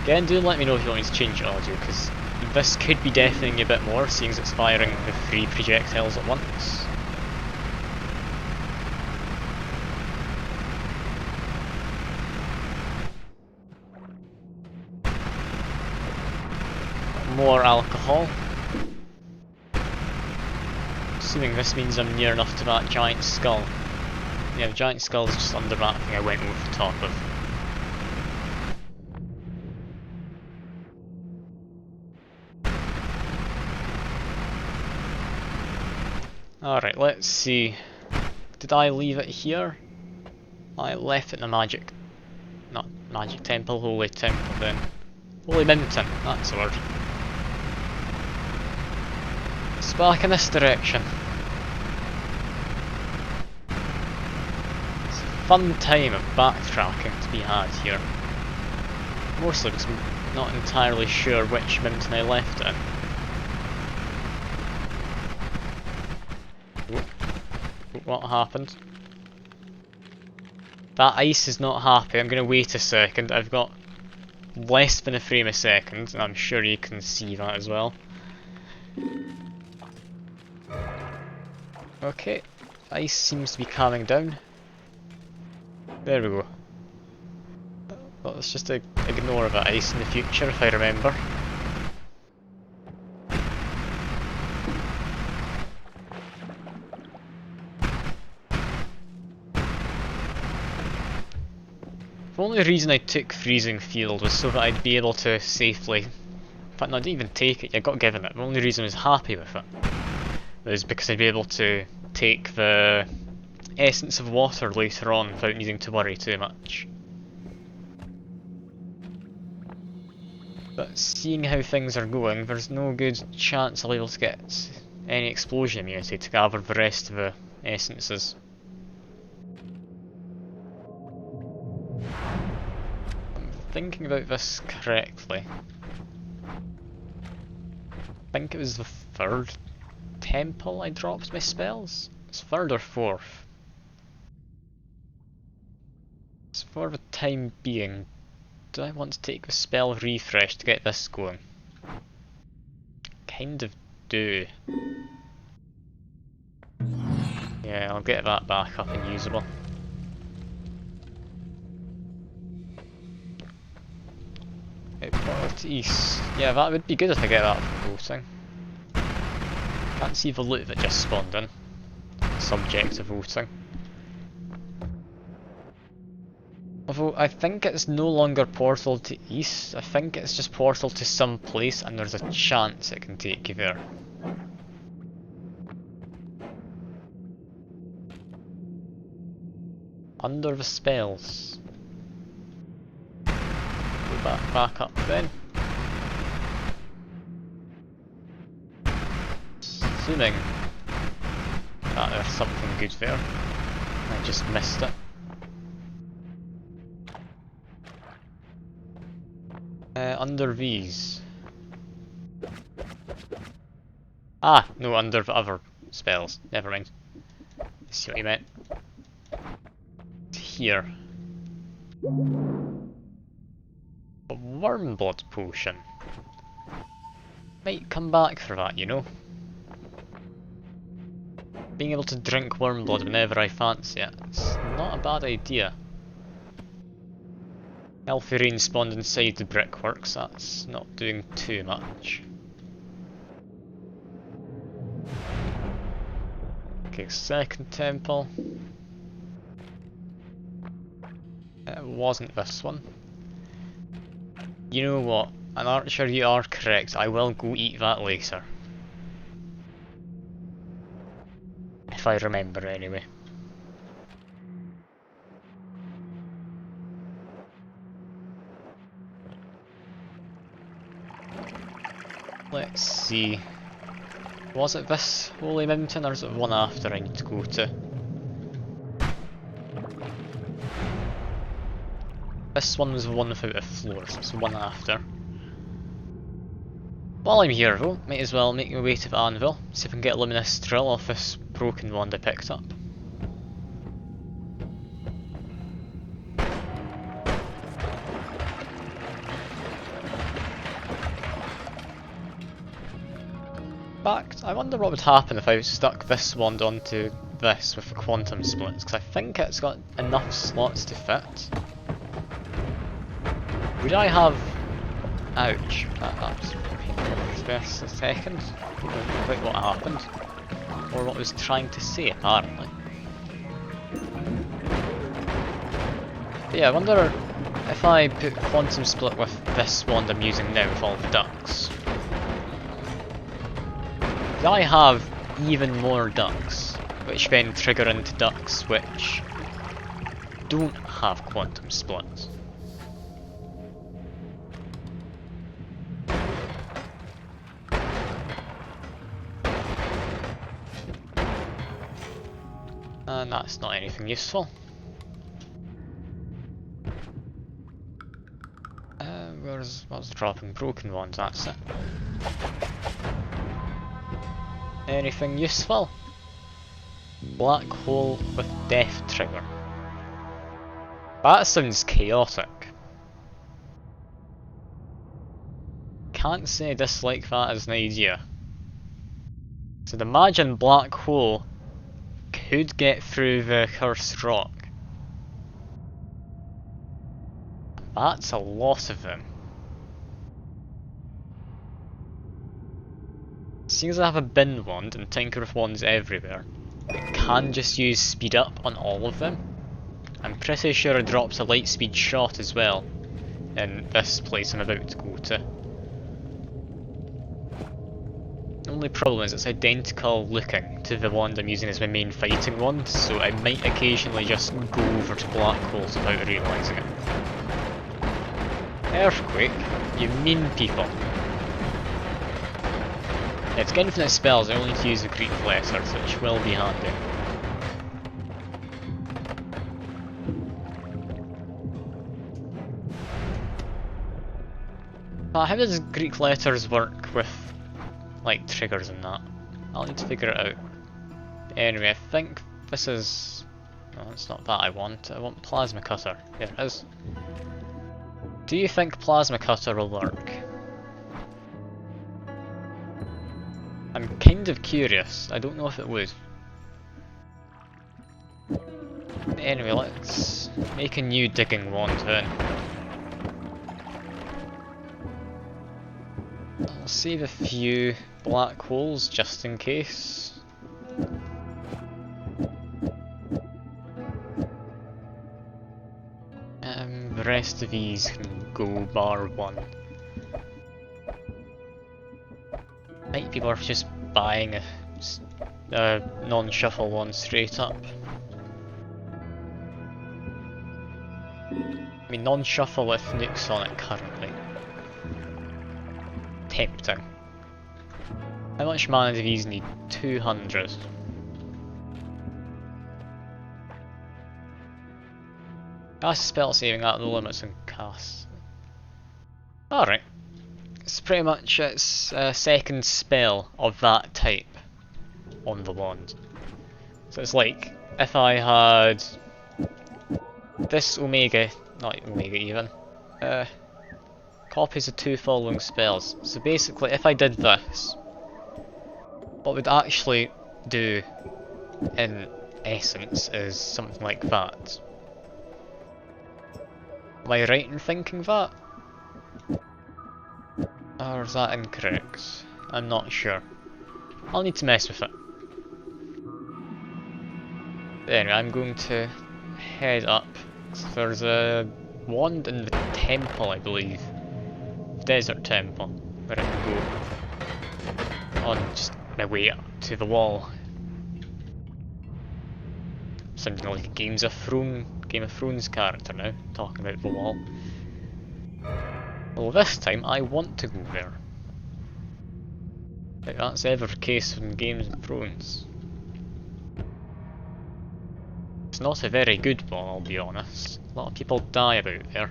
Again, do let me know if you want me to change your audio, because this could be deafening a bit more, seeing as it's firing the 3 projectiles at once. More alcohol. Assuming this means I'm near enough to that giant skull. Yeah, the giant skull is just under that thing I went over the top of. Alright, let's see. Did I leave it here? I left it in the magic... not magic temple, holy temple then. Holy mountain, that's the word. It's back in this direction. It's a fun time of backtracking to be had here. Mostly because I'm not entirely sure which mountain I left it. What happened? That ice is not happy. I'm going to wait a second. I've got less than a frame a second, and I'm sure you can see that as well. Okay, ice seems to be calming down. There we go. Well, let's just ignore that ice in the future if I remember. The only reason I took Freezing Field was so that I'd be able to safely... In fact, no, I didn't even take it, I got given it. The only reason I was happy with it was because I'd be able to take the Essence of Water later on without needing to worry too much. But seeing how things are going, there's no good chance I'll be able to get any explosion immunity to gather the rest of the essences. Thinking about this correctly, I think it was the 3rd temple I dropped my spells? It's 3rd or 4th. So for the time being, do I want to take the spell refresh to get this going? Kind of do. Yeah, I'll get that back up and usable. Portal to east. Yeah, that would be good if I get that from voting. Can't see the loot that just spawned in. Subject to voting. Although I think it's no longer portal to east, I think it's just portal to some place and there's a chance it can take you there. Under the spells. Back up then. Assuming that there's something good there. I just missed it. Under these. Ah, no, under the other spells. Never mind. I see what you meant. Here. A worm blood potion. Might come back for that, you know. Being able to drink worm blood whenever I fancy it, it's not a bad idea. Healthy rain spawned inside the brickworks, that's not doing too much. Okay, second temple. It wasn't this one. You know what? An archer, you are correct. I will go eat that later. If I remember anyway. Let's see. Was it this holy mountain or is it one after I need to go to? This one was one without a floor, so it's one after. While I'm here though, might as well make my way to the anvil, see if I can get a luminous drill off this broken wand I picked up. In fact, I wonder what would happen if I stuck this wand onto this with the quantum splits, because I think it's got enough slots to fit. Would I have... Ouch, that was painful for just a second. I don't know quite what happened, or what I was trying to say apparently. But yeah, I wonder if I put quantum split with this wand I'm using now with all the ducks. I have even more ducks, which then trigger into ducks which don't have quantum splits. And that's not anything useful. What's dropping broken ones, that's it. Anything useful? Black hole with death trigger. That sounds chaotic. Can't say I dislike that as an idea. So imagine black hole could get through the cursed rock. That's a lot of them. Seeing as I have a bin wand and tinker with wands everywhere, it can just use speed up on all of them. I'm pretty sure it drops a light speed shot as well in this place I'm about to go to. The only problem is it's identical looking to the wand I'm using as my main fighting wand, so I might occasionally just go over to black holes without realising it. Earthquake? You mean people. It's got infinite spells, I only need to use the Greek letters, which will be handy. How does Greek letters work with, like, triggers and that? I'll need to figure it out. Anyway, I think this is... No, it's not that I want plasma cutter. There it is. Do you think plasma cutter will work? I'm kind of curious, I don't know if it would. Anyway, let's make a new digging wand then. I'll save a few black holes just in case. The rest of these can go bar one. Might be worth just buying a non-shuffle one straight up. I mean, non-shuffle with nukes on it currently. Tempting. How much mana do these need? 200. Cast spell saving out of the limits and cast. Alright. It's pretty much its second spell of that type on the wand. So it's like if I had this Omega, not Omega even, Copies of 2 following spells. So basically, if I did this, what we'd actually do in essence is something like that. Am I right in thinking that? Or is that incorrect? I'm not sure. I'll need to mess with it. But anyway, I'm going to head up. There's a wand in the temple, I believe. Desert temple, where I can go on just my way up to the wall. Sounding like a Game of Thrones character now, talking about the wall. Well, this time I want to go there. Like that's ever the case in Games of Thrones. It's not a very good wall, I'll be honest. A lot of people die about there.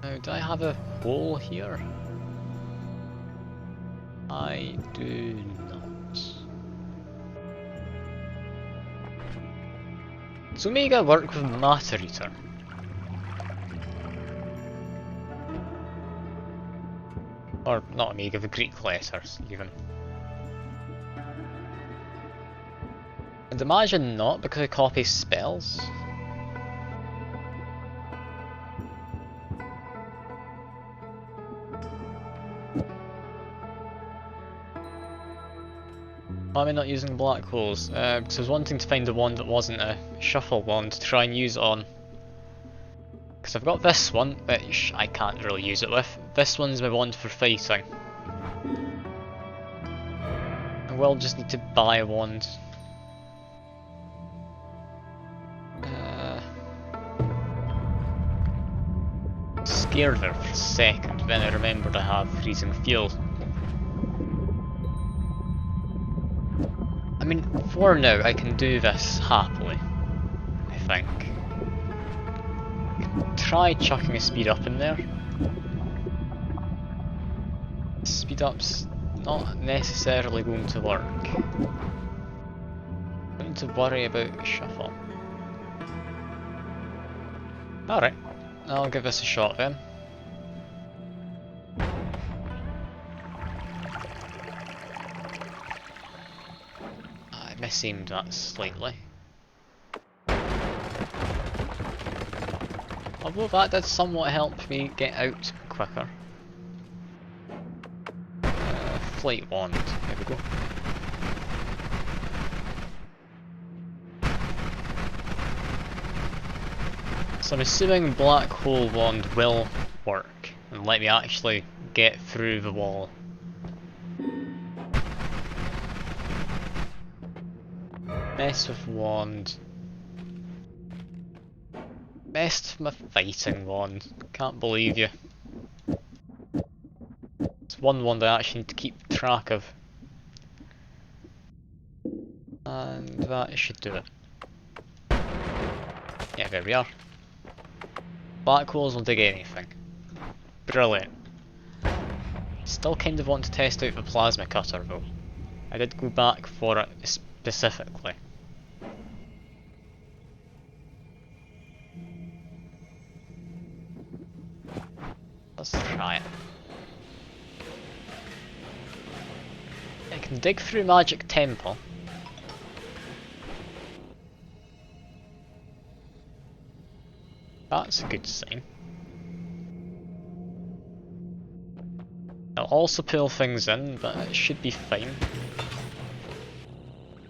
Now, do I have a hole here? I do not. Does Omega work with Matter Eater? Or not Omega, the Greek letters even. I'd imagine not, because it copies spells. Why am I not using black holes? Because I was wanting to find a wand that wasn't a shuffle wand to try and use it on. Because I've got this one, which I can't really use it with. This one's my wand for fighting. I will just need to buy a wand. Scared there for a second, then I remembered I have freezing field. I mean, for now I can do this happily, I think. Try chucking a speed up in there. Speed up's not necessarily going to work. I don't need to worry about shuffle. Alright, I'll give this a shot then. I misaimed that slightly. Although that did somewhat help me get out quicker. Flight wand, there we go. So I'm assuming black hole wand will work and let me actually get through the wall. Mess with wand. Messed with my fighting wand. Can't believe you. It's one wand I actually need to keep track of. And that should do it. Yeah, there we are. Black holes will dig anything. Brilliant. Still kind of want to test out the plasma cutter though. I did go back for it specifically. Let's try it. I can dig through Magic Temple. That's a good sign. I'll also pull things in, but it should be fine.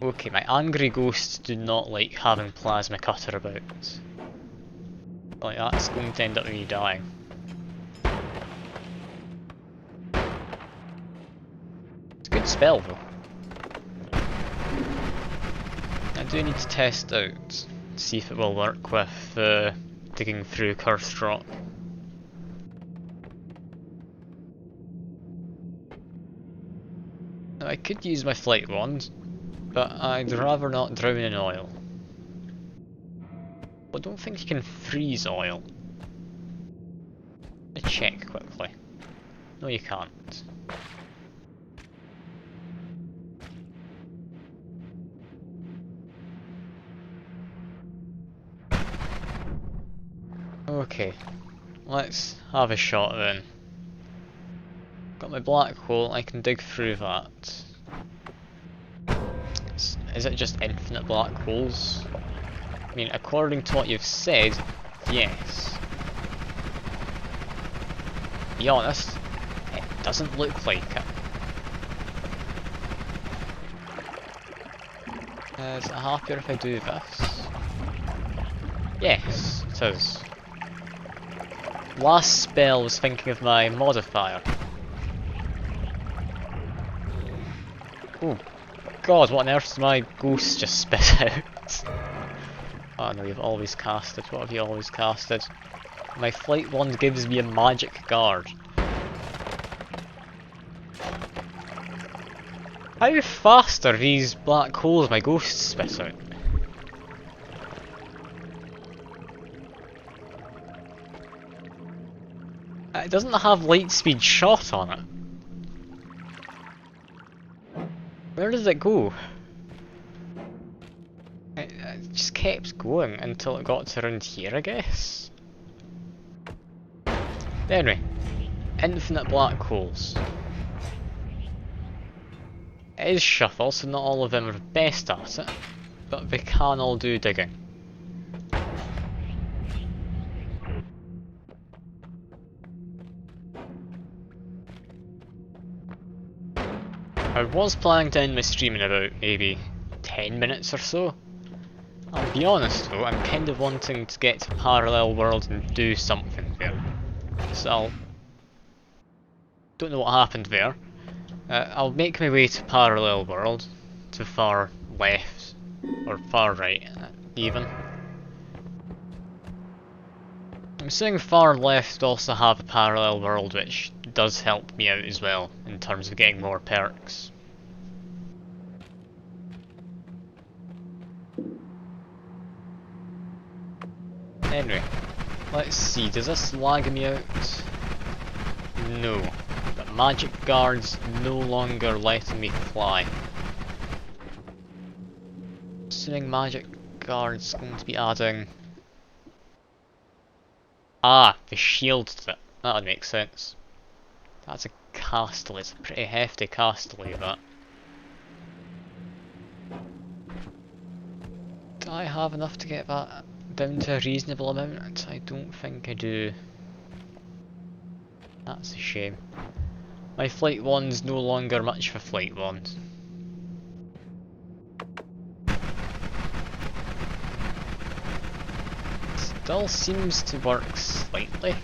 Okay, my angry ghosts do not like having plasma cutter about. Like that's going to end up with me dying. It's a good spell though. I do need to test out, see if it will work with digging through cursed rock. Now I could use my flight wand, but I'd rather not drown in oil. I don't think you can freeze oil. Let me check quickly. No, you can't. Okay, let's have a shot then. Got my black hole, I can dig through that. Is it just infinite black holes? I mean, according to what you've said, yes. Be honest, it doesn't look like it. Is it happier if I do this? Yes, it is. Last spell was thinking of my modifier. Oh god, what on earth did my ghost just spit out? Oh no, you've always casted. What have you always casted? My flight wand gives me a magic guard. How fast are these black holes my ghost spit out? It doesn't have light speed shot on it. Where does it go? It just kept going until it got to around here, I guess. Anyway, infinite black holes. It is shuffle, so not all of them are best at it, but they can all do digging. I was planning to end my stream in about maybe 10 minutes or so. I'll be honest though, I'm kind of wanting to get to Parallel World and do something there. So don't know what happened there. I'll make my way to Parallel World, to far left, or far right even. I'm saying far left also have a Parallel World which does help me out as well, in terms of getting more perks. Anyway, let's see, does this lag me out? No. But magic guards no longer letting me fly. Assuming magic guards going to be adding... Ah, the shield to it. That would make sense. That's a castle, it's a pretty hefty castle, that. Do I have enough to get that down to a reasonable amount? I don't think I do. That's a shame. My flight wand's no longer much of a flight wand. Still seems to work slightly.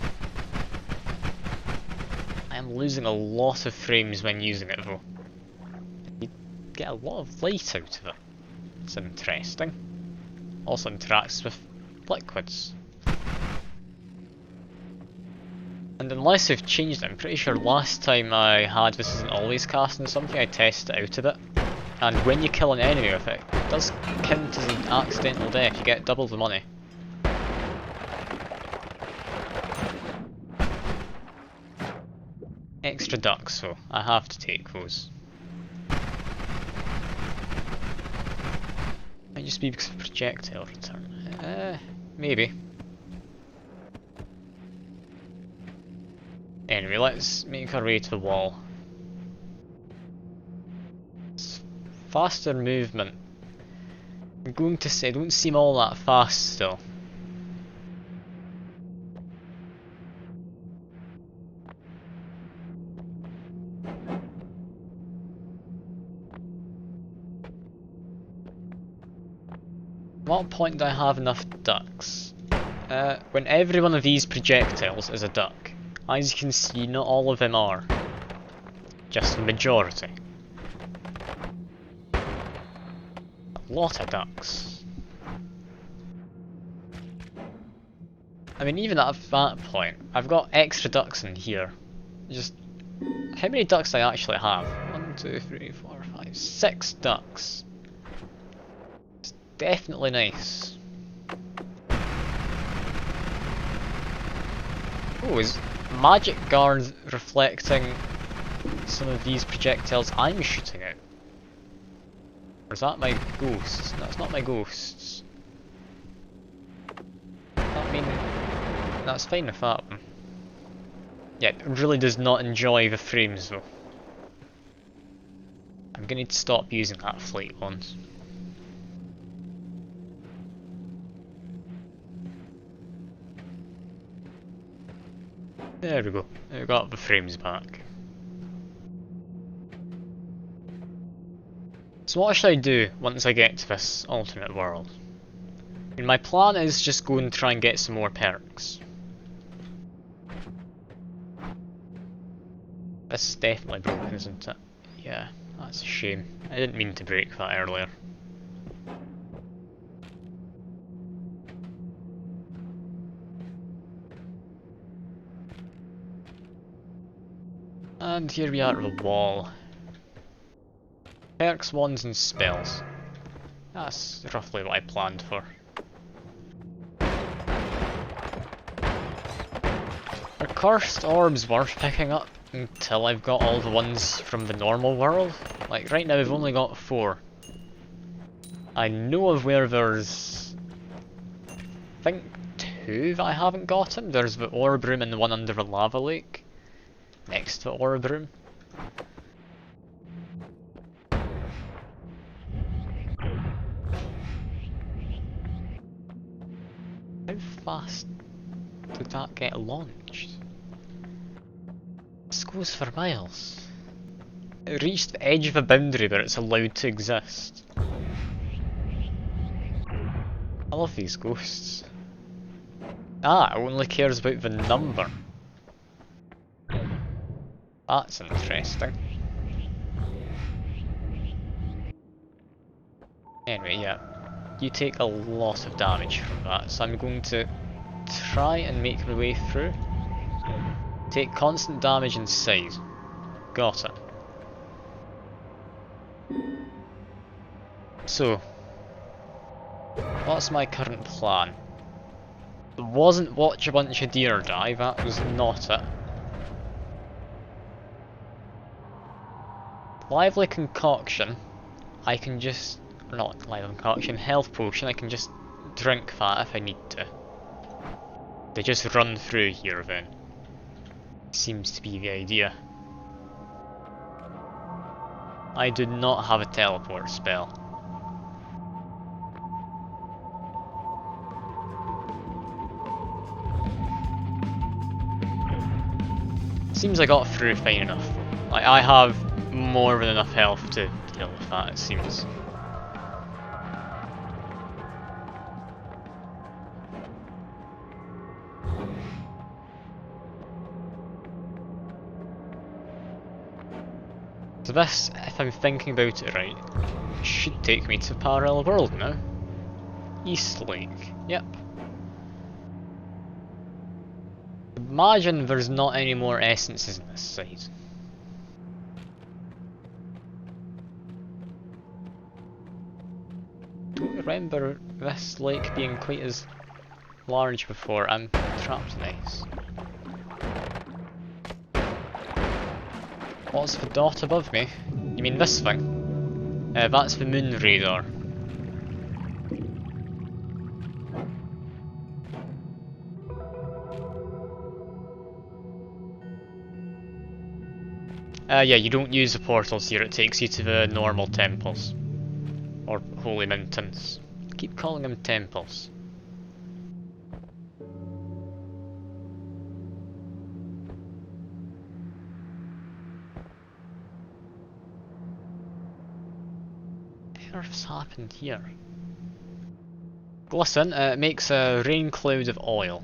I am losing a lot of frames when using it though. You get a lot of light out of it. It's interesting. Also interacts with liquids. And unless they've changed it, I'm pretty sure last time I had this isn't always casting something, I tested it out of it. And when you kill an enemy with it, it does count as an accidental death, you get double the money. Extra ducks, so I have to take those. Might just be because of projectile return. Maybe. Anyway, let's make our way to the wall. It's faster movement. I'm going to say, don't seem all that fast still. At what point do I have enough ducks? When every one of these projectiles is a duck. As you can see, not all of them are. Just the majority. A lot of ducks. I mean, even at that point, I've got extra ducks in here. Just, how many ducks do I actually have? 1, 2, 3, 4, 5, 6 ducks. It's definitely nice. Oh, is magic guard reflecting some of these projectiles I'm shooting at? Or is that my ghosts? No, it's not my ghosts. That mean... that's fine with that one. Yeah, it really does not enjoy the frames though. I'm gonna need to stop using that flight once. There we go. I got the frames back. So what should I do once I get to this alternate world? I mean, my plan is just go and try and get some more perks. This is definitely broken, isn't it? Yeah, that's a shame. I didn't mean to break that earlier. And here we are at the wall. Perks, wands and spells. That's roughly what I planned for. Are cursed orbs worth picking up until I've got all the ones from the normal world? Like right now I've only got 4. I know of where there's... I think 2 that I haven't gotten. There's the orb room and the one under the lava lake. Next to the orb room. How fast did that get launched? This goes for miles. It reached the edge of a boundary where it's allowed to exist. I love these ghosts. Ah, it only cares about the number. That's interesting. Anyway, yeah. You take a lot of damage from that, so I'm going to try and make my way through. Take constant damage inside. Got it. So, what's my current plan? It wasn't watch a bunch of deer die, that was not it. Lively concoction, I can just... not lively concoction, health potion, I can just drink that if I need to. They just run through here then. Seems to be the idea. I do not have a teleport spell. Seems I got through fine enough. Like, I have more than enough health to deal with that, it seems. So this, if I'm thinking about it right, should take me to Parallel World now. East Lake, yep. Imagine there's not any more essences in this side. Don't remember this lake being quite as large before. I'm trapped in ice. What's the dot above me? You mean this thing? That's the moon radar. Yeah, you don't use the portals here, it takes you to the normal temples. Or holy mountains. I keep calling them temples. What earth's happened here? Glisten, it makes a rain cloud of oil.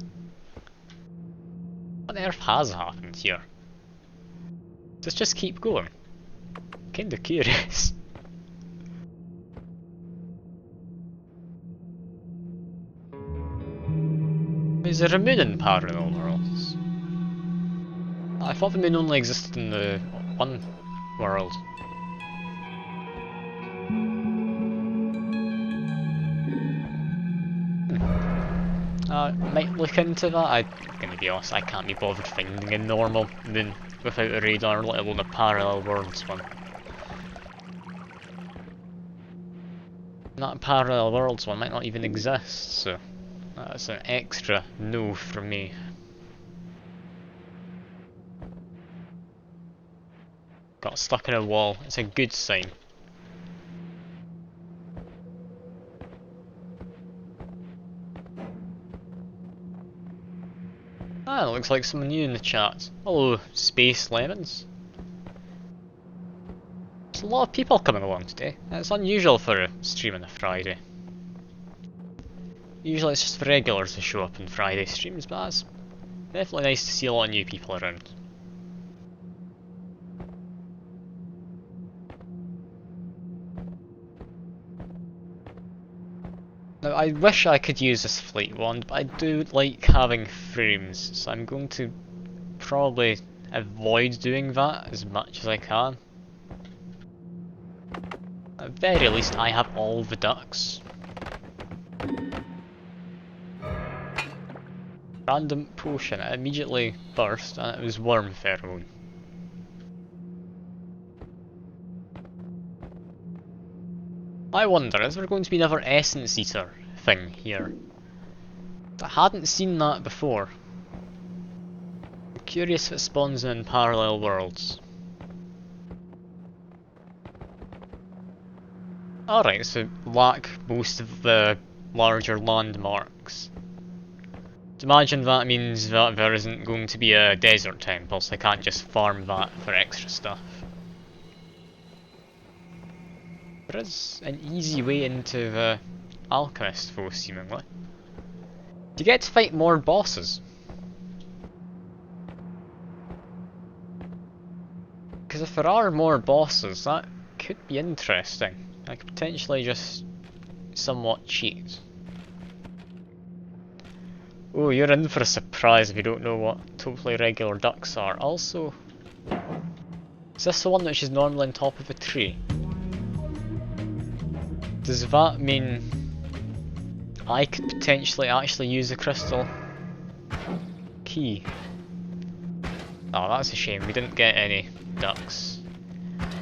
What on earth has happened here? Let's just keep going. Kinda curious. Is there a moon in Parallel Worlds? I thought the moon only existed in the one world. Might look into that. I'm gonna be honest, I can't be bothered finding a normal moon without a radar, let alone a Parallel Worlds one. That Parallel Worlds one might not even exist, so that's an extra no from me. got stuck in a wall. It's a good sign. Ah, it looks like someone new in the chat. Hello, Space Lemons. There's a lot of people coming along today. It's unusual for a stream on a Friday. Usually it's just regulars who show up on Friday streams, but it's definitely nice to see a lot of new people around. Now I wish I could use this flight wand, but I do like having frames, so I'm going to probably avoid doing that as much as I can. At the very least I have all the ducks. Random potion, it immediately burst and it was worm pheromone. I wonder, is there going to be another essence eater thing here? I hadn't seen that before. I'm curious if it spawns in parallel worlds. Alright, so lack most of the larger landmarks. To imagine that means that there isn't going to be a desert temple, so I can't just farm that for extra stuff. There is an easy way into the alchemist though, seemingly. You get to fight more bosses. Because if there are more bosses, that could be interesting. I could potentially just somewhat cheat. Oh, you're in for a surprise if you don't know what totally regular ducks are. Also, is this the one which is normally on top of a tree? Does that mean I could potentially actually use the crystal key? Oh, that's a shame, we didn't get any ducks.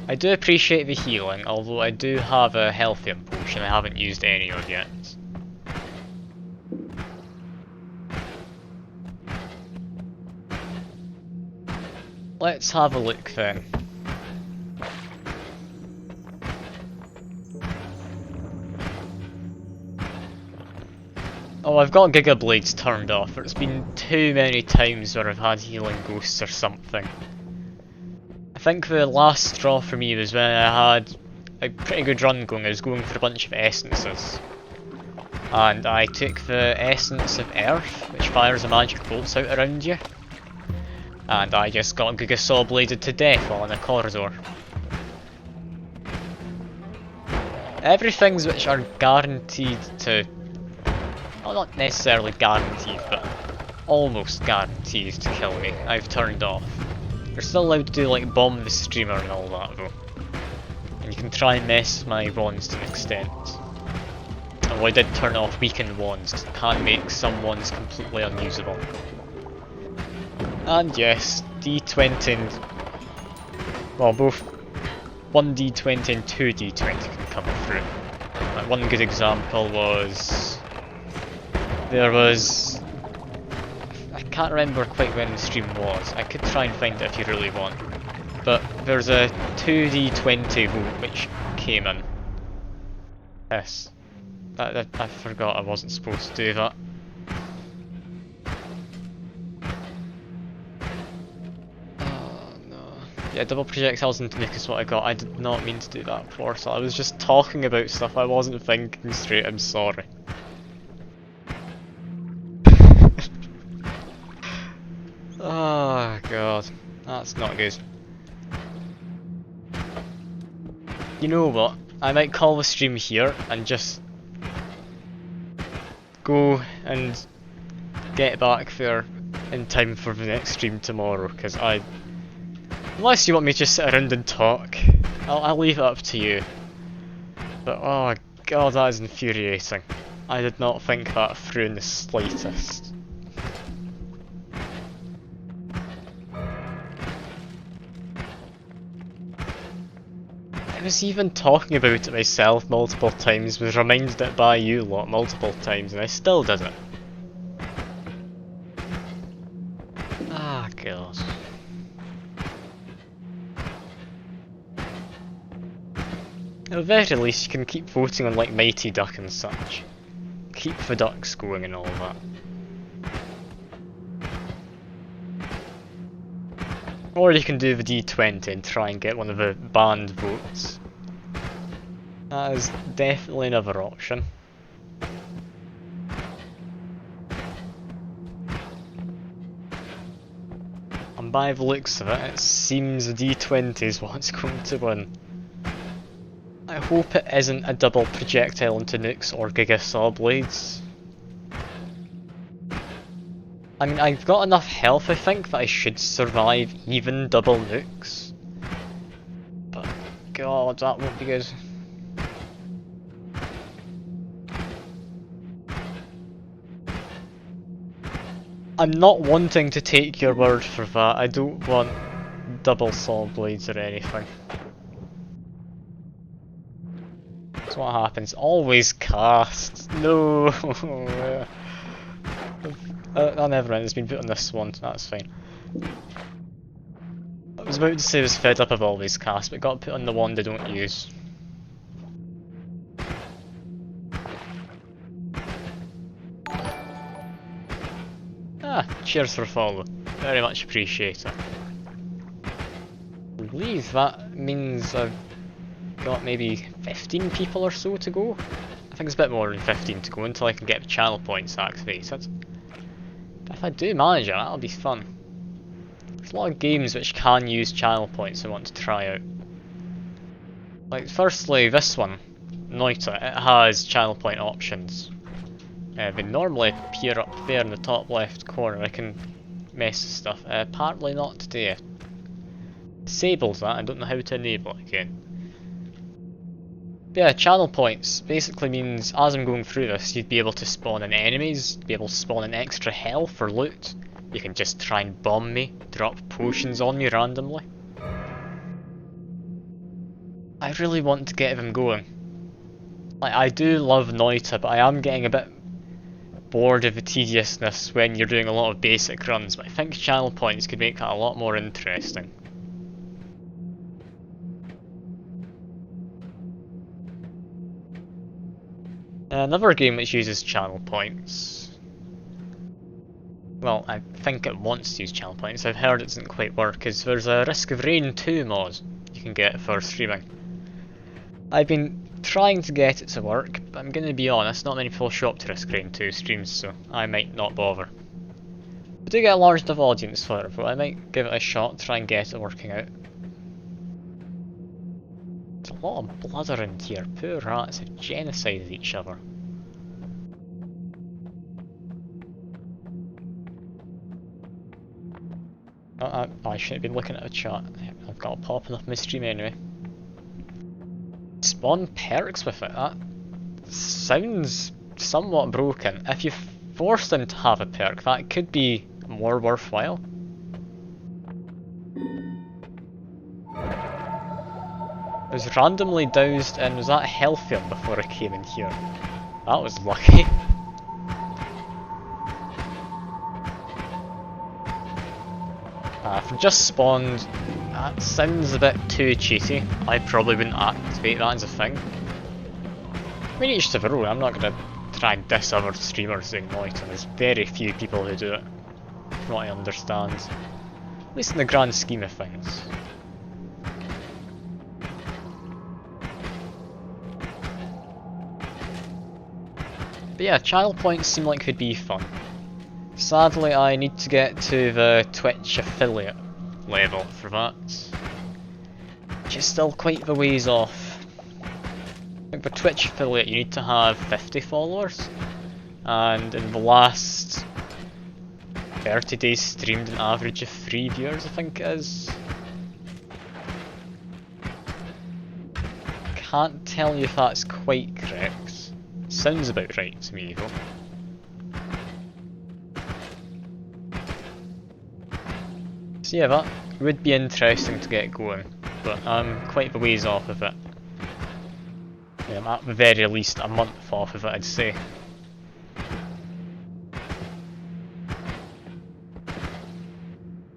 I do appreciate the healing, although I do have a healthium potion I haven't used any of yet. Let's have a look then. Oh, I've got Giga Blades turned off. There's been too many times where I've had healing ghosts or something. I think the last straw for me was when I had a pretty good run going. I was going for a bunch of essences. And I took the essence of Earth, which fires a magic bolts out around you. And I just got Giga Saw bladed to death while in a corridor. Everythings which are guaranteed to... well, not necessarily guaranteed, but almost guaranteed to kill me, I've turned off. You're still allowed to do like bomb the streamer and all that though. And you can try and mess with my wands to an extent. Although I did turn off weakened wands, because it can make some wands completely unusable. And yes, D20 and... well, both 1D20 and 2D20 can come through. Like one good example was... there was... I can't remember quite when the stream was. I could try and find it if you really want. But there's a 2D20 vote which came in. Yes. I forgot I wasn't supposed to do that. Oh no. Yeah, double projectiles into Nick is what I got. I did not mean to do that, Portal. I was just talking about stuff I wasn't thinking straight. I'm sorry. Oh god, that's not good. You know what? I might call the stream here and just go and get back there in time for the next stream tomorrow, because unless you want me to just sit around and talk, I'll leave it up to you. But oh god, that is infuriating. I did not think that through in the slightest. I was even talking about it myself multiple times, was reminded it by you lot multiple times, and I still did it. Ah, god. At the very least, you can keep voting on like Mighty Duck and such. Keep the ducks going and all that. Or you can do the D20 and try and get one of the banned votes. That is definitely another option. And by the looks of it, it seems the D20 is what's going to win. I hope it isn't a double projectile into nukes or Giga Saw blades. I mean, I've got enough health, I think, that I should survive even double nukes. But god, that won't be good. I'm not wanting to take your word for that. I don't want double saw blades or anything. That's what happens. Always cast. No. Oh, never mind. It's been put on this one. That's fine. I was about to say I was fed up of always cast, but it got put on the one they don't use. Ah, cheers for follow. Very much appreciate it. I believe that means I've got maybe 15 people or so to go. I think it's a bit more than 15 to go until I can get the channel points activated. But if I do manage it, that'll be fun. There's a lot of games which can use channel points I want to try out. Like, firstly, this one, Noita, it has channel point options. They normally appear up there in the top left corner. I can mess with stuff. Apparently not today. Disables that, I don't know how to enable it again. But yeah, channel points basically means as I'm going through this, you'd be able to spawn in enemies, be able to spawn in extra health or loot. You can just try and bomb me, drop potions on me randomly. I really want to get them going. Like, I do love Noita, but I am getting a bit bored of the tediousness when you're doing a lot of basic runs, but I think channel points could make that a lot more interesting. Another game which uses channel points. Well, I think it wants to use channel points. I've heard it doesn't quite work, because there's a Risk of Rain 2 mod you can get for streaming. I've been trying to get it to work, but I'm going to be honest, not many people show up to Risk of Rain 2 streams, so I might not bother. I do get a large enough audience for it, but I might give it a shot, try and get it working out. There's a lot of blood around here. Poor rats have genocided each other. I shouldn't have been looking at the chat. I've got it popping up on my stream anyway. Spawn perks with it. That sounds somewhat broken. If you force them to have a perk, that could be more worthwhile. I was randomly doused and was at Healthium before I came in here. That was lucky. If I just spawned, that sounds a bit too cheaty. I probably wouldn't activate that as a thing. I mean, each to their own. I'm not going to try and diss other streamers doing Noita. There's very few people who do it, from what I understand. At least in the grand scheme of things. But yeah, channel points seem like could be fun. Sadly, I need to get to the Twitch affiliate level for that, which is still quite the ways off. I think for Twitch affiliate you need to have 50 followers, and in the last 30 days streamed an average of 3 viewers, I think it is. Can't tell you if that's quite correct. Sounds about right to me though. So yeah, that would be interesting to get going, but I'm quite the ways off of it. Yeah, I'm at the very least a month off of it, I'd say.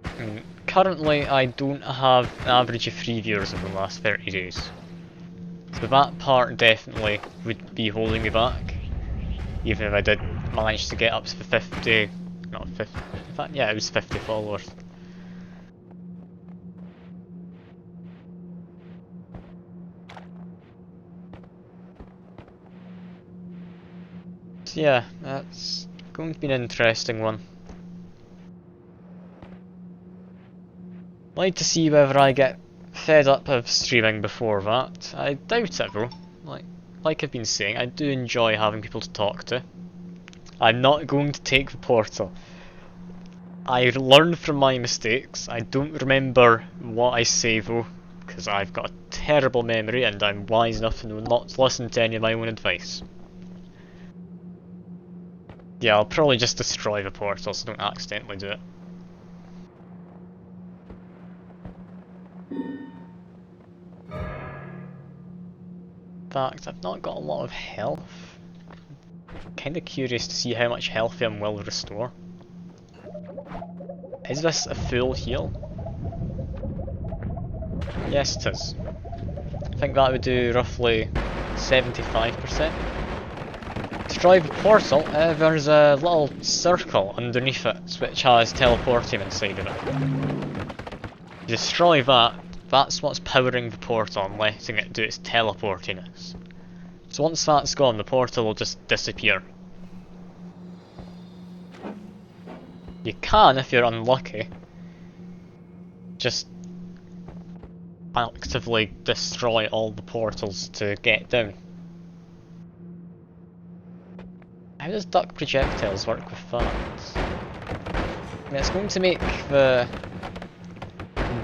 I mean, currently I don't have an average of 3 viewers over the last 30 days. So that part definitely would be holding me back. Even if I did manage to get up to the 50, not 50, in fact, yeah, it was 50 followers. So yeah, that's going to be an interesting one. I'd like to see whether I get fed up of streaming before that. I doubt it though. Like I've been saying, I do enjoy having people to talk to. I'm not going to take the portal. I learn from my mistakes. I don't remember what I say though, because I've got a terrible memory and I'm wise enough to know not to listen to any of my own advice. Yeah, I'll probably just destroy the portal so I don't accidentally do it. In fact, I've not got a lot of health. Kinda curious to see how much health I will restore. Is this a full heal? Yes it is. I think that would do roughly 75%. To drive the portal, there's a little circle underneath it which has teleporting inside of it. Destroy that, that's what's powering the portal and letting it do its teleportiness. So once that's gone, the portal will just disappear. You can, if you're unlucky, just actively destroy all the portals to get down. How does duck projectiles work with that? I mean, it's going to make the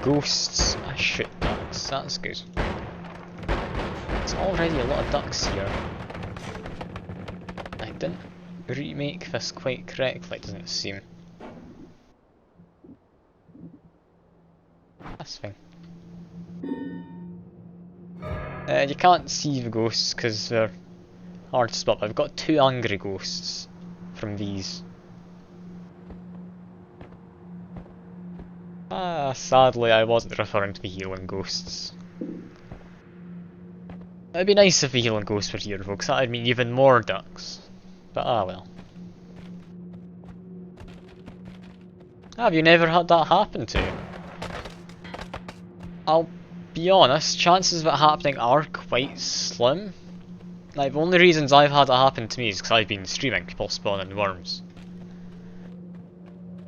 ghosts shoot ducks, that's good. There's already a lot of ducks here. I didn't remake this quite correctly, it doesn't seem. That's fine. You can't see the ghosts because they're hard to spot. I've got 2 angry ghosts from these. Sadly I wasn't referring to the healing ghosts. It'd be nice if the healing ghosts were here though, because that'd mean even more ducks. But well. Have you never had that happen to you? I'll be honest, chances of it happening are quite slim. Like, the only reasons I've had it happen to me is because I've been streaming people spawning worms.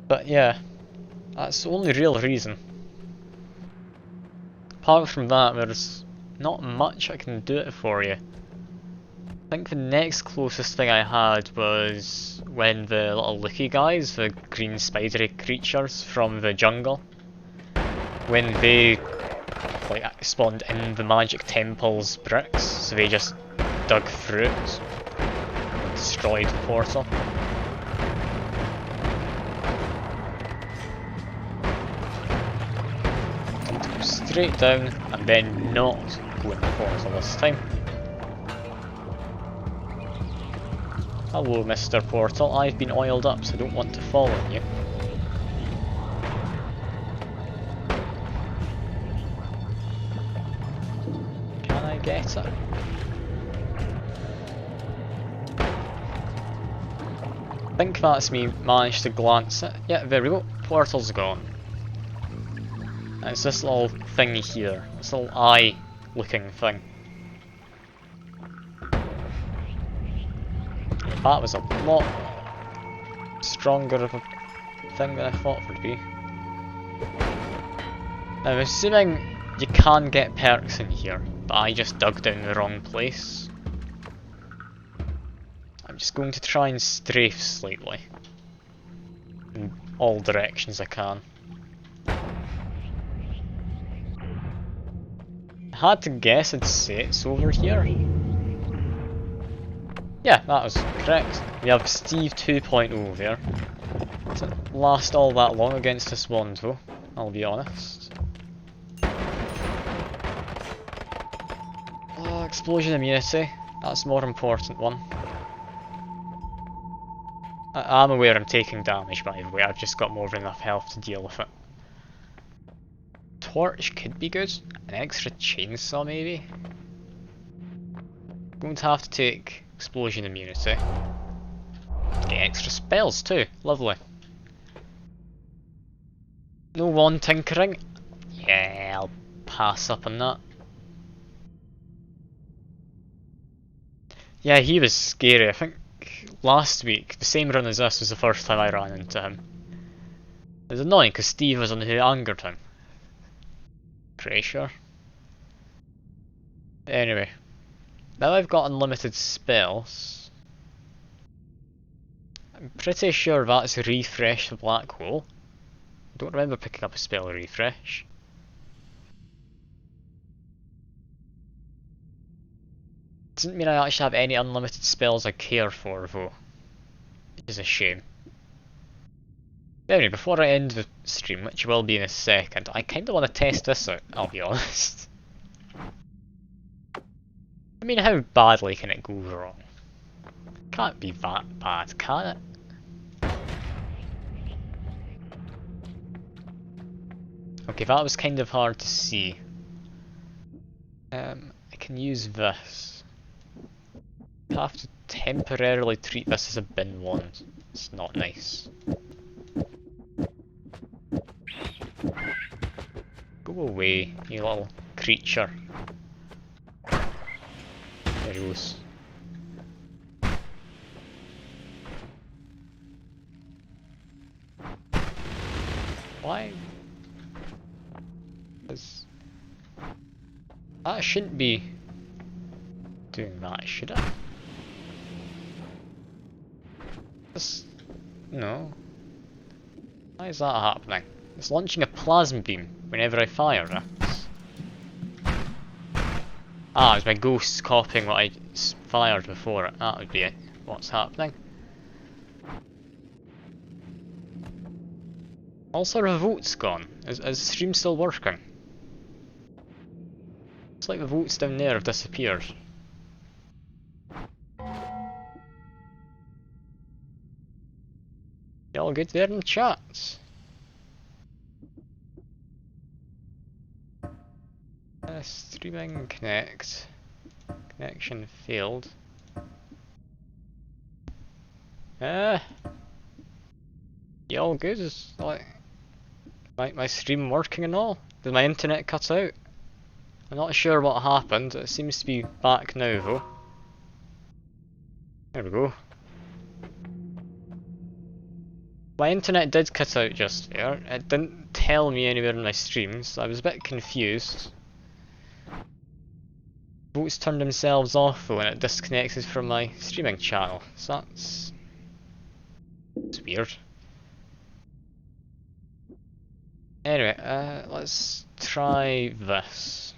But yeah, that's the only real reason. Apart from that, there's not much I can do it for you. I think the next closest thing I had was when the little looky guys, the green spidery creatures from the jungle, when they like spawned in the magic temple's bricks, so they just dug through it and destroyed the portal. Go straight down and then not go in the portal this time. Hello Mr. Portal, I've been oiled up so I don't want to fall on you. Can I get it? I think that's me managed to glance it. Yeah, there we go. Portal's gone. And it's this little thingy here. This little eye looking thing. That was a lot stronger of a thing than I thought it would be. Now, I'm assuming you can get perks in here, but I just dug down the wrong place. I'm just going to try and strafe slightly. In all directions I can. I had to guess I'd say it's over here. Yeah, that was correct. We have Steve 2.0 there. Didn't last all that long against this one though, I'll be honest. Explosion immunity, that's the more important one. I'm aware I'm taking damage by the way, I've just got more than enough health to deal with it. Torch could be good, an extra chainsaw maybe? Going to have to take explosion immunity. Get extra spells too, lovely. No wand tinkering? Yeah, I'll pass up on that. Yeah, he was scary. I think last week, the same run as this was the first time I ran into him. It was annoying because Steve was on who angered him. Pretty sure. Anyway, now I've got unlimited spells. I'm pretty sure that's refresh the black hole. I don't remember picking up a spell refresh. Doesn't mean I actually have any unlimited spells I care for though. Which is a shame. Anyway, before I end the stream, which will be in a second, I kinda wanna test this out, I'll be honest. I mean, how badly can it go wrong? Can't be that bad, can it? Okay, that was kind of hard to see. I can use this. I have to temporarily treat this as a bin wand. It's not nice. Go away, you little creature. There he goes. Why? That shouldn't be doing that, should it? No. Why is that happening? It's launching a plasma beam whenever I fire it. Ah, it's my ghost copying what I fired before it. That would be it. What's happening? Also, the vote's gone. Is the stream still working? It's like the votes down there have disappeared. You all good there in the chat? Streaming connect. Connection failed. You all good? Is like my stream working and all? Did my internet cut out? I'm not sure what happened. It seems to be back now though. There we go. My internet did cut out just there. It didn't tell me anywhere in my streams. So I was a bit confused. Votes turned themselves off though and it disconnected from my streaming channel. So it's weird. Anyway, let's try this.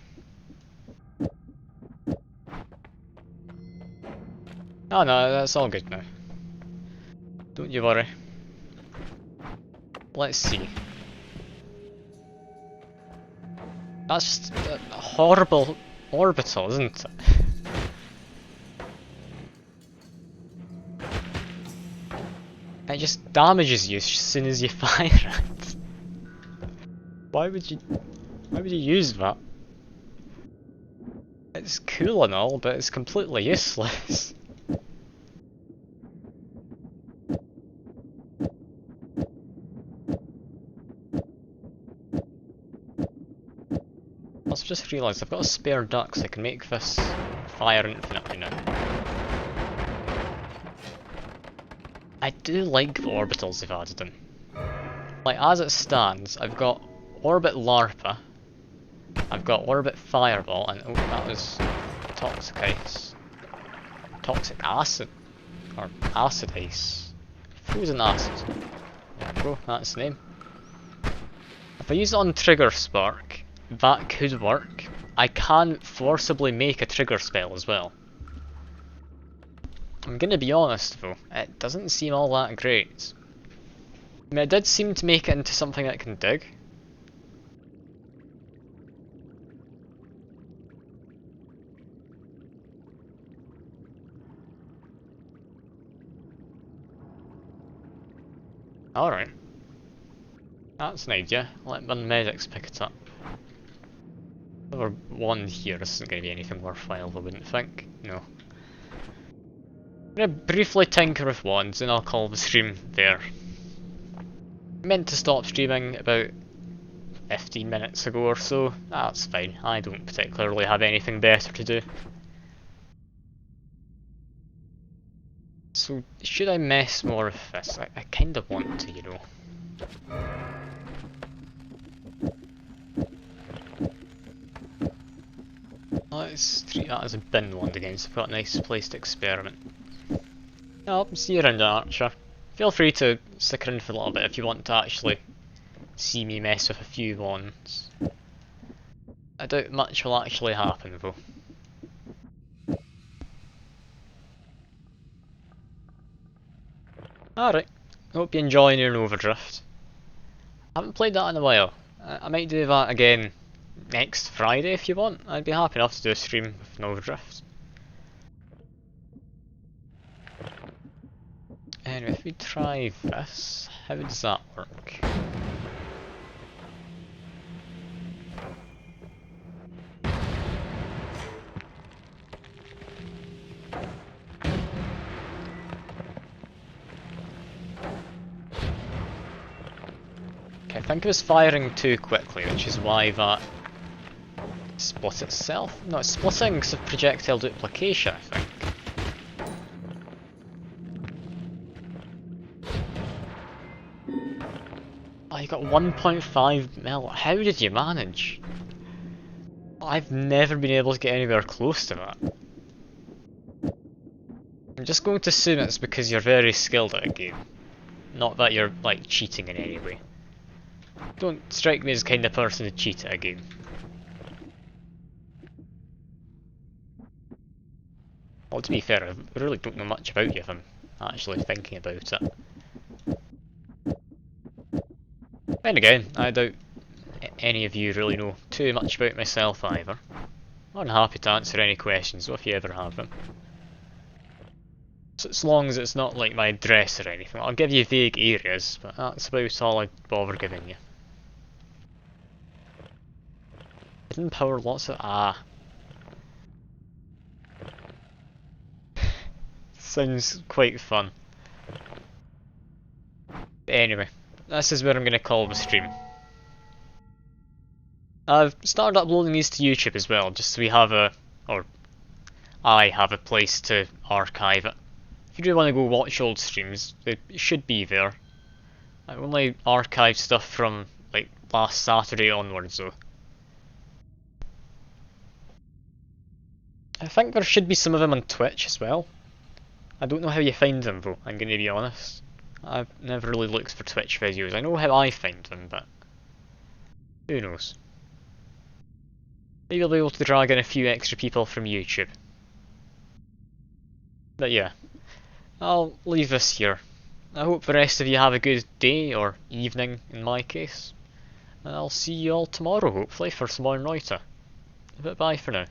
Oh no, that's all good now. Don't you worry. Let's see. That's just a horrible orbital, isn't it? It just damages you as soon as you fire it. Why would you use that? It's cool and all, but it's completely useless. Also just realised I've got a spare duck so I can make this fire infinitely now. I do like the orbitals they've added in. Like as it stands, I've got Orbit Larpa, I've got Orbit Fireball, and oh that was Toxic Ice. Toxic Acid? Or Acid Ice. Frozen Acid. There we go, that's the name. If I use it on Trigger Spark, that could work. I can forcibly make a trigger spell as well. I'm gonna be honest though, it doesn't seem all that great. I mean, it did seem to make it into something that can dig. Alright. That's an idea. Let the medics pick it up. Another one here, this isn't going to be anything worthwhile, I wouldn't think. No. I'm gonna briefly tinker with wands and I'll call the stream there. I meant to stop streaming about 15 minutes ago or so. That's fine, I don't particularly have anything better to do. So, should I mess more with this? I kinda want to, you know. Let's treat that as a bin wand again, so I've got a nice place to experiment. I'll see you around, Archer. Feel free to stick around for a little bit if you want to actually see me mess with a few wands. I doubt much will actually happen though. Alright, hope you're enjoying your Overdrift. I haven't played that in a while. I might do that again next Friday if you want. I'd be happy enough to do a stream with an Overdrift. Anyway, if we try this, how does that work? Okay, I think it was firing too quickly, which is why that split itself? No, it's splitting because of projectile duplication, I think. Oh, you got 1.5 mil. How did you manage? I've never been able to get anywhere close to that. I'm just going to assume it's because you're very skilled at a game. Not that you're, like, cheating in any way. Don't strike me as the kind of person to cheat at a game. Well, to be fair, I really don't know much about you if I'm actually thinking about it. Then again, I doubt any of you really know too much about myself either. I'm happy to answer any questions if you ever have them. So as long as it's not like my address or anything, I'll give you vague areas, but that's about all I'd bother giving you. Hidden power, lots of sounds quite fun. But anyway, this is where I'm going to call the stream. I've started uploading these to YouTube as well, just so we have I have a place to archive it. If you do want to go watch old streams, they should be there. I only archived stuff from like last Saturday onwards though. I think there should be some of them on Twitch as well. I don't know how you find them though, I'm going to be honest. I've never really looked for Twitch videos. I know how I find them, but who knows. Maybe I'll be able to drag in a few extra people from YouTube. But yeah, I'll leave this here. I hope the rest of you have a good day, or evening in my case. And I'll see you all tomorrow hopefully for some more Noita. But bye for now.